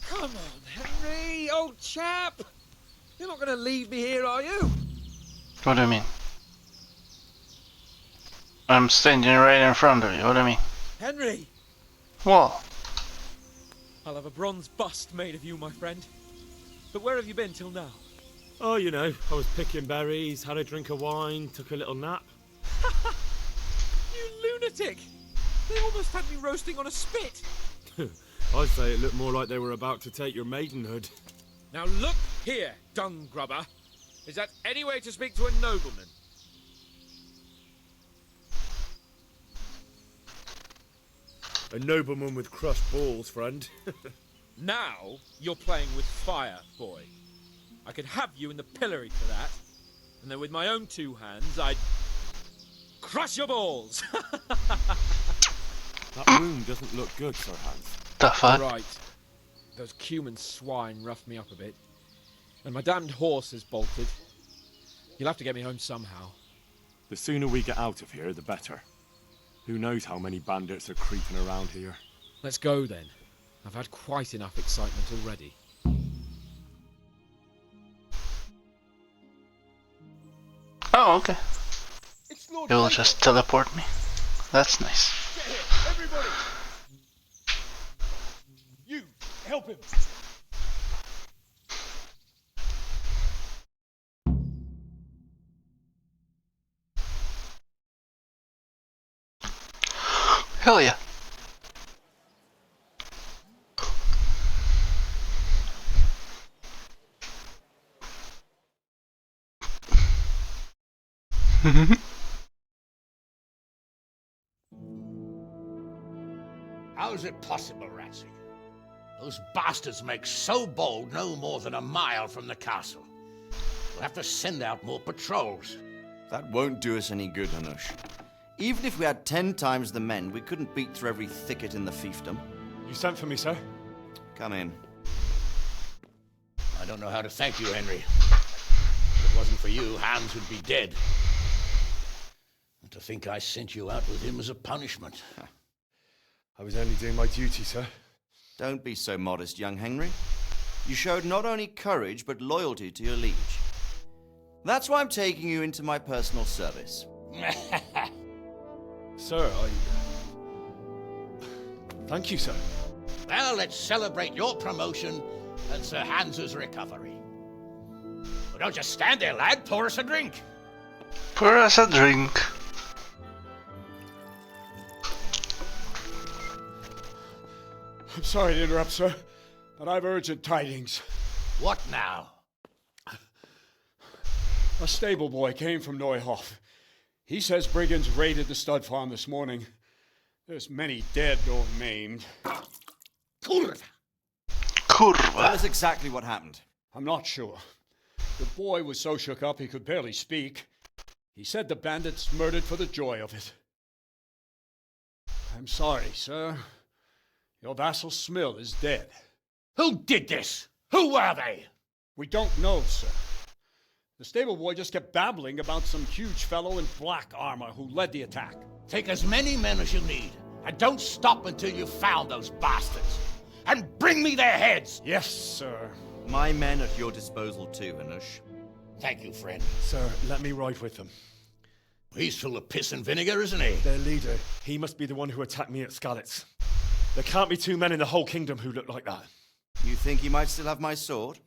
Come on, Henry, old chap! You're not going to leave me here, are you? What do you mean? I'm standing right in front of you, what do you mean? Henry! What? I'll have a bronze bust made of you, my friend. But where have you been till now? Oh, you know, I was picking berries, had a drink of wine, took a little nap. You lunatic! They almost had me roasting on a spit! I'd say it looked more like they were about to take your maidenhood. Now look here, dung grubber. Is that any way to speak to a nobleman? A nobleman with crushed balls, friend. Now you're playing with fire, boy. I could have you in the pillory for that. And then with my own two hands, I'd crush your balls! That wound doesn't look good, Sir Hans. The fuck? Right. Those cumin swine roughed me up a bit. And my damned horse has bolted. You'll have to get me home somehow. The sooner we get out of here, the better. Who knows how many bandits are creeping around here. Let's go then. I've had quite enough excitement already. Oh, okay. It will just teleport me. That's nice. Everybody! You, help him! Hell yeah. How's it possible, Ratsy? Those bastards make so bold no more than a mile from the castle. We'll have to send out more patrols. That won't do us any good, Hanush. Even if we had 10 times the men, we couldn't beat through every thicket in the fiefdom. You sent for me, sir? Come in. I don't know how to thank you, Henry. If it wasn't for you, Hans would be dead. And to think I sent you out with him as a punishment. I was only doing my duty, sir. Don't be so modest, young Henry. You showed not only courage, but loyalty to your liege. That's why I'm taking you into my personal service. Sir, thank you, sir. Well, let's celebrate your promotion and Sir Hans's recovery. Well, don't just stand there, lad. Pour us a drink. Pour us a drink. I'm sorry to interrupt, sir, but I've urgent tidings. What now? A stable boy came from Neuhof. He says brigands raided the stud farm this morning. There's many dead or maimed. Kurva! Tell us exactly what happened. I'm not sure. The boy was so shook up he could barely speak. He said the bandits murdered for the joy of it. I'm sorry, sir. Your vassal Smill is dead. Who did this? Who were they? We don't know, sir. The stable boy just kept babbling about some huge fellow in black armor who led the attack. Take as many men as you need, and don't stop until you've found those bastards. And bring me their heads! Yes, sir. My men at your disposal too, Hanush. Thank you, friend. Sir, let me ride with them. He's full of piss and vinegar, isn't he? Their leader. He must be the one who attacked me at Skalitz. There can't be 2 men in the whole kingdom who look like that. You think you might still have my sword?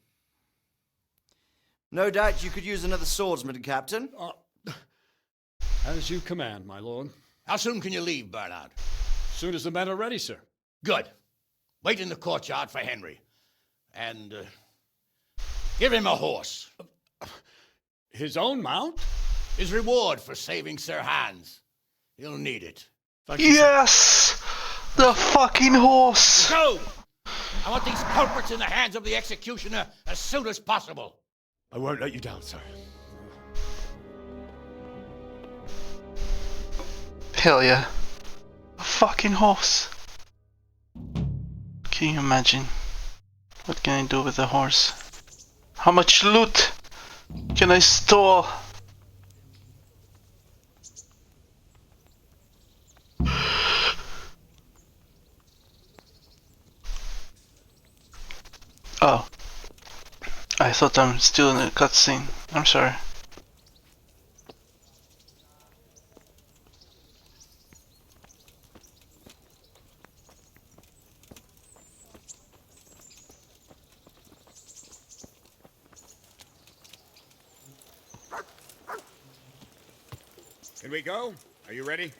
No doubt you could use another swordsman, Captain. As you command, my lord. How soon can you leave, Bernard? As soon as the men are ready, sir. Good. Wait in the courtyard for Henry. And, give him a horse. His own mount? His reward for saving Sir Hans. He'll need it. Yes! The fucking horse! Go! I want these culprits in the hands of the executioner as soon as possible. I won't let you down, sir. Hell yeah. A fucking horse. Can you imagine? What can I do with a horse? How much loot can I store? Oh. I thought I'm still in a cutscene. I'm sorry. Can we go? Are you ready? You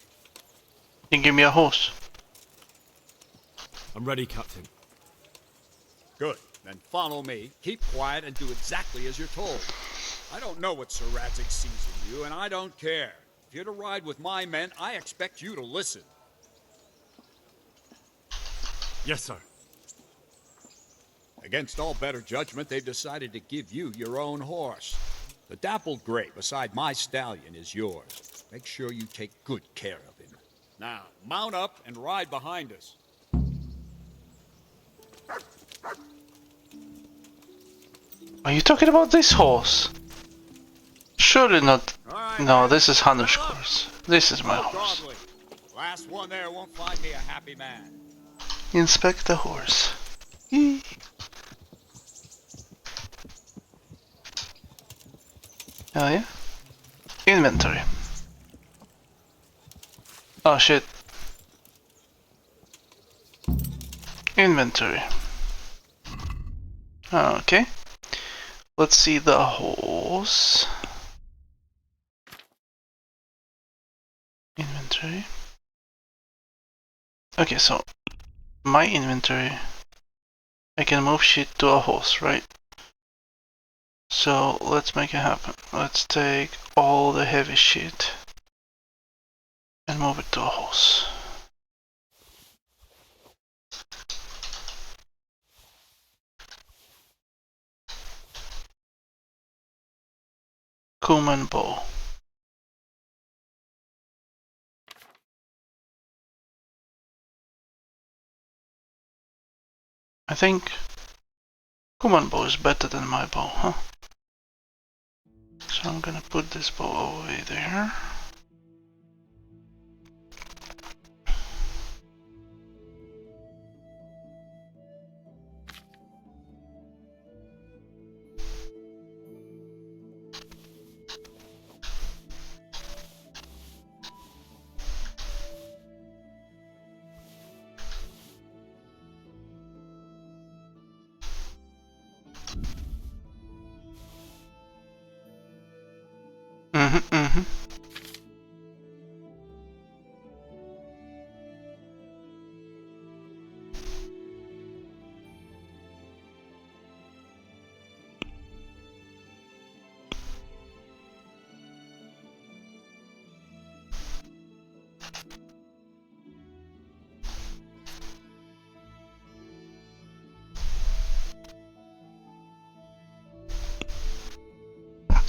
can give me a horse. I'm ready, Captain. Good. Then follow me, keep quiet, and do exactly as you're told. I don't know what Sir Radzig sees in you, and I don't care. If you're to ride with my men, I expect you to listen. Yes, sir. Against all better judgment, they've decided to give you your own horse. The dappled gray beside my stallion is yours. Make sure you take good care of him. Now, mount up and ride behind us. Are you talking about this horse? Surely not. No, this is Hanush's horse. This is my horse. Last one there won't find me a happy man. Inspect the horse. Eee. Oh yeah? Inventory. Oh shit. Inventory. Okay. Let's see the horse. Inventory. Okay, so my inventory, I can move shit to a horse, right? So let's make it happen. Let's take all the heavy shit and move it to a horse. Cumin bow. I think Cumin bow is better than my bow, huh? So I'm gonna put this bow away there.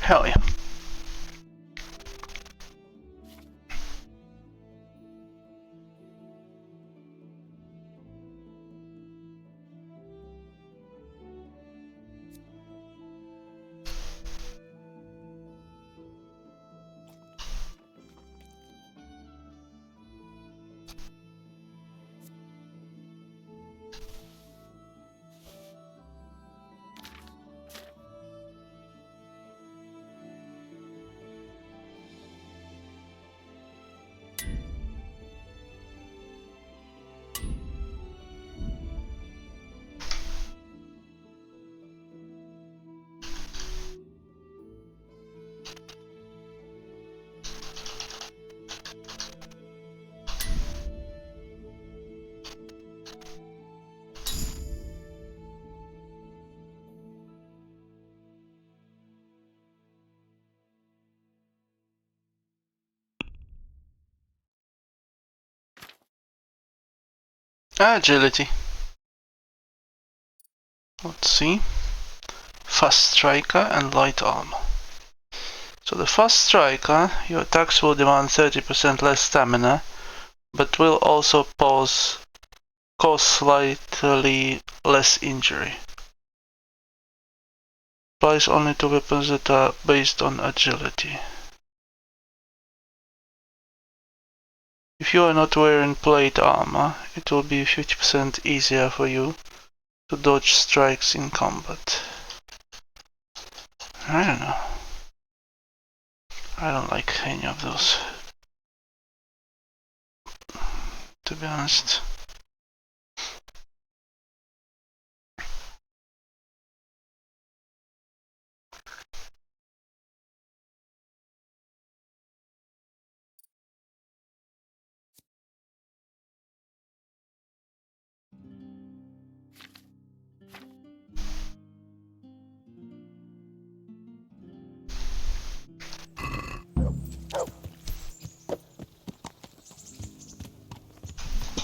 Hell yeah. Agility. Let's see. Fast striker and light armor. So the fast striker, your attacks will demand 30% less stamina, but will also cause slightly less injury. Applies only to weapons that are based on agility. If you are not wearing plate armor, it will be 50% easier for you to dodge strikes in combat. I don't know. I don't like any of those, to be honest.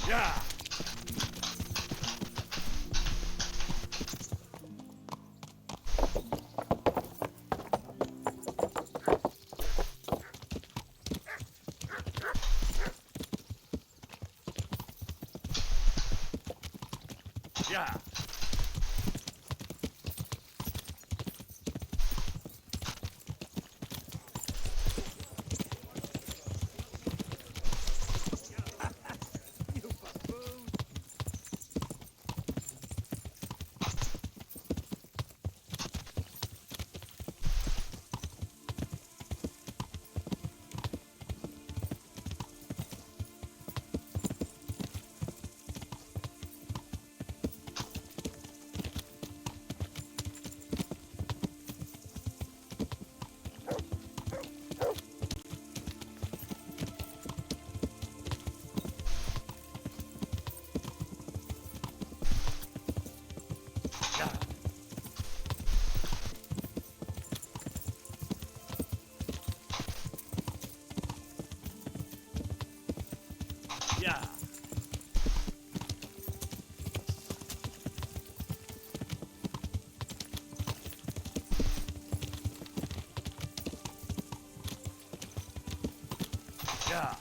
Yeah. Yeah. Yeah. Yeah.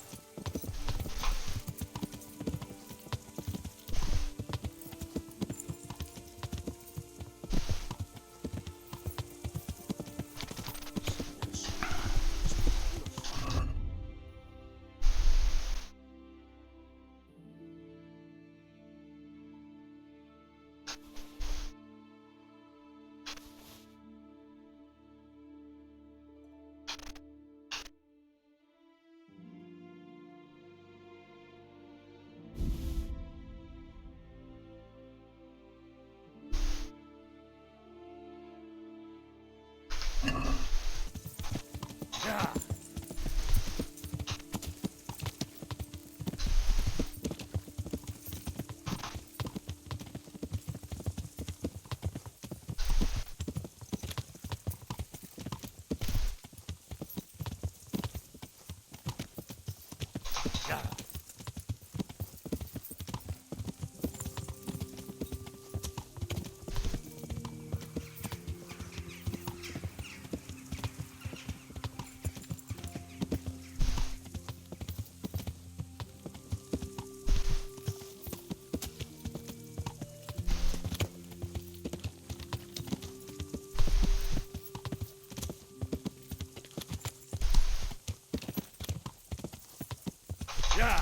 Yeah.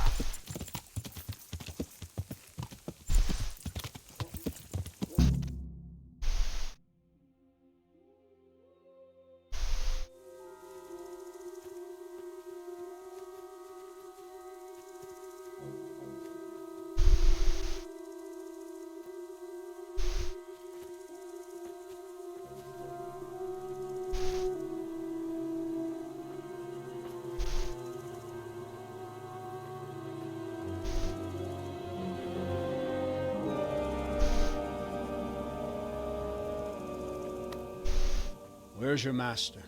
Where's your master?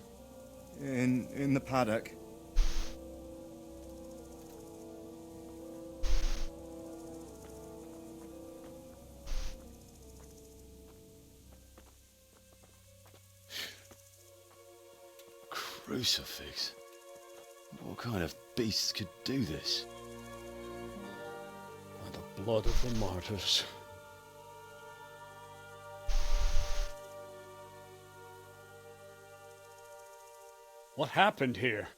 In the paddock. Crucifix? What kind of beast could do this? By the blood of the martyrs. What happened here?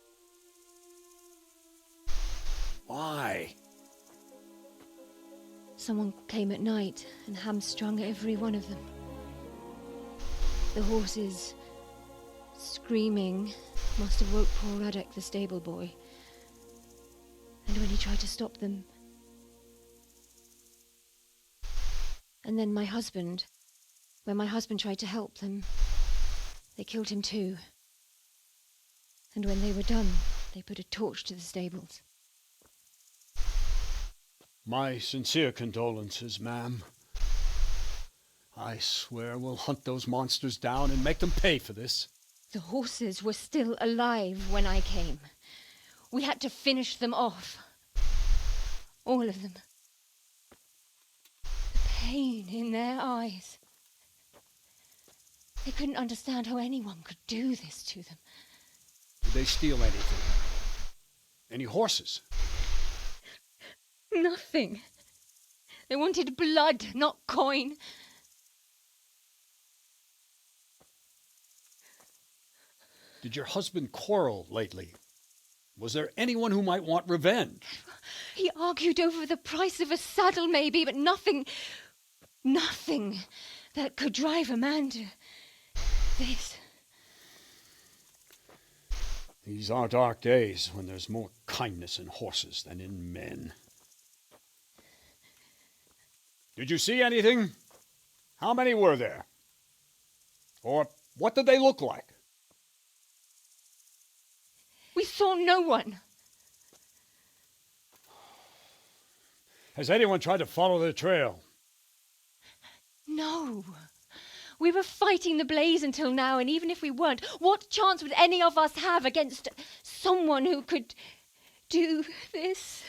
Why? Someone came at night and hamstrung every one of them. The horses, screaming, must have woke poor Radek, the stable boy. And when he tried to stop them... And then my husband, when my husband tried to help them, they killed him too. And when they were done, they put a torch to the stables. My sincere condolences, ma'am. I swear we'll hunt those monsters down and make them pay for this. The horses were still alive when I came. We had to finish them off. All of them. The pain in their eyes. They couldn't understand how anyone could do this to them. Did they steal anything? Any horses? Nothing. They wanted blood, not coin. Did your husband quarrel lately? Was there anyone who might want revenge? He argued over the price of a saddle, maybe, but nothing that could drive a man to this. These are dark days when there's more kindness in horses than in men. Did you see anything? How many were there? Or what did they look like? We saw no one. Has anyone tried to follow the trail? No. We were fighting the blaze until now, and even if we weren't, what chance would any of us have against someone who could do this?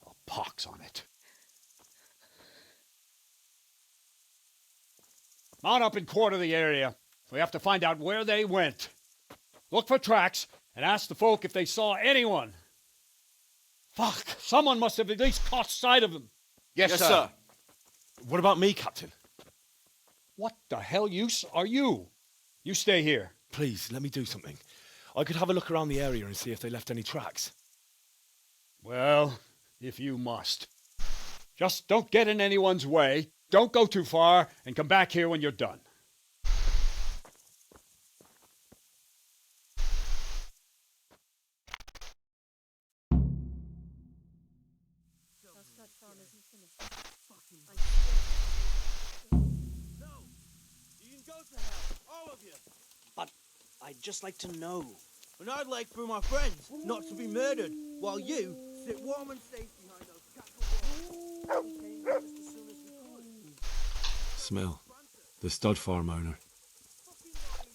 A pox on it. Mount up and quarter the area. We have to find out where they went. Look for tracks and ask the folk if they saw anyone. Fuck, someone must have at least caught sight of them. Yes, sir. What about me, Captain? What the hell use are you? You stay here. Please, let me do something. I could have a look around the area and see if they left any tracks. Well, if you must. Just don't get in anyone's way, don't go too far, and come back here when you're done. But I'd just like to know. And I'd like for my friends not to be murdered, while you sit warm and safe behind those castle walls. Smell. The stud farm owner.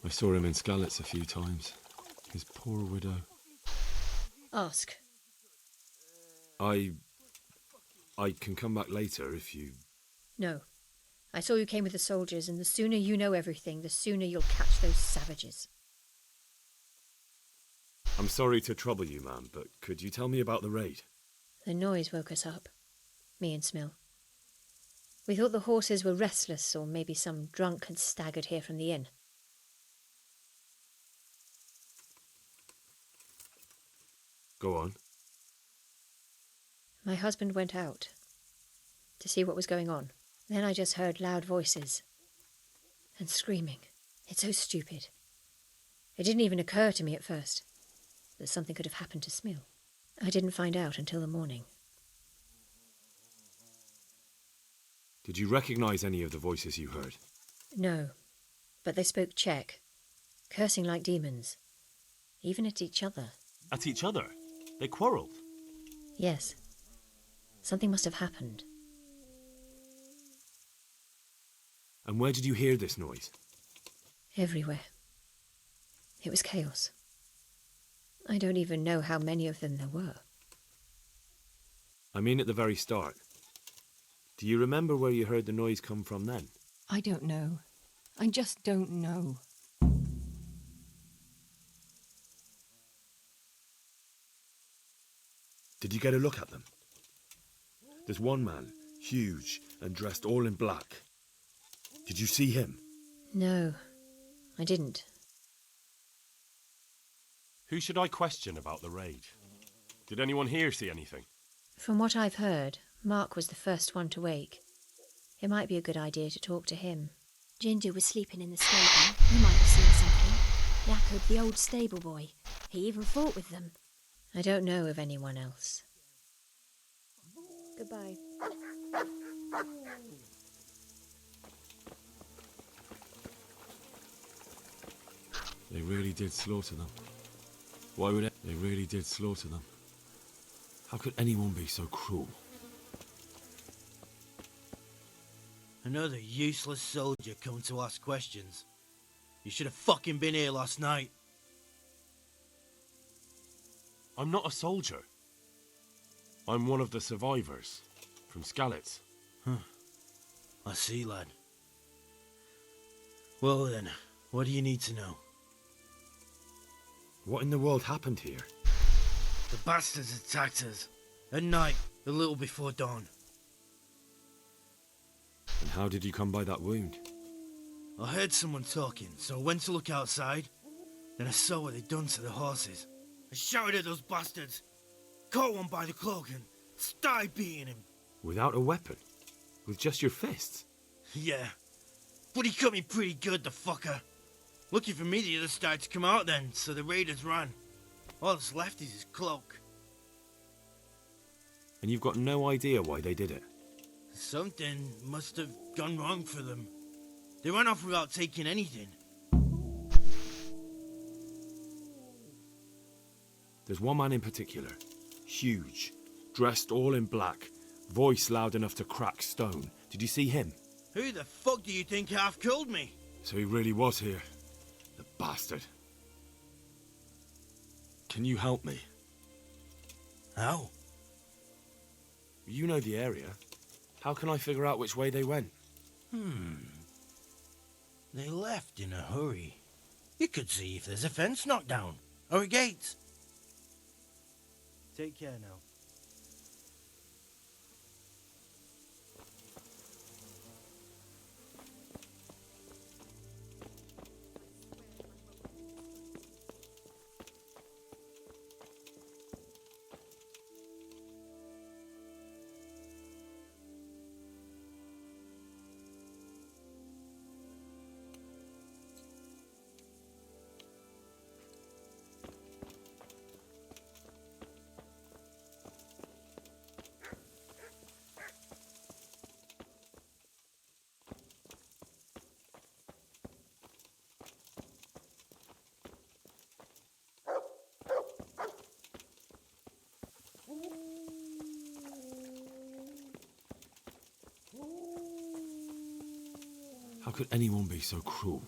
I saw him in Skalitz a few times. His poor widow. Ask. I can come back later if you... No. I saw you came with the soldiers, and the sooner you know everything, the sooner you'll catch those savages. I'm sorry to trouble you, ma'am, but could you tell me about the raid? The noise woke us up. Me and Smill. We thought the horses were restless, or maybe some drunk had staggered here from the inn. Go on. My husband went out to see what was going on. Then I just heard loud voices and screaming. It's so stupid. It didn't even occur to me at first that something could have happened to Smill. I didn't find out until the morning. Did you recognize any of the voices you heard? No, but they spoke Czech, cursing like demons, even at each other. At each other? They quarrelled? Yes. Something must have happened. And where did you hear this noise? Everywhere. It was chaos. I don't even know how many of them there were. I mean at the very start. Do you remember where you heard the noise come from then? I don't know. I just don't know. Did you get a look at them? There's one man, huge and dressed all in black. Did you see him? No, I didn't. Who should I question about the raid? Did anyone here see anything? From what I've heard, Mark was the first one to wake. It might be a good idea to talk to him. Ginger was sleeping in the stable. You might have seen something. Jakob, the old stable boy. He even fought with them. I don't know of anyone else. Goodbye. They really did slaughter them. Why would they really did slaughter them? How could anyone be so cruel? Another useless soldier coming to ask questions. You should have fucking been here last night. I'm not a soldier. I'm one of the survivors from Skalitz. I see, lad. Well then, what do you need to know? What in the world happened here? The bastards attacked us. At night, a little before dawn. And how did you come by that wound? I heard someone talking, so I went to look outside. Then I saw what they'd done to the horses. I shouted at those bastards, caught one by the cloak and started beating him. Without a weapon? With just your fists? Yeah, but he cut me pretty good, the fucker. Lucky for me, the others started to come out then, so the raiders ran. All that's left is his cloak. And you've got no idea why they did it? Something must have gone wrong for them. They ran off without taking anything. There's one man in particular. Huge. Dressed all in black. Voice loud enough to crack stone. Did you see him? Who the fuck do you think half killed me? So he really was here. The bastard. Can you help me? How? You know the area. How can I figure out which way they went? They left in a hurry. You could see if there's a fence knocked down, or a gate. Take care now. How could anyone be so cruel?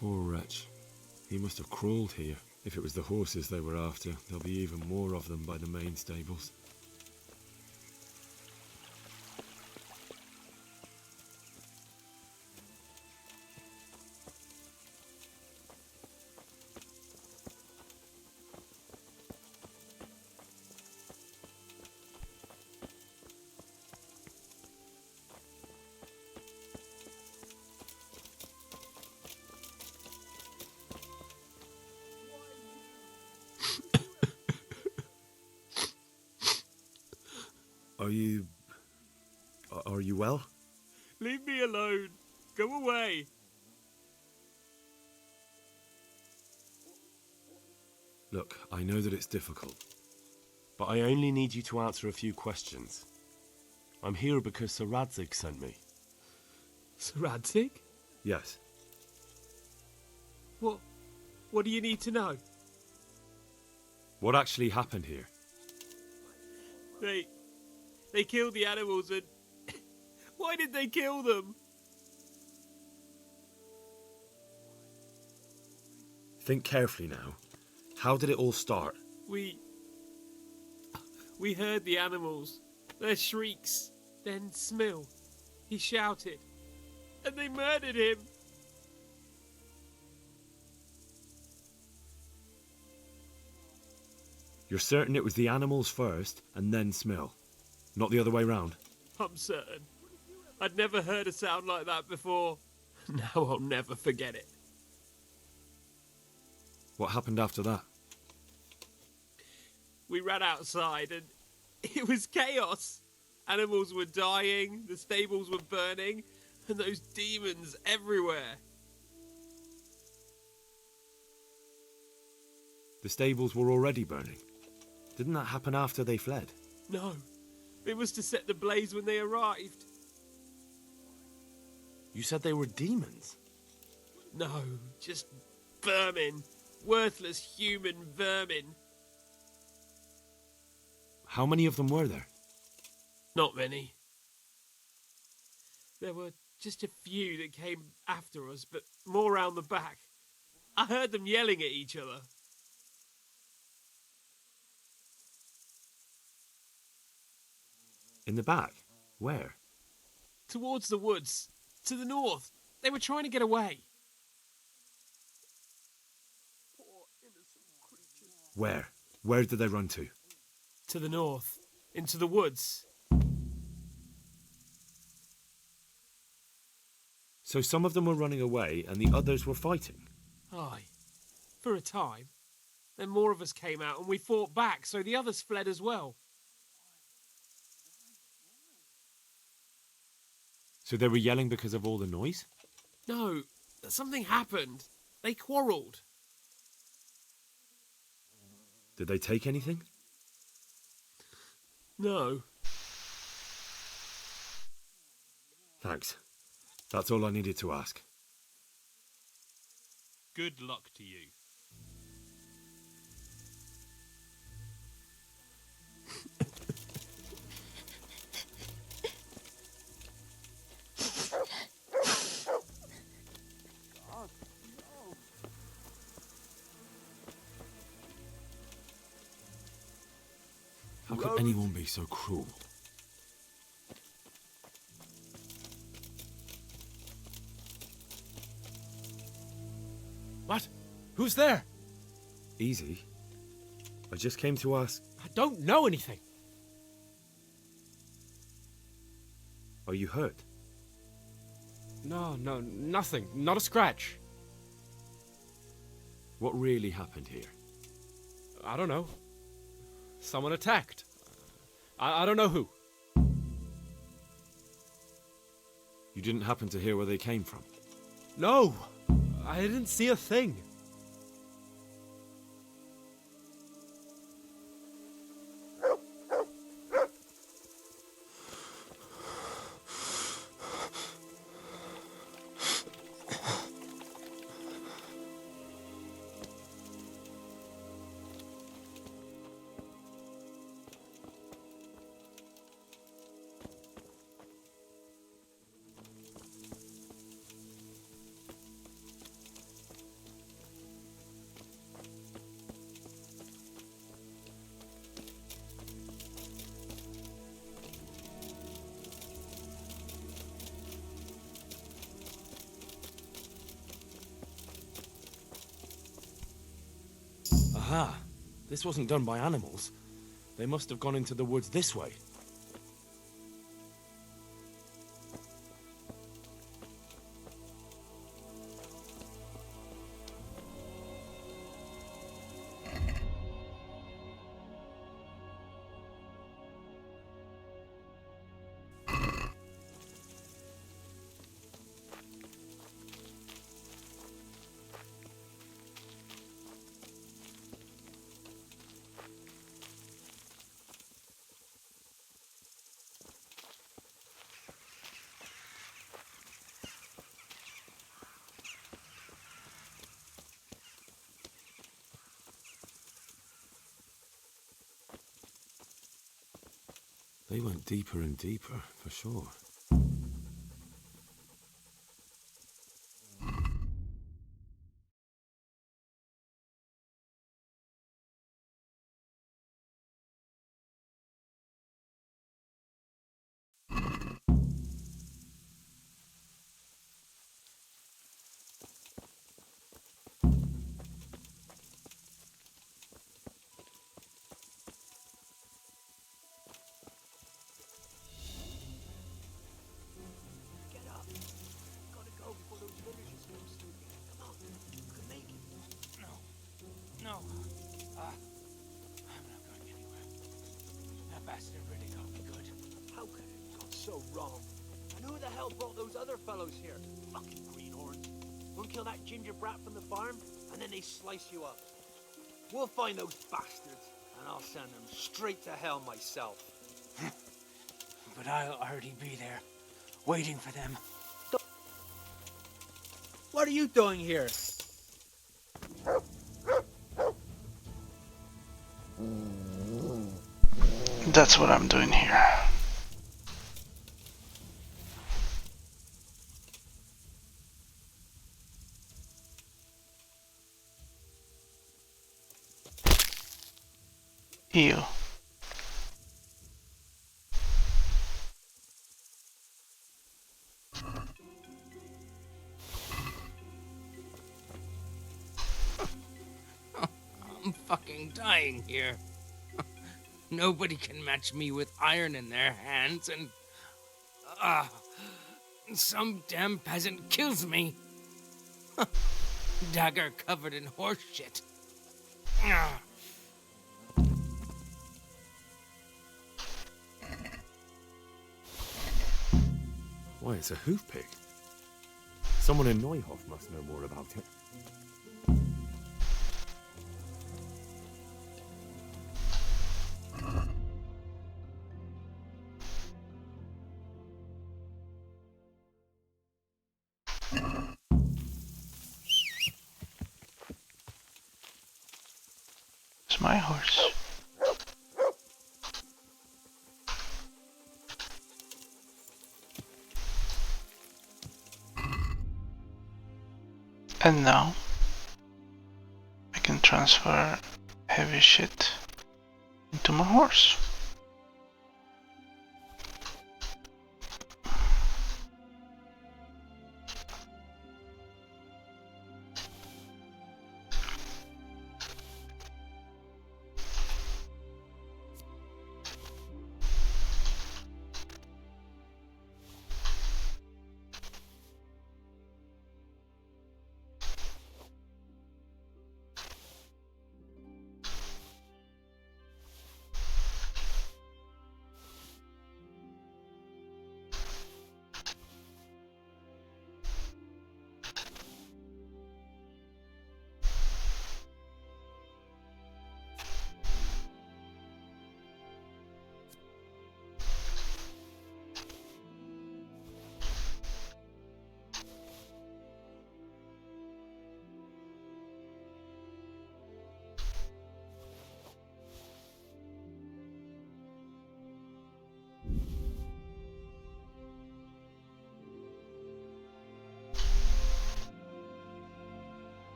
Poor wretch. He must have crawled here. If it was the horses they were after, there'll be even more of them by the main stables. Are you well? Leave me alone. Go away. Look, I know that it's difficult, but I only need you to answer a few questions. I'm here because Sir Radzig sent me. Sir Radzig? Yes. What do you need to know? What actually happened here? They killed the animals and... Why did they kill them? Think carefully now. How did it all start? We heard the animals, their shrieks. Then Smill, he shouted, and they murdered him. You're certain it was the animals first, and then smell? Not the other way round? I'm certain. I'd never heard a sound like that before. Now I'll never forget it. What happened after that? We ran outside and it was chaos. Animals were dying, the stables were burning, and those demons everywhere. The stables were already burning. Didn't that happen after they fled? No, it was to set the blaze when they arrived. You said they were demons? No, just vermin. Worthless human vermin. How many of them were there? Not many. There were just a few that came after us, but more round the back. I heard them yelling at each other. In the back? Where? Towards the woods. To the north. They were trying to get away. Where? Where did they run to? To the north. Into the woods. So some of them were running away and the others were fighting? Aye. For a time. Then more of us came out and we fought back, so the others fled as well. So they were yelling because of all the noise? No, something happened. They quarrelled. Did they take anything? No. Thanks. That's all I needed to ask. Good luck to you. How could anyone be so cruel? What? Who's there? Easy. I just came to ask... I don't know anything. Are you hurt? No, nothing. Not a scratch. What really happened here? I don't know. Someone attacked. I don't know who. You didn't happen to hear where they came from? No! I didn't see a thing. Aha! This wasn't done by animals. They must have gone into the woods this way. They went deeper and deeper, for sure. so wrong. And who the hell brought those other fellows here? Fucking greenhorns. Won't kill that ginger brat from the farm, and then they slice you up. We'll find those bastards, and I'll send them straight to hell myself. But I'll already be there, waiting for them. What are you doing here? That's what I'm doing here. Ew. I'm fucking dying here. Nobody can match me with iron in their hands, and some damn peasant kills me. Dagger covered in horse shit. Why, it's a hoof pick. Someone in Neuhof must know more about it. It's my horse. And now I can transfer heavy shit into my horse.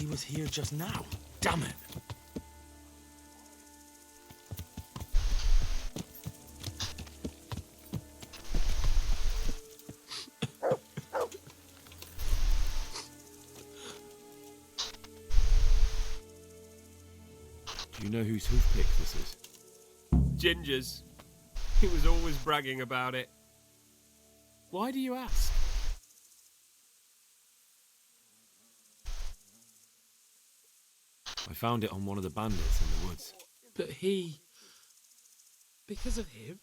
he was here just now. Damn it! Do you know whose hoof-pick this is? Ginger's. He was always bragging about it. Why do you ask? I found it on one of the bandits in the woods. But he... Because of him?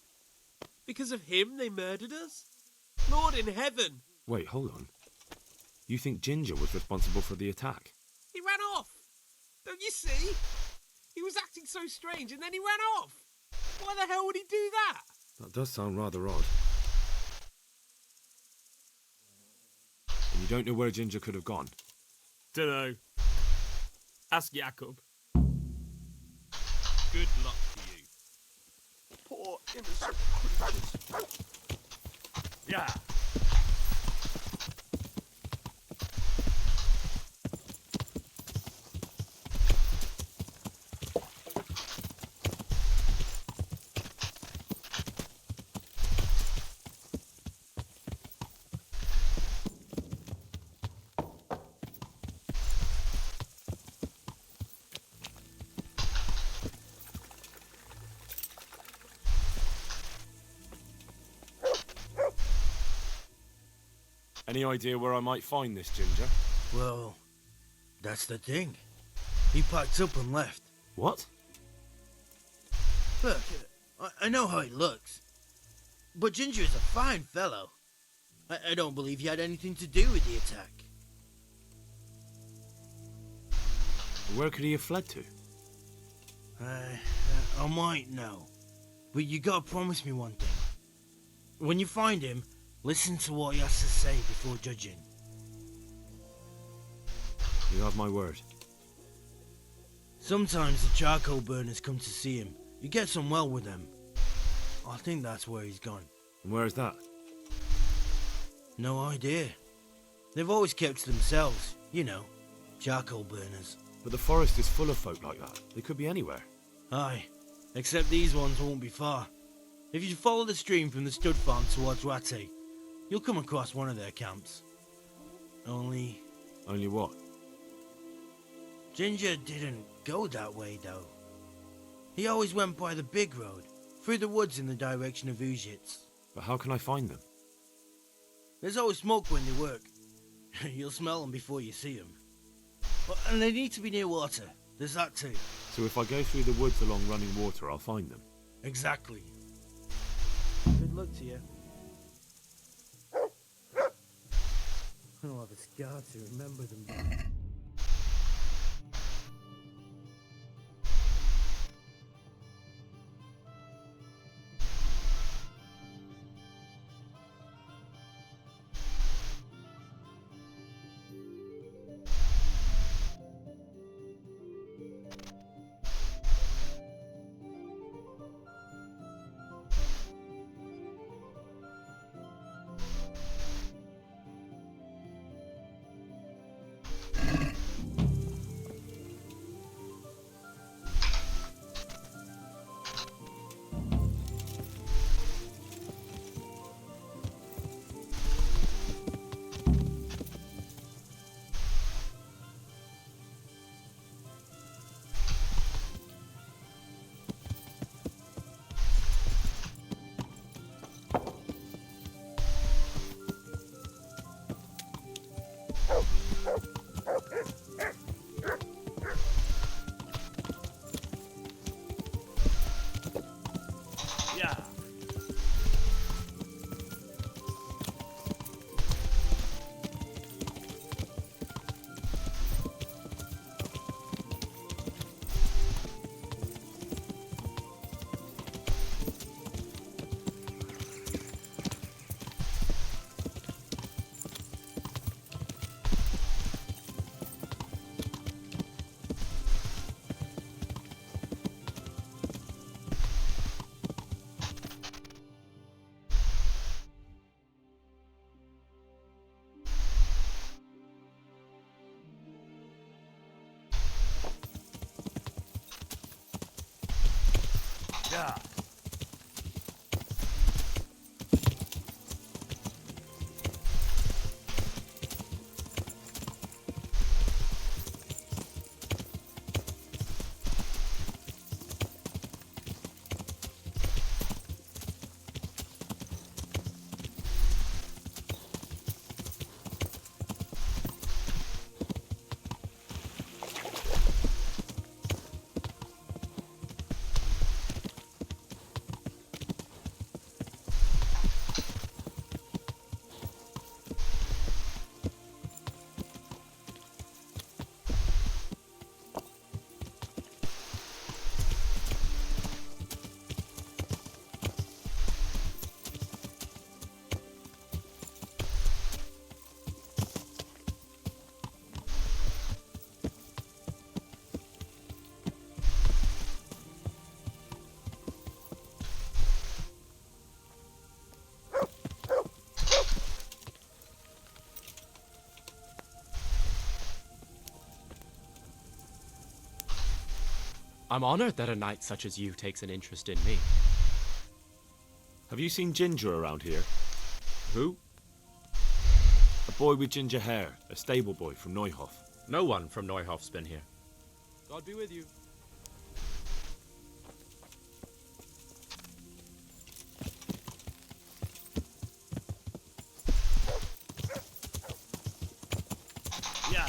Because of him they murdered us? Lord in heaven! Wait, hold on. You think Ginger was responsible for the attack? He ran off! Don't you see? He was acting so strange and then he ran off! Why the hell would he do that? That does sound rather odd. And you don't know where Ginger could have gone? Dunno. Ask Jacob. Good luck to you. Poor innocent creatures. Yeah. Any idea where I might find this Ginger? Well, that's the thing. He packed up and left. What? Look, I know how he looks. But Ginger is a fine fellow. I don't believe he had anything to do with the attack. Where could he have fled to? I might know. But you gotta promise me one thing. When you find him, listen to what he has to say before judging. You have my word. Sometimes the charcoal burners come to see him. You get on well with them. I think that's where he's gone. And where is that? No idea. They've always kept to themselves, you know, charcoal burners. But the forest is full of folk like that. They could be anywhere. Aye, except these ones won't be far. If you follow the stream from the stud farm towards Rate, you'll come across one of their camps. Only what? Ginger didn't go that way, though. He always went by the big road, through the woods in the direction of Ujits. But how can I find them? There's always smoke when they work. You'll smell them before you see them. And they need to be near water. There's that too. So if I go through the woods along running water, I'll find them? Exactly. Good luck to you. I'll have a scar to remember them by. I'm honored that a knight such as you takes an interest in me. Have you seen Ginger around here? Who? A boy with ginger hair, a stable boy from Neuhof. No one from Neuhof's been here. God be with you. Yeah.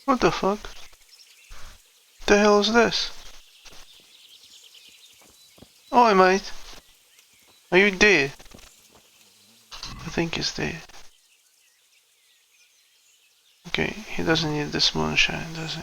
What the fuck? The hell is this? Oi, mate. Are you dead? I think he's dead. Okay, he doesn't need this moonshine, does he?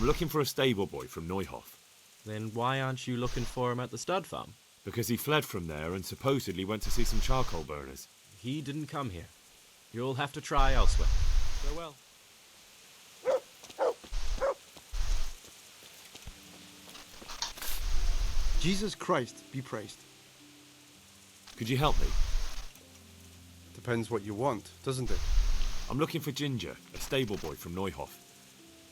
I'm looking for a stable boy from Neuhof. Then why aren't you looking for him at the stud farm? Because he fled from there and supposedly went to see some charcoal burners. He didn't come here. You'll have to try elsewhere. Farewell. Jesus Christ be praised. Could you help me? Depends what you want, doesn't it? I'm looking for Ginger, a stable boy from Neuhof.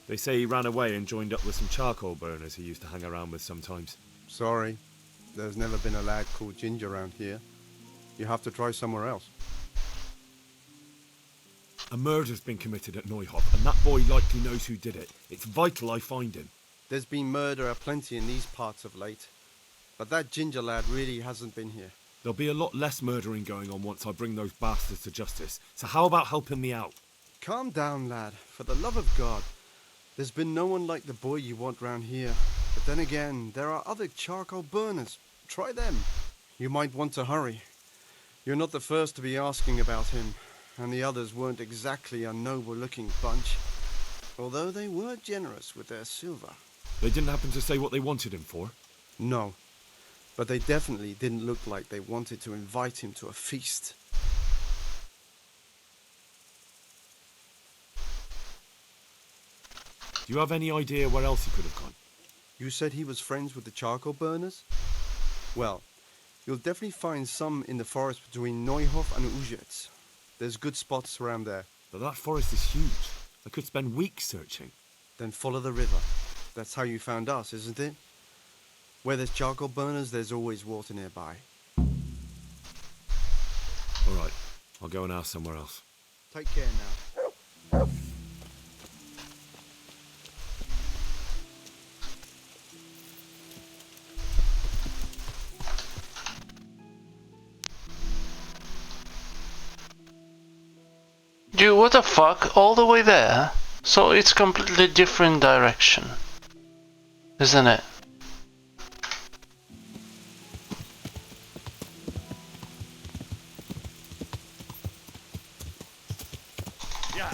They say he ran away and joined up with some charcoal burners he used to hang around with sometimes. Sorry, there's never been a lad called Ginger around here. You have to try somewhere else. A murder's been committed at Neuhof, and that boy likely knows who did it. It's vital I find him. There's been murder aplenty in these parts of late, but that Ginger lad really hasn't been here. There'll be a lot less murdering going on once I bring those bastards to justice, so how about helping me out? Calm down, lad, for the love of God. There's been no one like the boy you want round here. But then again, there are other charcoal burners. Try them. You might want to hurry. You're not the first to be asking about him, and the others weren't exactly a noble-looking bunch, although they were generous with their silver. They didn't happen to say what they wanted him for? No, but they definitely didn't look like they wanted to invite him to a feast. Do you have any idea where else he could have gone? You said he was friends with the charcoal burners? Well, you'll definitely find some in the forest between Neuhof and Ujetz. There's good spots around there. But that forest is huge. I could spend weeks searching. Then follow the river. That's how you found us, isn't it? Where there's charcoal burners, there's always water nearby. All right, I'll go and ask somewhere else. Take care now. Dude, what the fuck? All the way there? So it's completely different direction. Isn't it? Yeah.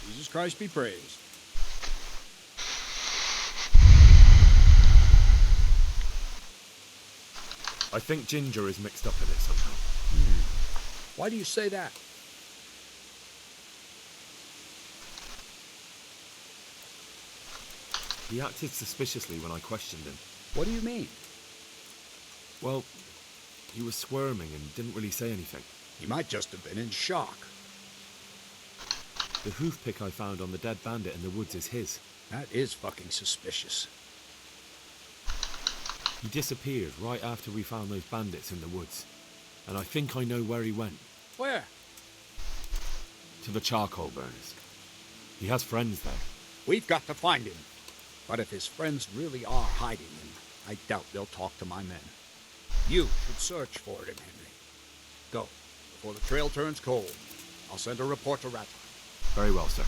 Jesus Christ be praised. I think Ginger is mixed up in it somehow. Why do you say that? He acted suspiciously when I questioned him. What do you mean? Well, he was squirming and didn't really say anything. He might just have been in shock. The hoof pick I found on the dead bandit in the woods is his. That is fucking suspicious. He disappeared right after we found those bandits in the woods. And I think I know where he went. Where? To the charcoal burners. He has friends there. We've got to find him. But if his friends really are hiding him, I doubt they'll talk to my men. You should search for him, Henry. Go, before the trail turns cold. I'll send a report to Rattler. Very well, sir.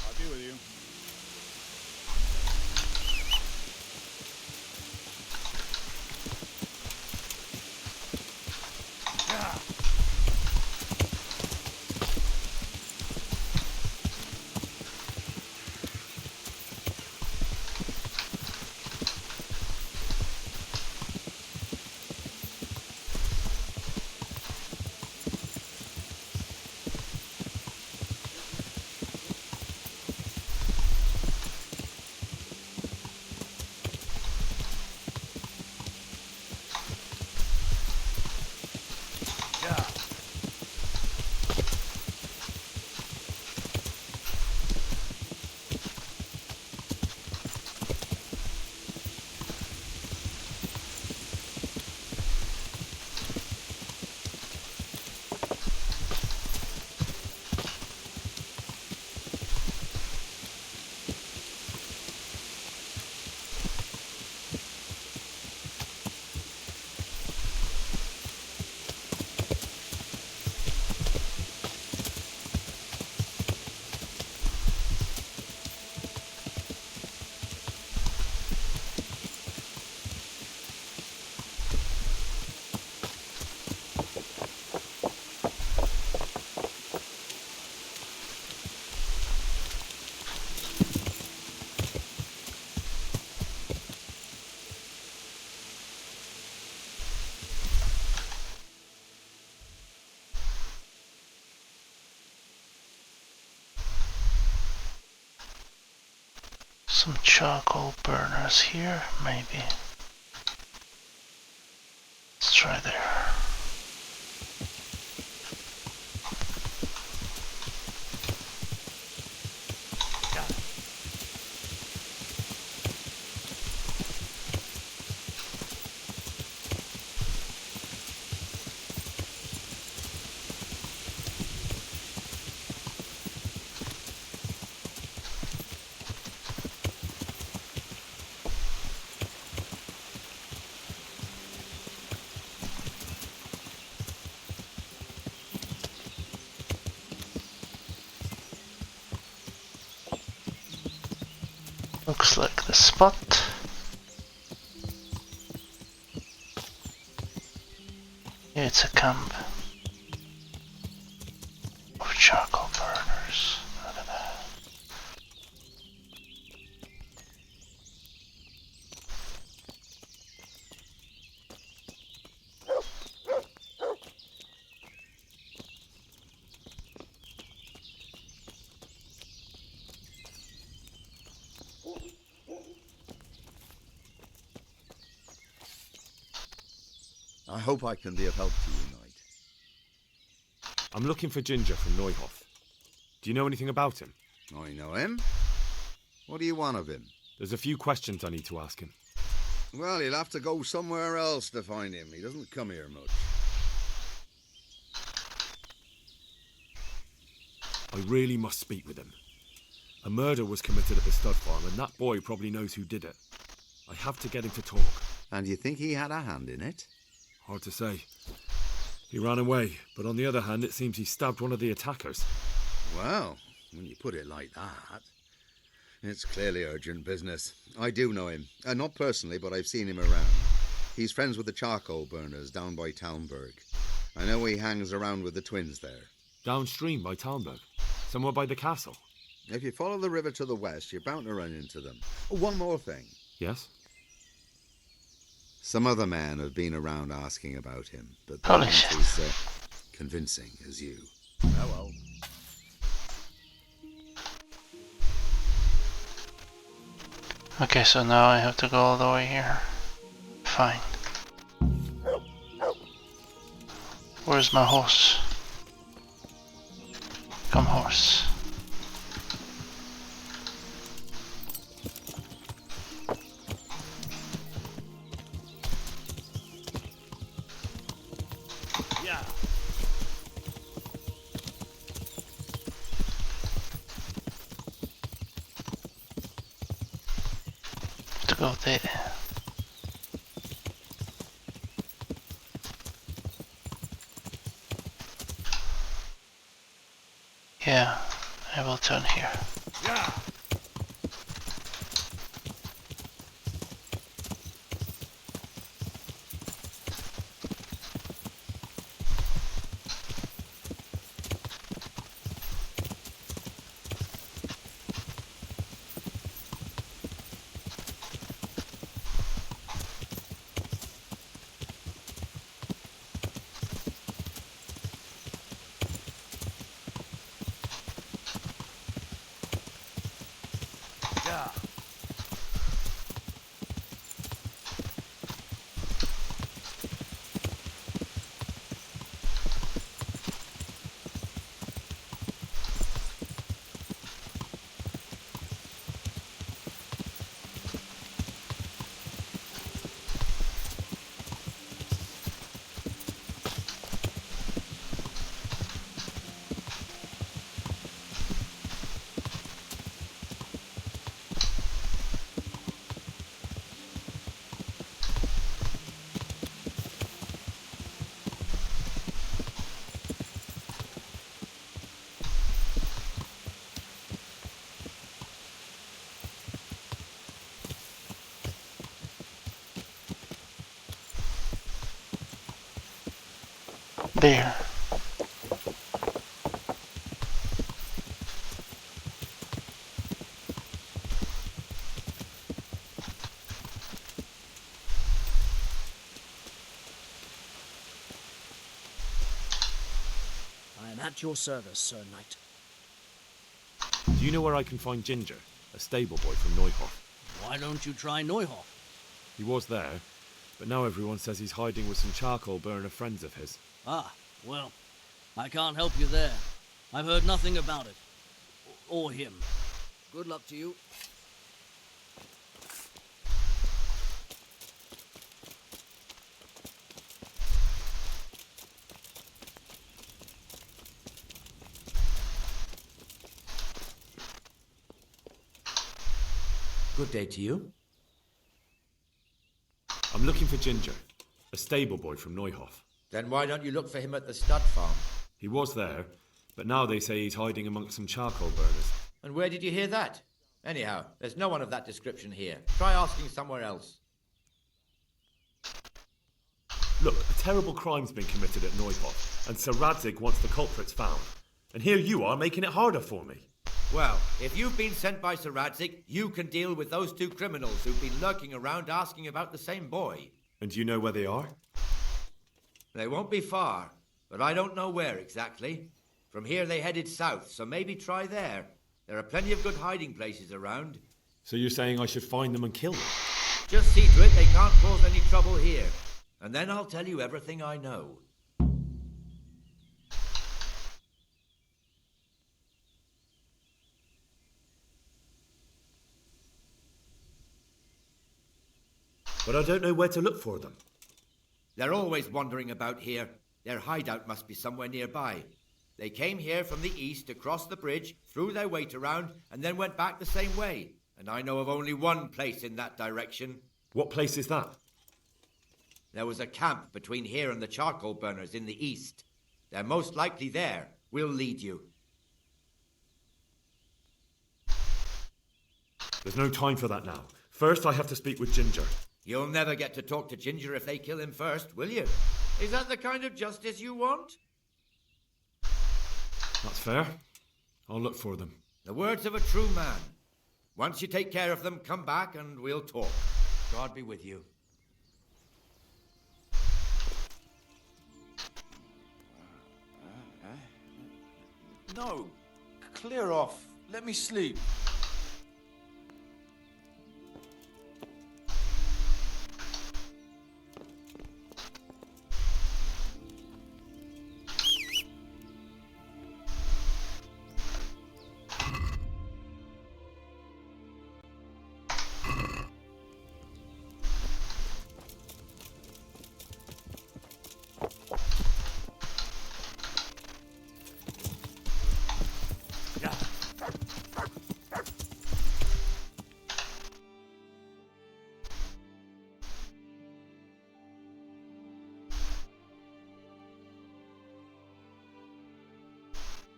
I'll be with you. Some charcoal burners here, maybe. Let's try there. Looks like the spot. Yeah, it's a camp of charcoal burners. Look at that. I hope I can be of help to you, Knight. I'm looking for Ginger from Neuhoff. Do you know anything about him? I know him. What do you want of him? There's a few questions I need to ask him. Well, you'll have to go somewhere else to find him. He doesn't come here much. I really must speak with him. A murder was committed at the stud farm, and that boy probably knows who did it. I have to get him to talk. And you think he had a hand in it? Hard to say. He ran away, but on the other hand, it seems he stabbed one of the attackers. Well, when you put it like that, it's clearly urgent business. I do know him. Not personally, but I've seen him around. He's friends with the charcoal burners down by Talmberg. I know he hangs around with the twins there. Downstream by Talmberg? Somewhere by the castle? If you follow the river to the west, you're bound to run into them. One more thing. Yes? Some other men have been around asking about him, but Holy not shit. as convincing as you. Farewell. Okay, so now I have to go all the way here. Fine. Where's my horse? Come, horse. Yeah. To go there. Yeah, I will turn here. Yeah. Yeah. There. I am at your service, Sir Knight. Do you know where I can find Ginger? a stable boy from Neuhoff. Why don't you try Neuhoff? He was there, but now everyone says he's hiding with some charcoal burner friends of his. Ah, well, I can't help you there. I've heard nothing about it. Or him. Good luck to you. Good day to you. I'm looking for Ginger, a stable boy from Neuhoff. Then why don't you look for him at the stud farm? He was there, but now they say he's hiding amongst some charcoal burners. And where did you hear that? Anyhow, there's no one of that description here. Try asking somewhere else. Look, a terrible crime's been committed at Neuhoff, and Sir Radzig wants the culprits found. And here you are making it harder for me. Well, if you've been sent by Sir Radzig, you can deal with those two criminals who've been lurking around asking about the same boy. And do you know where they are? They won't be far, but I don't know where exactly. From here they headed south, so maybe try there. There are plenty of good hiding places around. So you're saying I should find them and kill them? Just see to it they can't cause any trouble here. And then I'll tell you everything I know. But I don't know where to look for them. They're always wandering about here. Their hideout must be somewhere nearby. They came here from the east, across the bridge, threw their weight around, and then went back the same way. And I know of only one place in that direction. What place is that? There was a camp between here and the charcoal burners in the east. They're most likely there. We'll lead you. There's no time for that now. First, I have to speak with Ginger. You'll never get to talk to Ginger if they kill him first, will you? Is that the kind of justice you want? That's fair. I'll look for them. The words of a true man. Once you take care of them, come back and we'll talk. God be with you. No, clear off. Let me sleep.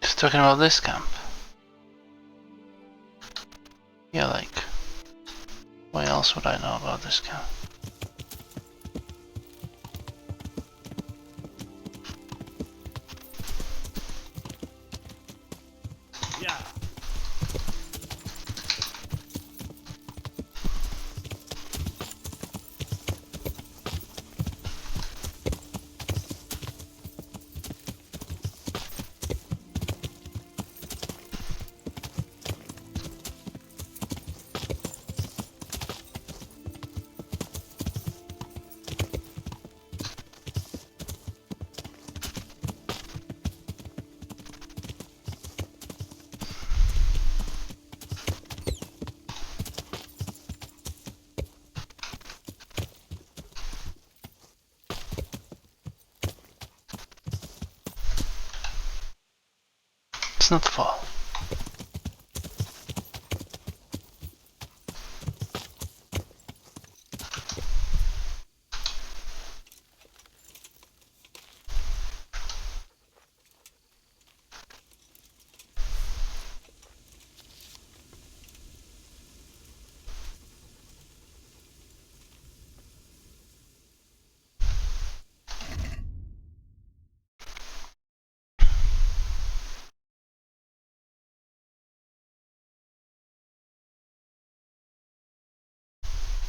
Just talking about this camp. Yeah, like, what else would I know about this camp? Yeah. It's not far.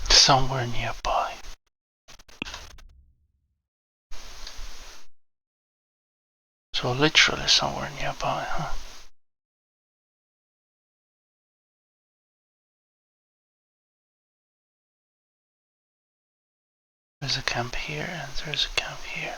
Somewhere nearby. So literally somewhere nearby, huh? There's a camp here and there's a camp here.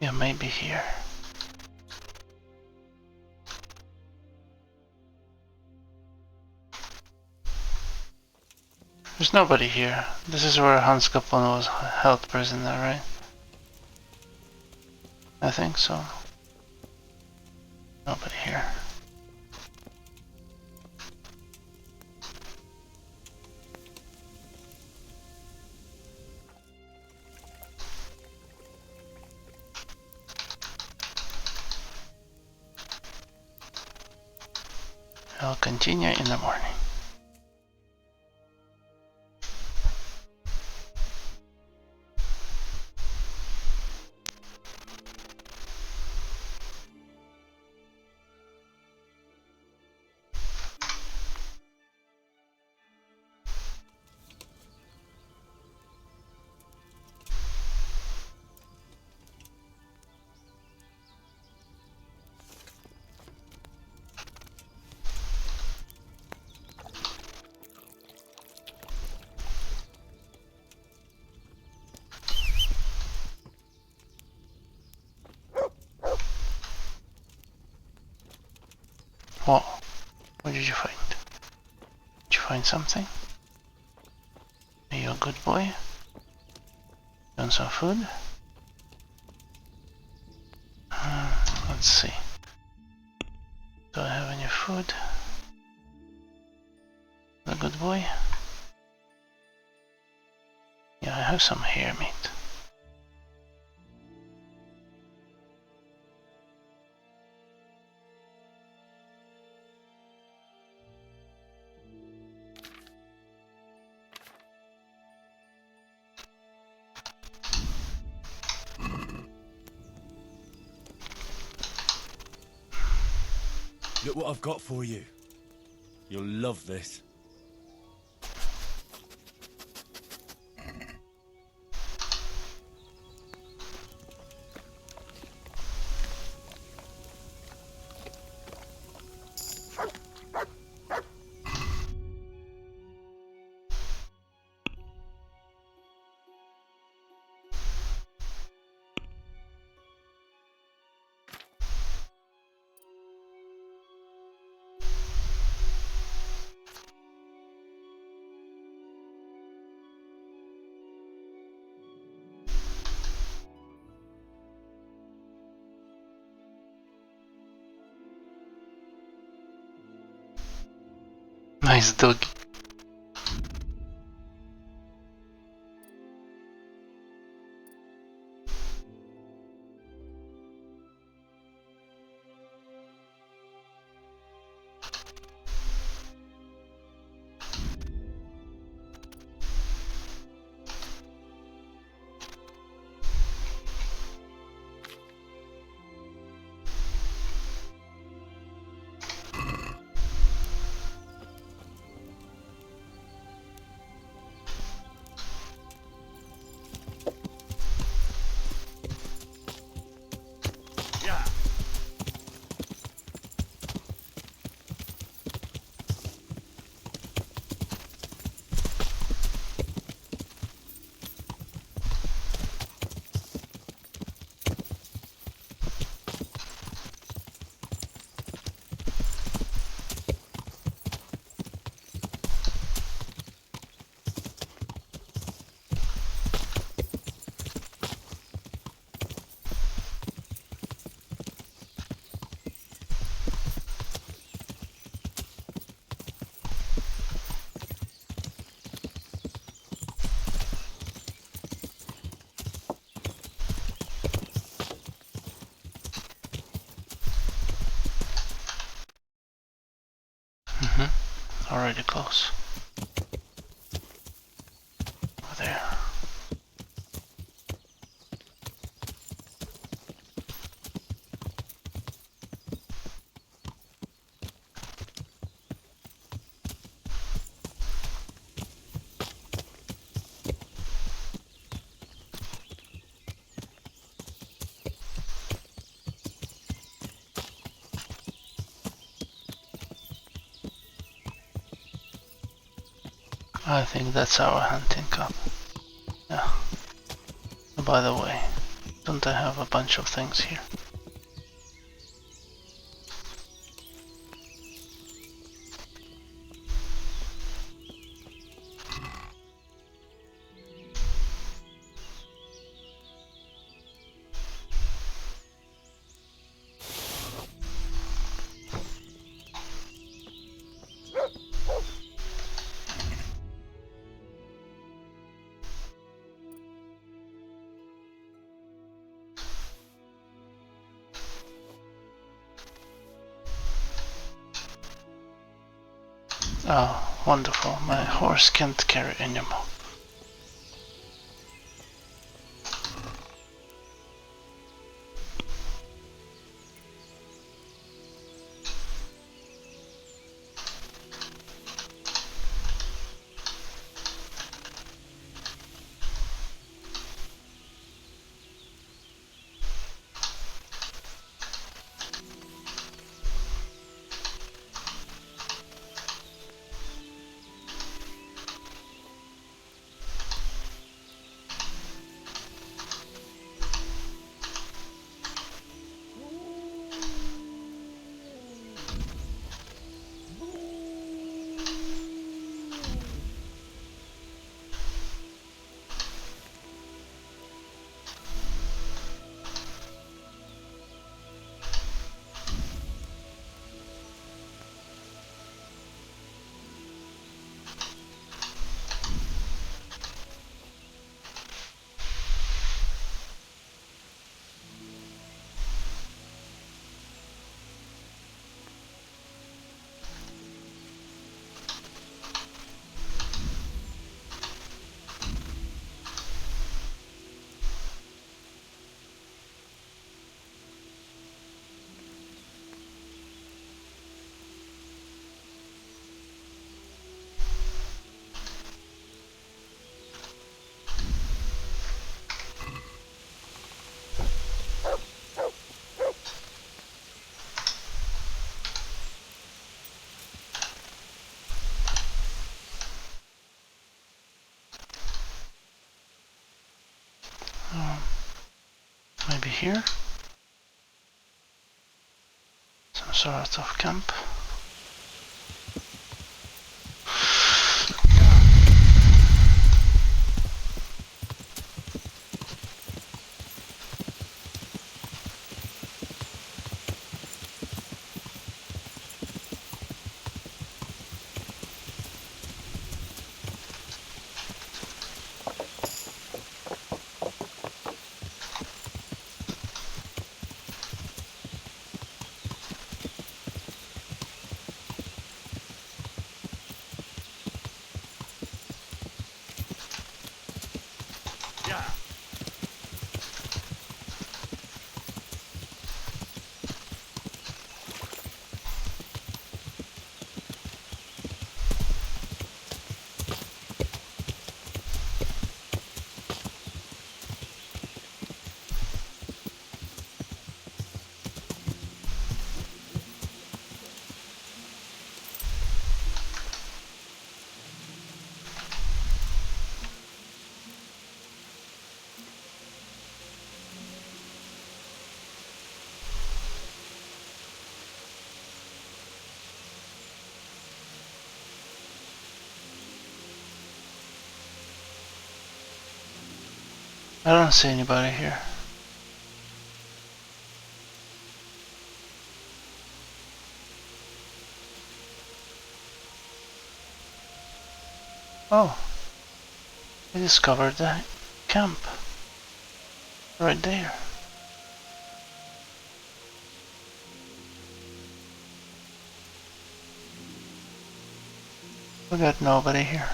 Yeah, maybe here. There's nobody here. This is where Hans Capone was held prisoner, right? I think so. Nobody here. I'll continue in the morning. What? What did you find? Did you find something? Are you a good boy? You want some food? Let's see. Do I have any food? A good boy? Yeah, I have some hare meat. Look what I've got for you. You'll love this. Nice dog. already close. Over there. I think that's our hunting cup. Yeah. By the way, don't I have a bunch of things here? Oh, wonderful. My horse can't carry anymore. Maybe here? Some sort of camp. I don't see anybody here. Oh, I discovered the camp right there. We got nobody here.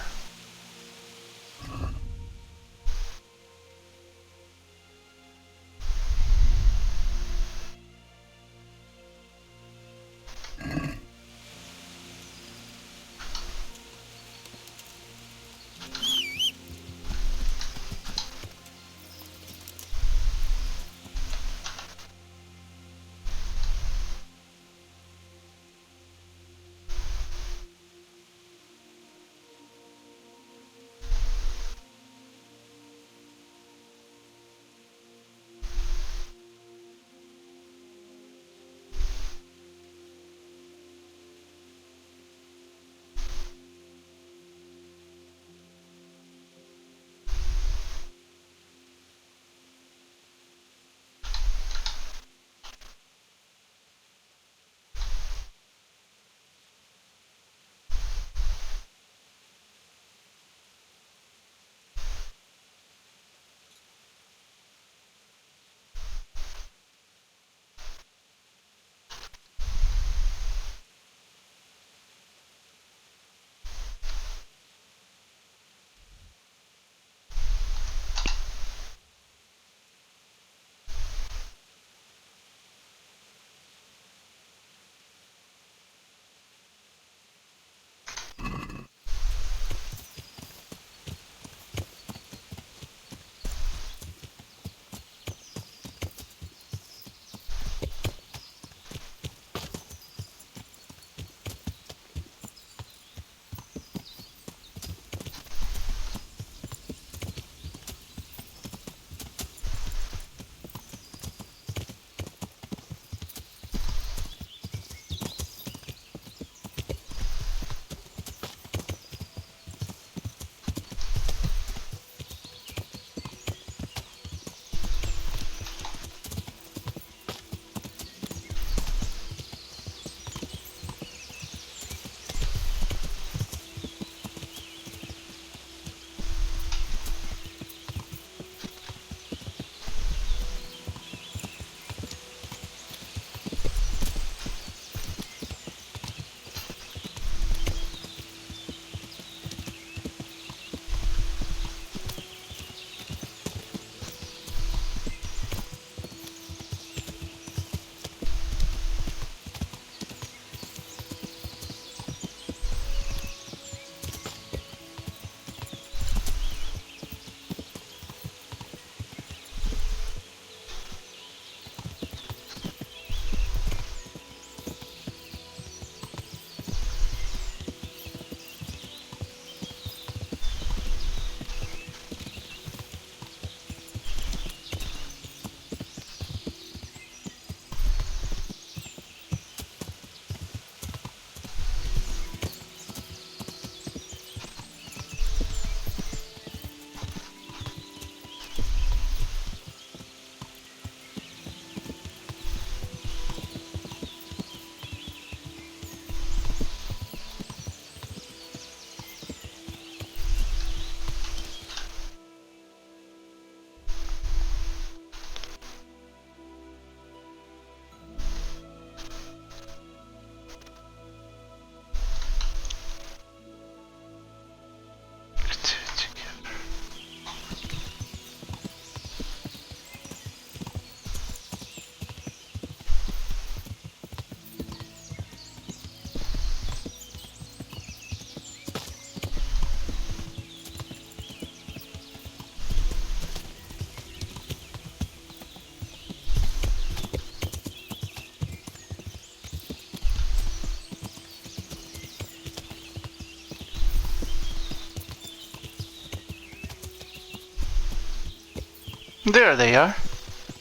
There they are.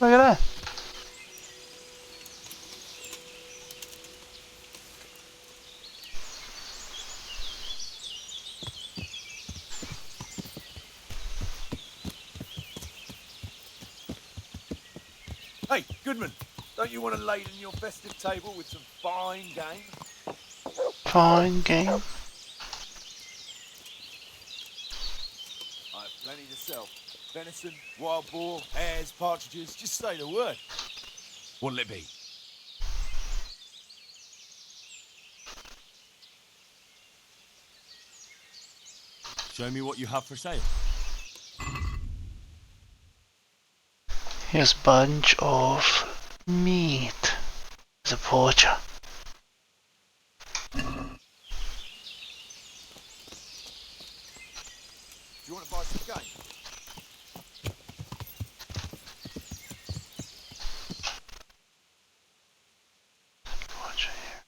Look at that. Hey, Goodman, don't you want to laden your festive table with some fine game? Fine game. I have plenty to sell. Venison, wild boar, hares, partridges, just say the word. What'll it be? Show me what you have for sale. Here's a bunch of meat. There's a poacher. Do you want to buy some game? Poacher here.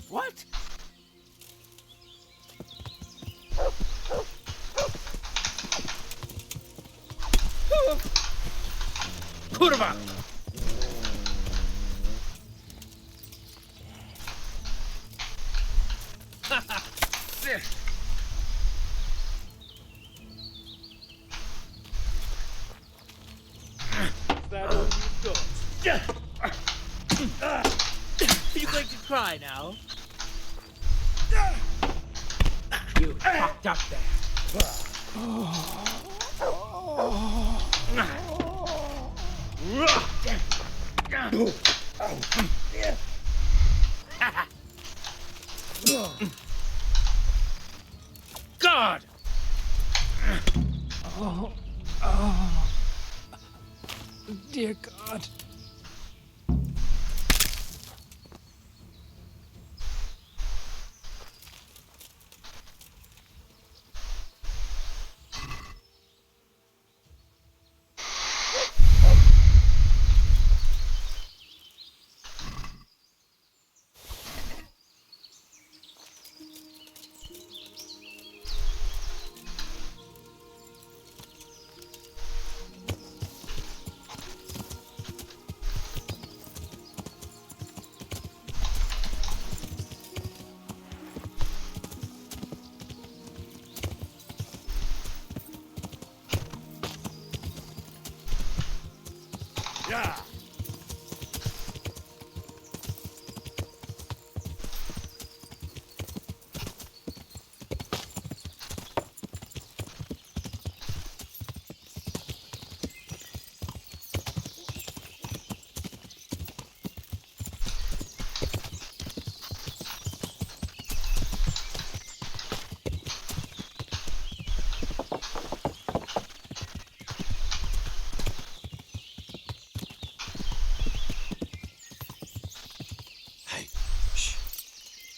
What? Kurwa! Is that all you've got? Are you going to cry now? You fucked up there. God! Oh, oh. Dear God. Yeah.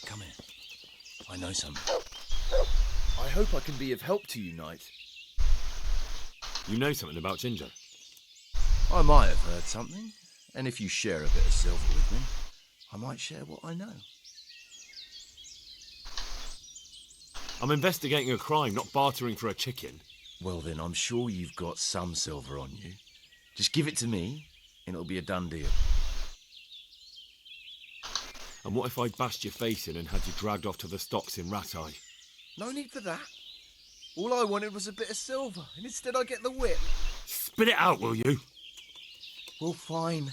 Come here. I know something. I hope I can be of help to you, Knight. You know something about Ginger? I might have heard something, and if you share a bit of silver with me, I might share what I know. I'm investigating a crime, not bartering for a chicken. Well then, I'm sure you've got some silver on you. Just give it to me, and it'll be a done deal. And what if I bashed your face in and had you dragged off to the stocks in Rat-Eye? No need for that. All I wanted was a bit of silver, and instead I get the whip. Spit it out, will you? Well, fine.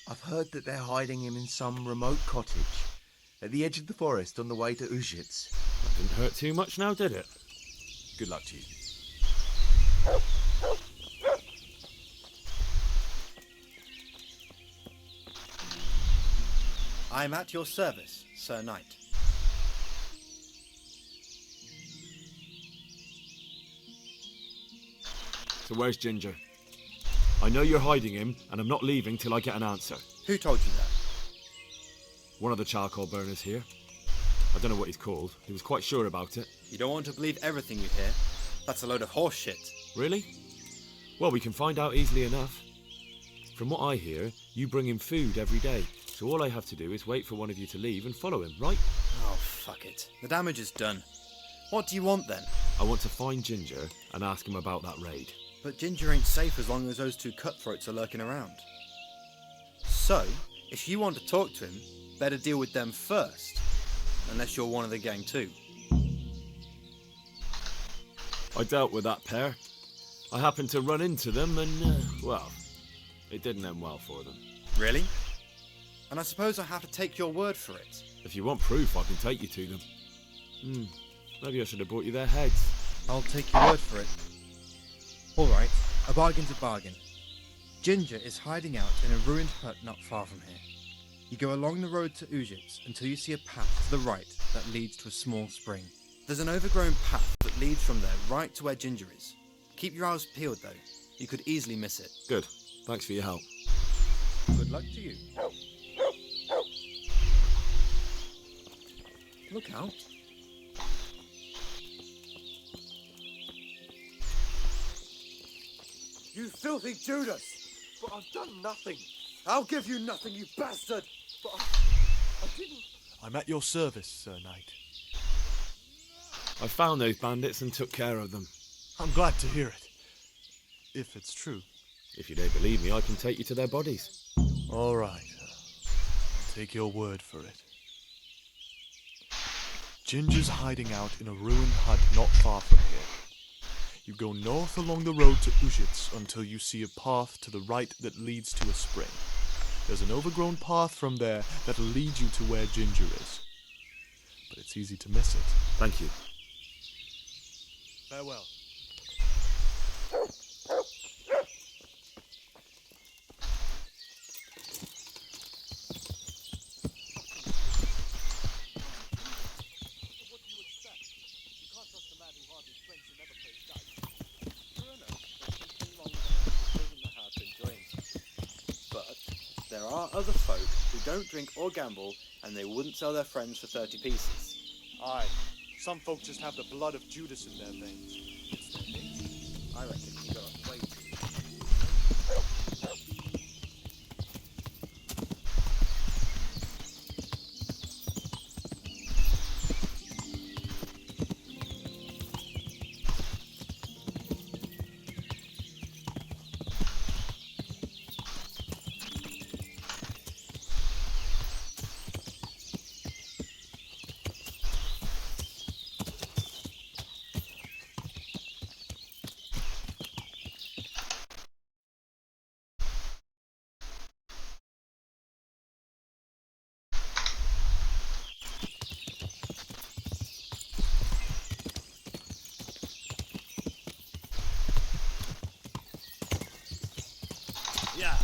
I've heard that they're hiding him in some remote cottage at the edge of the forest on the way to Ujits. That didn't hurt too much now, did it? Good luck to you. I'm at your service, Sir Knight. So where's Ginger? I know you're hiding him, and I'm not leaving till I get an answer. Who told you that? One of the charcoal burners here. I don't know what he's called. He was quite sure about it. You don't want to believe everything you hear. That's a load of horse shit. Really? Well, we can find out easily enough. From what I hear, you bring him food every day, so all I have to do is wait for one of you to leave and follow him, right? Oh, fuck it. The damage is done. What do you want then? I want to find Ginger and ask him about that raid. But Ginger ain't safe as long as those two cutthroats are lurking around. So, if you want to talk to him, better deal with them first. Unless you're one of the gang too. I dealt with that pair. I happened to run into them and, well, it didn't end well for them. Really? And I suppose I have to take your word for it. If you want proof, I can take you to them. Maybe I should have brought you their heads. I'll take your word for it. Alright, a bargain's a bargain. Ginger is hiding out in a ruined hut not far from here. You go along the road to Ujits until you see a path to the right that leads to a small spring. There's an overgrown path that leads from there right to where Ginger is. Keep your eyes peeled though. You could easily miss it. Good. Thanks for your help. Good luck to you. Look out. You filthy Judas! But I've done nothing. I'll give you nothing, you bastard! But I didn't. I'm at your service, Sir Knight. I found those bandits and took care of them. I'm glad to hear it. If it's true. If you don't believe me, I can take you to their bodies. All right. I'll take your word for it. Ginger's hiding out in a ruined hut not far from here. You go north along the road to Ujits until you see a path to the right that leads to a spring. There's an overgrown path from there that'll lead you to where Ginger is. But it's easy to miss it. Thank you. Farewell. What do you expect? You can't trust a man who hardly drinks and never plays dice. are other folk who don't drink or gamble, and they wouldn't sell their friends for 30 pieces. Aye, some folk just have the blood of Judas in their veins. I reckon he got off way too. Yeah.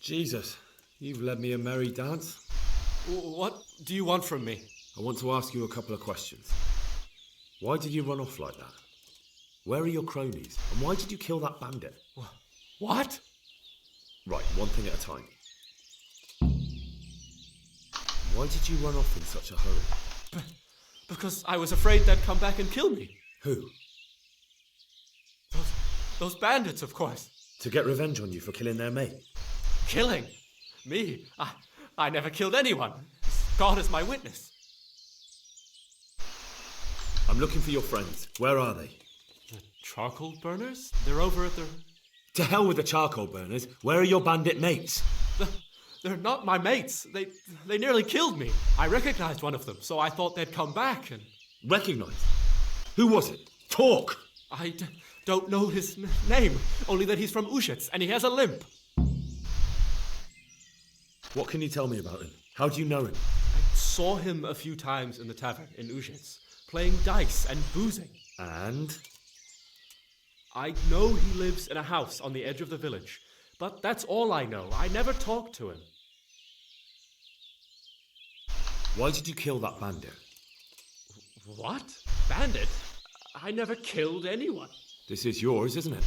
Jesus, you've led me a merry dance. What do you want from me? I want to ask you a couple of questions. Why did you run off like that? Where are your cronies? And why did you kill that bandit? What? Right, one thing at a time. Why did you run off in such a hurry? Because I was afraid they'd come back and kill me. Who? Those bandits, of course. To get revenge on you for killing their mate? Killing? Me? I never killed anyone. God is my witness. I'm looking for your friends. Where are they? The charcoal burners? They're over at the... To hell with the charcoal burners. Where are your bandit mates? They're not my mates. They nearly killed me. I recognized one of them, so I thought they'd come back and... Recognized? Who was it? Talk! I don't know his name, only that he's from Ushets and he has a limp. What can you tell me about him? How do you know him? I saw him a few times in the tavern in Ushets, playing dice and boozing. And? I know he lives in a house on the edge of the village, but that's all I know. I never talked to him. Why did you kill that bandit? What? Bandit? I never killed anyone. This is yours, isn't it?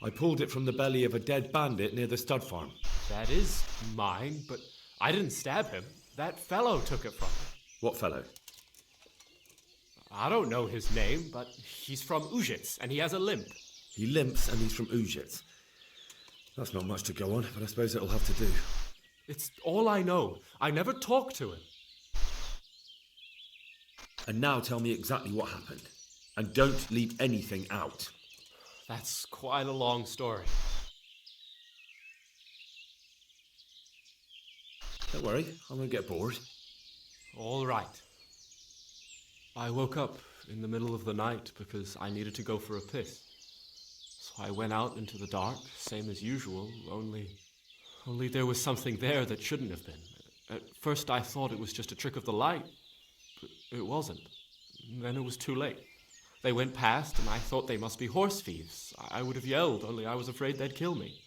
I pulled it from the belly of a dead bandit near the stud farm. That is mine, but I didn't stab him. That fellow took it from me. What fellow? I don't know his name, but he's from Ushets and he has a limp. He limps and he's from Ushets. That's not much to go on, but I suppose it'll have to do. It's all I know. I never talked to him. And now tell me exactly what happened. And don't leave anything out. That's quite a long story. Don't worry, I won't get bored. All right. I woke up in the middle of the night because I needed to go for a piss. So I went out into the dark, same as usual, only there was something there that shouldn't have been. At first I thought it was just a trick of the light, but it wasn't. Then it was too late. They went past and I thought they must be horse thieves. I would have yelled, only I was afraid they'd kill me.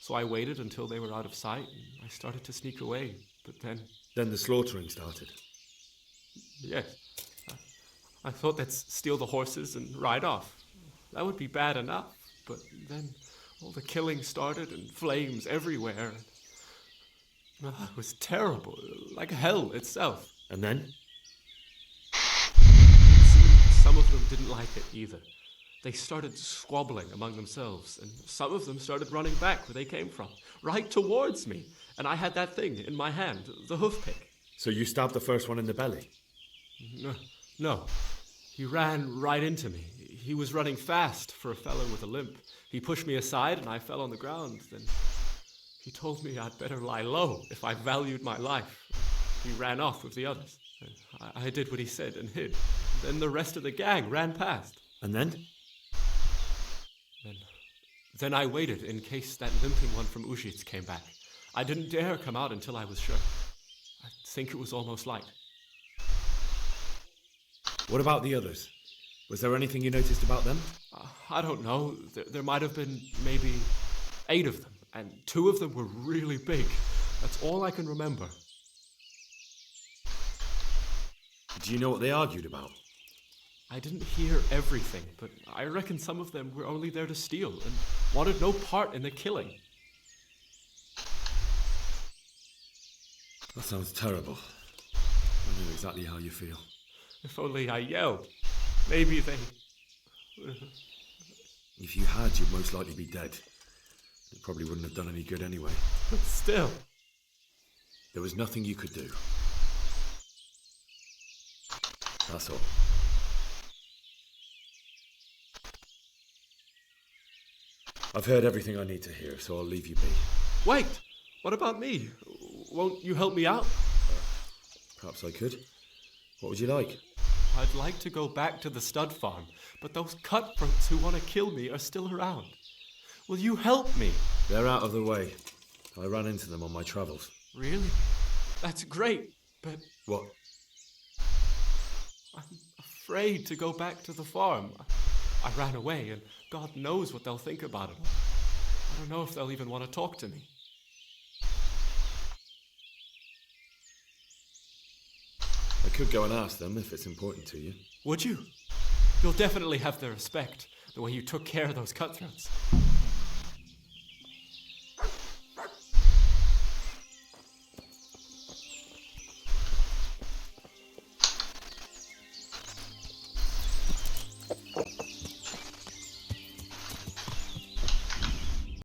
So I waited until they were out of sight and I started to sneak away, but then... Then the slaughtering started? Yes. I thought they'd steal the horses and ride off. That would be bad enough, but then all the killing started and flames everywhere. It was terrible, like hell itself. And then? Some of them didn't like it either. They started squabbling among themselves, and some of them started running back where they came from, right towards me. And I had that thing in my hand, the hoof pick. So you stabbed the first one in the belly? No. He ran right into me. He was running fast for a fellow with a limp. He pushed me aside and I fell on the ground. Then he told me I'd better lie low if I valued my life. He ran off with the others. I did what he said and hid. Then the rest of the gang ran past. And then? Then I waited in case that limping one from Ushits came back. I didn't dare come out until I was sure. I think it was almost light. What about the others? Was there anything you noticed about them? I don't know. There might have been maybe 8 of them, and 2 of them were really big. That's all I can remember. Do you know what they argued about? I didn't hear everything, but I reckon some of them were only there to steal and wanted no part in the killing. That sounds terrible. I know exactly how you feel. If only I yelled. Maybe they... If you had, you'd most likely be dead. It probably wouldn't have done any good anyway. But still... There was nothing you could do. That's all. I've heard everything I need to hear, so I'll leave you be. Wait! What about me? Won't you help me out? Perhaps I could. What would you like? I'd like to go back to the stud farm, but those cutthroats who want to kill me are still around. Will you help me? They're out of the way. I ran into them on my travels. Really? That's great, but... What? I'm afraid to go back to the farm. I ran away, and God knows what they'll think about it all. I don't know if they'll even want to talk to me. I could go and ask them if it's important to you. Would you? You'll definitely have their respect, the way you took care of those cutthroats.